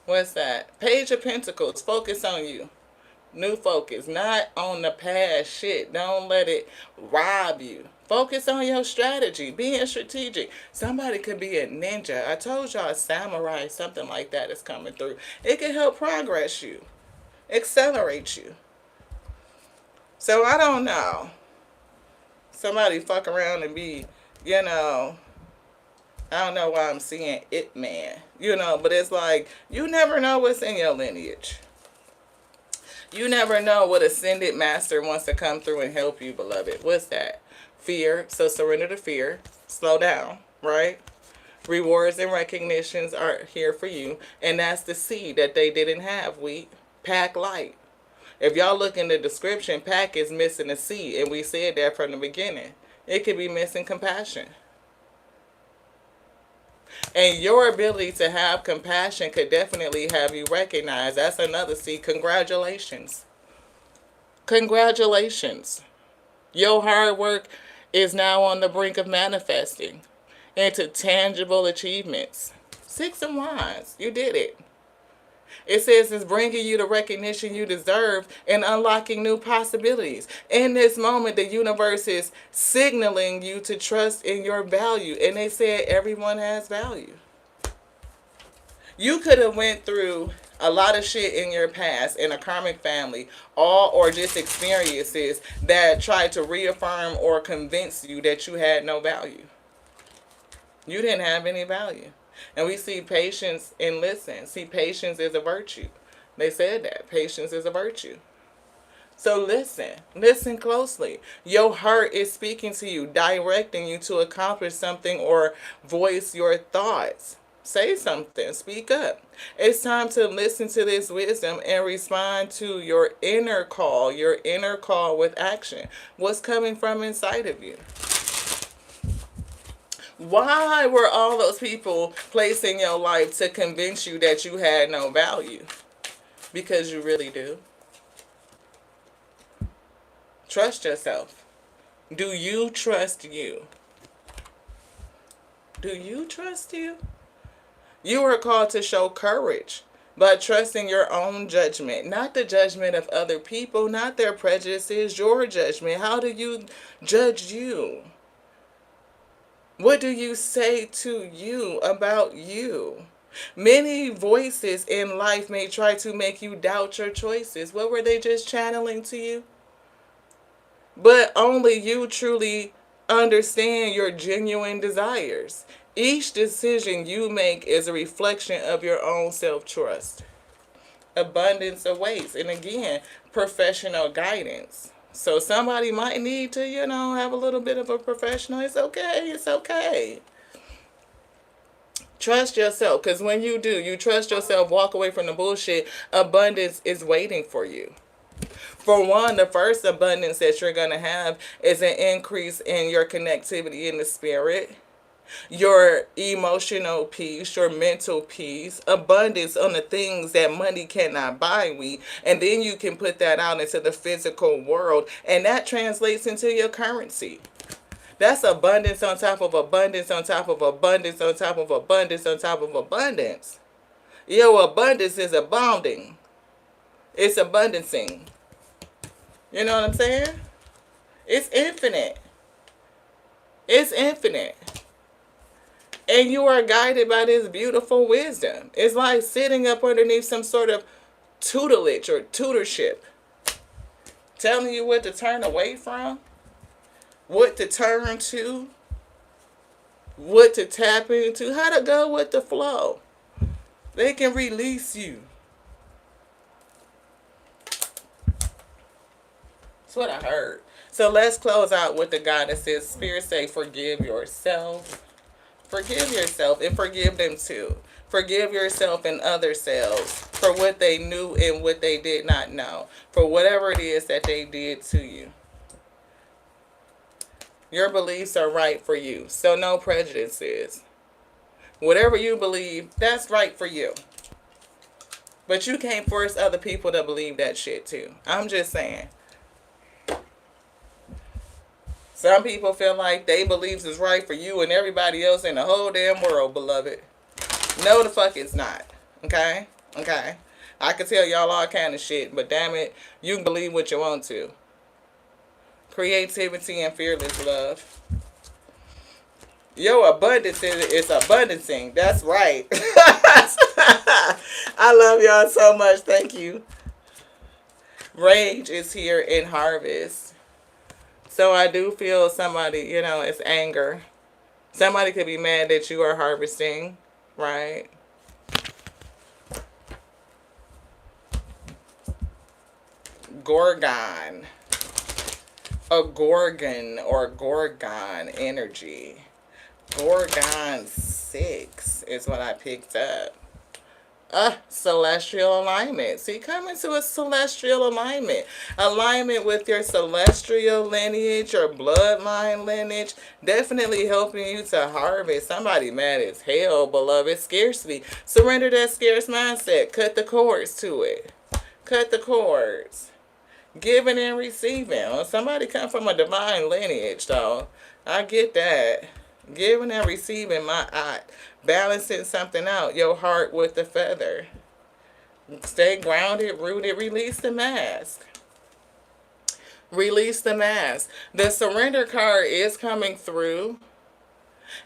What's that? Page of Pentacles. Focus on you. New focus, not on the past shit. Don't let it rob you. Focus on your strategy, being strategic. Somebody could be a ninja. I told y'all a samurai, something like that is coming through. It can help progress you, accelerate you. So I don't know. Somebody fuck around and be, you know, I don't know why I'm seeing it man. You know, but it's like, you never know what's in your lineage. You never know what ascended master wants to come through and help you, beloved. What's that? Fear. So surrender to fear. Slow down, right? Rewards and recognitions are here for you. And that's the seed that they didn't have, wheat. Pack light. If y'all look in the description, pack is missing a C. And we said that from the beginning. It could be missing compassion. And your ability to have compassion could definitely have you recognized. That's another C. Congratulations. Congratulations. Your hard work is now on the brink of manifesting into tangible achievements. 6 of Wands. You did it. It says it's bringing you the recognition you deserve and unlocking new possibilities. In this moment, the universe is signaling you to trust in your value. And they said everyone has value. You could have went through a lot of shit in your past in a karmic family, all or just experiences that tried to reaffirm or convince you that you had no value. You didn't have any value. And we see patience and listen. See, patience is a virtue. They said that. Patience is a virtue. So listen. Listen closely. Your heart is speaking to you, directing you to accomplish something or voice your thoughts. Say something. Speak up. It's time to listen to this wisdom and respond to your inner call with action. What's coming from inside of you? Why were all those people placed in your life to convince you that you had no value? Because you really do. Trust yourself. Do you trust you? Do you trust you? You are called to show courage, but trusting your own judgment, not the judgment of other people, not their prejudices, your judgment. How do you judge you? What do you say to you about you? Many voices in life may try to make you doubt your choices. What were they just channeling to you? But only you truly understand your genuine desires. Each decision you make is a reflection of your own self-trust. Abundance awaits. And again, professional guidance. So somebody might need to, have a little bit of a professional. It's okay. It's okay. Trust yourself. Because when you do, you trust yourself, walk away from the bullshit, abundance is waiting for you. For one, the first abundance that you're going to have is an increase in your connectivity in the spirit, your emotional peace, your mental peace, abundance on the things that money cannot buy. And then you can put that out into the physical world, and that translates into your currency. That's abundance on top of abundance on top of abundance on top of abundance on top of abundance. Your abundance is abounding. It's abundancing. You know what I'm saying? It's infinite. It's infinite. And you are guided by this beautiful wisdom. It's like sitting up underneath some sort of tutelage or tutorship, telling you what to turn away from, what to turn to, what to tap into, how to go with the flow. They can release you. That's what I heard. So let's close out with the goddesses. Spirit say, forgive yourself. Forgive yourself and forgive them too. Forgive yourself and other selves for what they knew and what they did not know. For whatever it is that they did to you. Your beliefs are right for you. So no prejudices. Whatever you believe, that's right for you. But you can't force other people to believe that shit too. I'm just saying. Some people feel like they beliefs is right for you and everybody else in the whole damn world, beloved. No, the fuck it's not. Okay? Okay? I can tell y'all all kind of shit, but damn it, you can believe what you want to. Creativity and fearless love. Your abundance is abundancing. That's right. I love y'all so much. Thank you. Rage is here in harvest. So I do feel somebody, it's anger. Somebody could be mad that you are harvesting, right? Gorgon. A Gorgon or Gorgon energy. Gorgon 6 is what I picked up. Celestial alignment. See, come into a celestial alignment. Alignment with your celestial lineage or bloodline lineage. Definitely helping you to harvest. Somebody mad as hell, beloved. Scarcity. Surrender that scarce mindset. Cut the cords to it. Cut the cords. Giving and receiving. Well, somebody come from a divine lineage, though. I get that. Giving and receiving, my eye. Balancing something out. Your heart with the feather. Stay grounded, rooted, release the mask. Release the mask. The surrender card is coming through.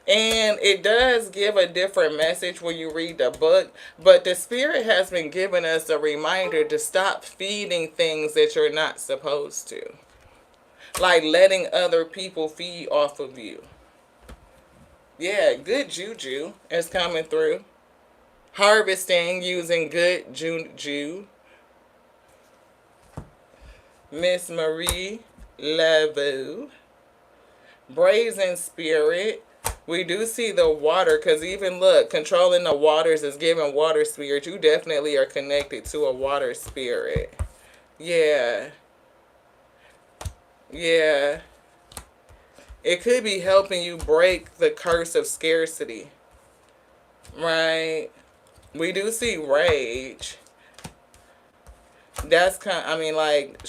And it does give a different message when you read the book, but the spirit has been giving us a reminder to stop feeding things that you're not supposed to. Like letting other people feed off of you. Yeah, good juju is coming through. Harvesting using good juju. Miss Marie Laveau. Brazen spirit. We do see the water, because even look, controlling the waters is giving water spirit. You definitely are connected to a water spirit. Yeah. Yeah. It could be helping you break the curse of scarcity. Right? We do see rage. That's kind. I mean, like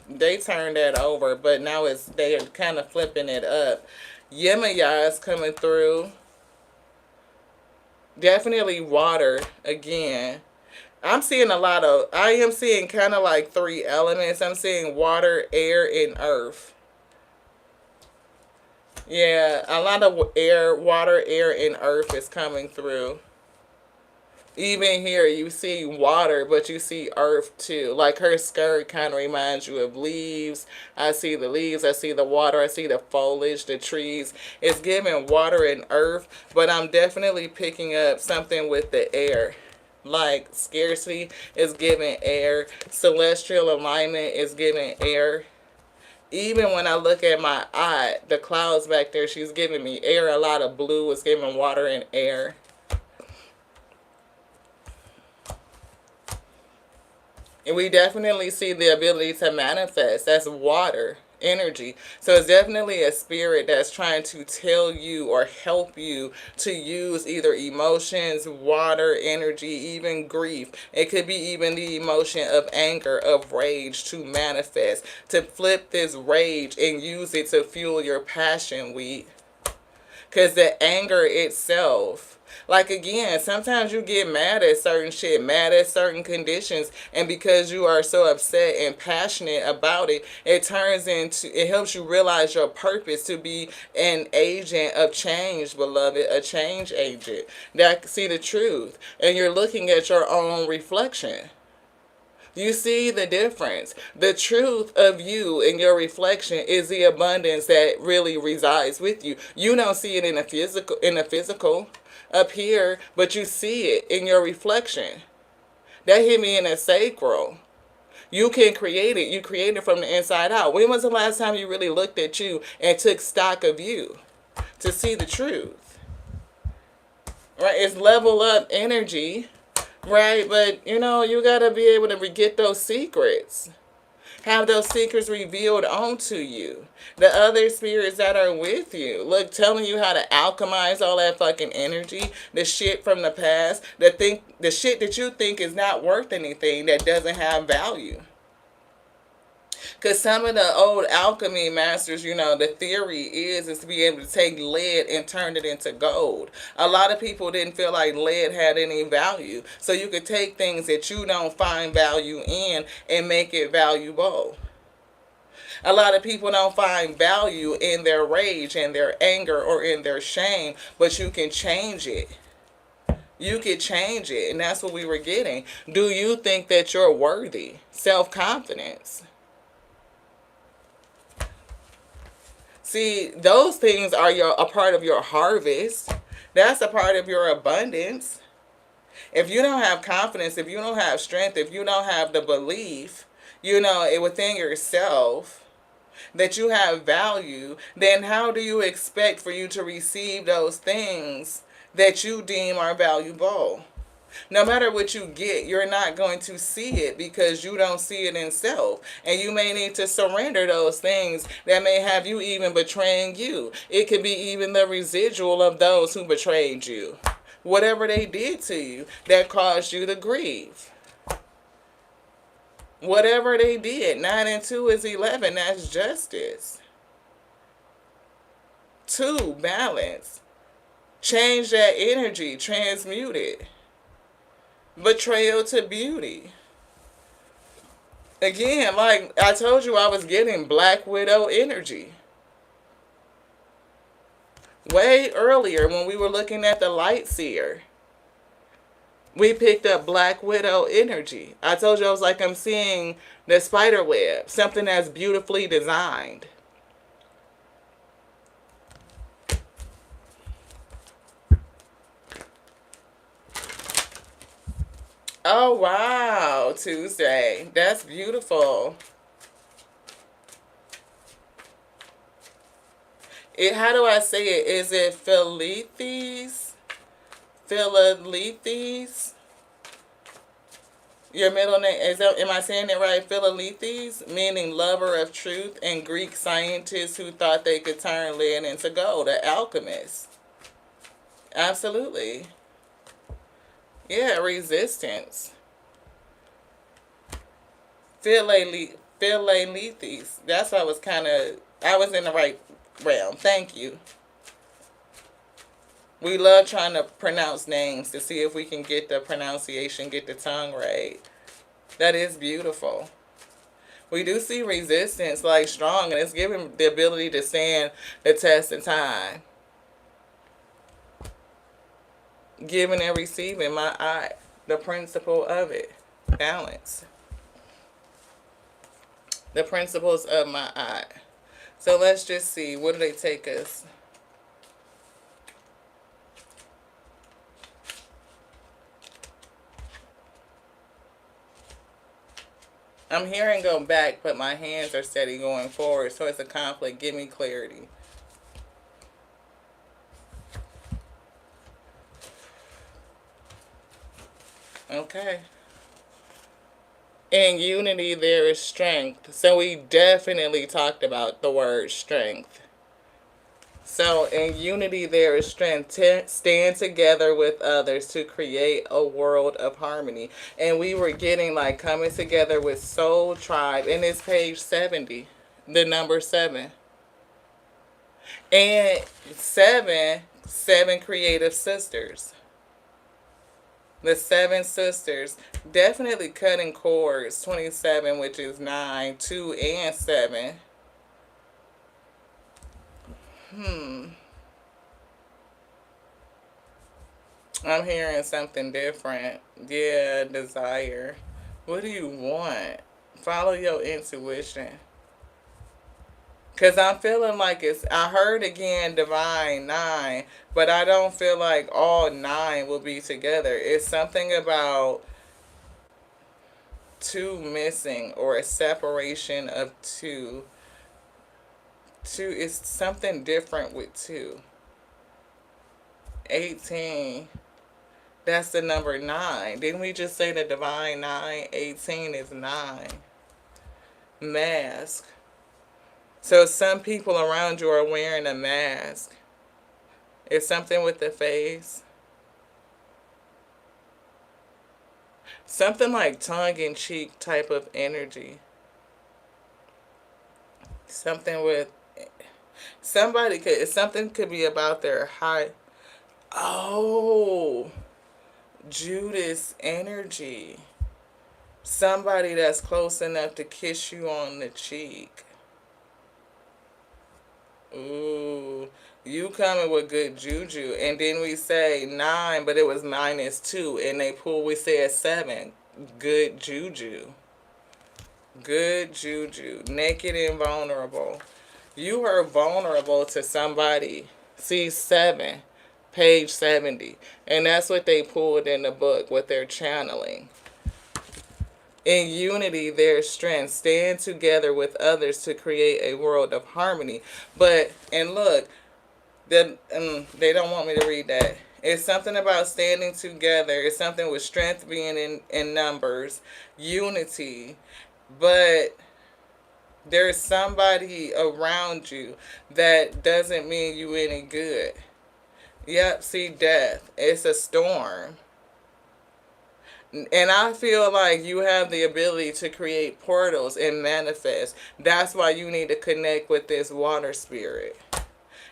they turned that over, but now they're kind of flipping it up. Yemaya is coming through. Definitely water again. I am seeing kind of like three elements. I'm seeing water, air, and earth. Yeah, a lot of air, water, air, and earth is coming through. Even here, you see water, but you see earth too. Like her skirt kind of reminds you of leaves. I see the leaves, I see the water, I see the foliage, the trees. It's giving water and earth, but I'm definitely picking up something with the air. Like scarcity is giving air. Celestial alignment is giving air. Even when I look at my eye, the clouds back there, she's giving me air. A lot of blue is giving water and air. And we definitely see the ability to manifest. That's water energy. So it's definitely a spirit that's trying to tell you or help you to use either emotions, water, energy, even grief. It could be even the emotion of anger, of rage to manifest. To flip this rage and use it to fuel your passion, because the anger itself, like again, sometimes you get mad at certain shit, mad at certain conditions, and because you are so upset and passionate about it, it helps you realize your purpose to be an agent of change, beloved, a change agent that see the truth, and you're looking at your own reflection. You see the difference. The truth of you and your reflection is the abundance that really resides with you. You don't see it in the physical up here, but you see it in your reflection. That hit me in a sacral. You can create it. You create it from the inside out. When was the last time you really looked at you and took stock of you to see the truth? Right? It's level up energy. Right, but you gotta be able to get those secrets. Have those secrets revealed onto you. The other spirits that are with you. Look, telling you how to alchemize all that fucking energy. The shit from the past. The shit that you think is not worth anything, that doesn't have value. Because some of the old alchemy masters, the theory is to be able to take lead and turn it into gold. A lot of people didn't feel like lead had any value. So you could take things that you don't find value in and make it valuable. A lot of people don't find value in their rage and their anger or in their shame, but you can change it. You could change it, and that's what we were getting. Do you think that you're worthy? Self-confidence. See, those things are a part of your harvest. That's a part of your abundance. If you don't have confidence, if you don't have strength, if you don't have the belief, within yourself that you have value, then how do you expect for you to receive those things that you deem are valuable? No matter what you get, you're not going to see it because you don't see it in self. And you may need to surrender those things that may have you even betraying you. It could be even the residual of those who betrayed you. Whatever they did to you that caused you to grieve. Whatever they did. 9 and 2 is 11. That's justice. 2, balance. Change that energy. Transmute it. Betrayal to beauty. Again, like I told you, I was getting Black Widow energy. Way earlier when we were looking at the light seer, we picked up Black Widow energy. I told you I was like, I'm seeing the spider web, something that's beautifully designed. Oh, wow, Tuesday. That's beautiful. How do I say it? Is it Philithes? Philalithes? Your middle name, am I saying it right? Philalithes, meaning lover of truth, and Greek scientists who thought they could turn lead into gold, an alchemist. Absolutely. Yeah, resistance. Philalithes. That's why I was in the right realm. Thank you. We love trying to pronounce names to see if we can get the pronunciation, get the tongue right. That is beautiful. We do see resistance like strong, and it's giving the ability to stand the test of time. Giving and receiving, my eye, the principle of it. Balance. The principles of my eye. So let's just see, where do they take us? I'm hearing go back, but my hands are steady going forward, so it's a conflict. Give me clarity. Okay. In unity, there is strength. So we definitely talked about the word strength. So in unity, there is strength. Stand together with others to create a world of harmony. And we were getting like coming together with Soul Tribe. And it's page 70, the number 7. And seven creative sisters. The 7 sisters, definitely cutting cords. 27, which is 9, 2, and 7. I'm hearing something different. Yeah, desire. What do you want? Follow your intuition. Because I'm feeling like I heard again divine 9, but I don't feel like all 9 will be together. It's something about 2 missing, or a separation of 2. 2 is something different with 2. 18. That's the number 9. Didn't we just say the divine 9? 18 is 9. Mask. So some people around you are wearing a mask. It's something with the face. Something like tongue-in-cheek type of energy. Something with something could be about their height. Oh, Judas energy. Somebody that's close enough to kiss you on the cheek. Ooh, you coming with good juju. And then we say 9, but it was -2. And we said 7. Good juju. Good juju. Naked and vulnerable. You are vulnerable to somebody. See, 7. Page 70. And that's what they pulled in the book, what they're channeling. In unity, there's strength. Stand together with others to create a world of harmony. And look, they don't want me to read that. It's something about standing together. It's something with strength being in numbers, unity. But there's somebody around you that doesn't mean you any good. Yep, see, death. It's a storm. And I feel like you have the ability to create portals and manifest. That's why you need to connect with this water spirit.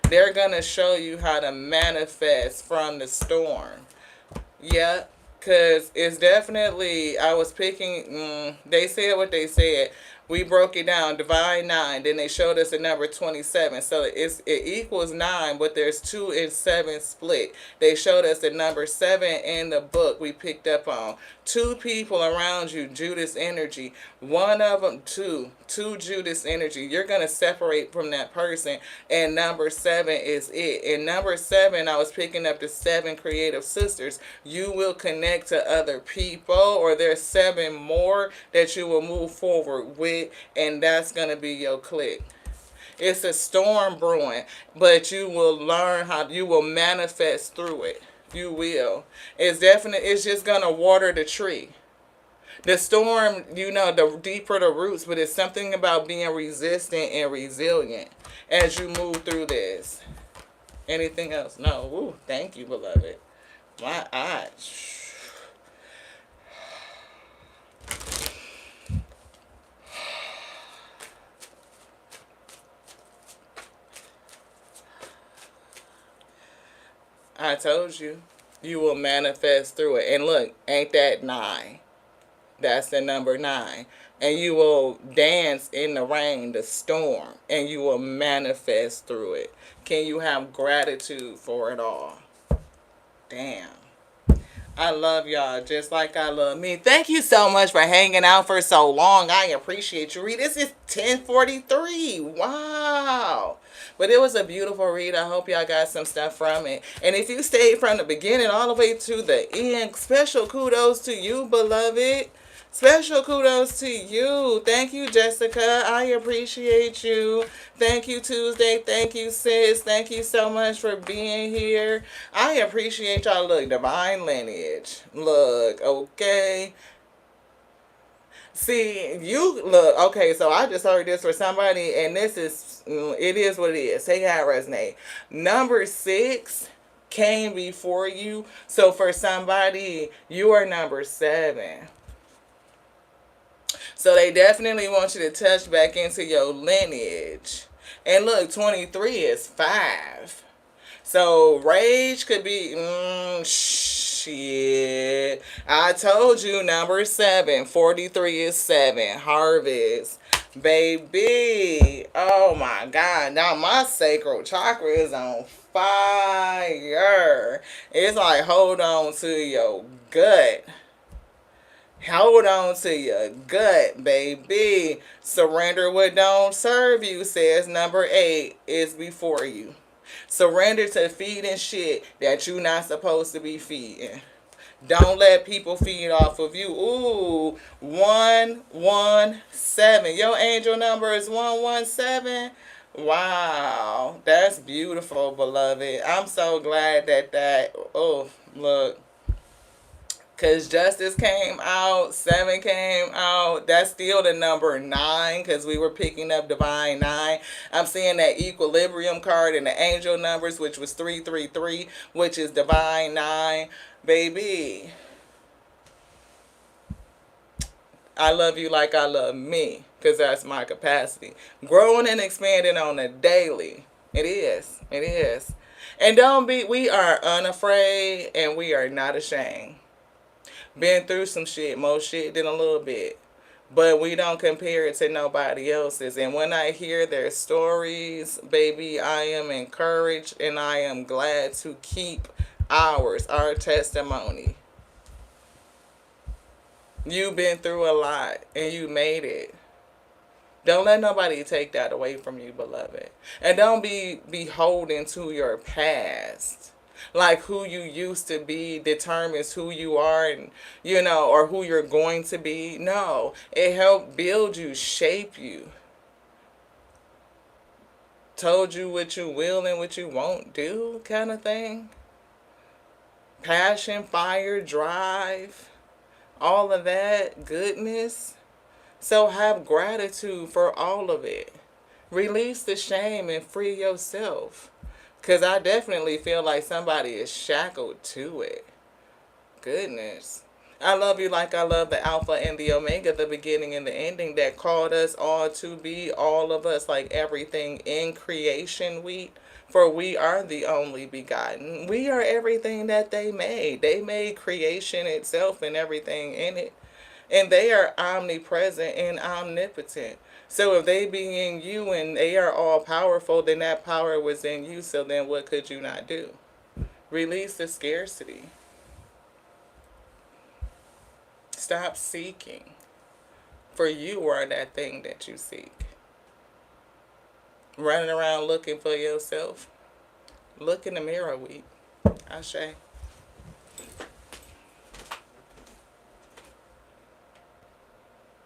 They're going to show you how to manifest from the storm. Yep, Cause it's definitely I was picking. They said what they said. We broke it down, divine nine. Then they showed us the number 27. So it equals nine, but there's 2 and 7 split. They showed us the number 7 in the book we picked up on. Two people around you, Judas energy. One of them, two Judas energy. You're gonna separate from that person, and number 7 is it. And number 7, I was picking up the 7 creative sisters. You will connect to other people, or there's 7 more that you will move forward with, and that's gonna be your clique. It's a storm brewing, but you will learn how you will manifest through it. You will. It's definite. It's just gonna water the tree. The storm, the deeper the roots, but it's something about being resistant and resilient as you move through this. Anything else? No. Ooh, thank you, beloved. My eyes. I told you, you will manifest through it. And look, ain't that 9? That's the number 9. And you will dance in the rain, the storm, and you will manifest through it. Can you have gratitude for it all? Damn. I love y'all just like I love me. Thank you so much for hanging out for so long. I appreciate you. Read. This is 10:43. Wow. But it was a beautiful read. I hope y'all got some stuff from it. And if you stayed from the beginning all the way to the end, special kudos to you, beloved. Special kudos to you. Thank you, Jessica. I appreciate you. Thank you, Tuesday. Thank you, sis. Thank you so much for being here. I appreciate y'all. Look, divine lineage. Look, okay. See, you look, okay, so I just heard this for somebody, and this is, it is what it is. Say how it resonate. Number 6 came before you. So for somebody, you are number 7. So they definitely want you to touch back into your lineage. And look, 23 is 5. So rage could be, shit. I told you number 7. 43 is 7. Harvest. Baby. Oh my God. Now my sacral chakra is on fire. It's like hold on to your gut. Hold on to your gut, baby. Surrender what don't serve you, says number 8 is before you. Surrender to feeding shit that you not supposed to be feeding. Don't let people feed off of you. Ooh, 117. Your angel number is 117. Wow, that's beautiful, beloved. I'm so glad that, oh, look. Because justice came out, 7 came out. That's still the number 9 because we were picking up divine 9. I'm seeing that equilibrium card in the angel numbers, which was 333, which is divine 9. Baby, I love you like I love me because that's my capacity. Growing and expanding on a daily. It is. It is. And we are unafraid and we are not ashamed. Been through some shit, more shit than a little bit. But we don't compare it to nobody else's. And when I hear their stories, baby, I am encouraged and I am glad to keep ours, our testimony. You've been through a lot and you made it. Don't let nobody take that away from you, beloved. And don't be beholden to your past. Like who you used to be determines who you are and, or who you're going to be. No, it helped build you, shape you. Told you what you will and what you won't do kind of thing. Passion, fire, drive, all of that goodness. So have gratitude for all of it. Release the shame and free yourself. Because I definitely feel like somebody is shackled to it. Goodness. I love you like I love the Alpha and the Omega, the beginning and the ending that called us all to be all of us, like everything in creation For we are the only begotten. We are everything that they made. They made creation itself and everything in it. And they are omnipresent and omnipotent. So if they be in you and they are all powerful, then that power was in you. So then what could you not do? Release the scarcity. Stop seeking. For you are that thing that you seek. Running around looking for yourself. Look in the mirror, weep. Ashe.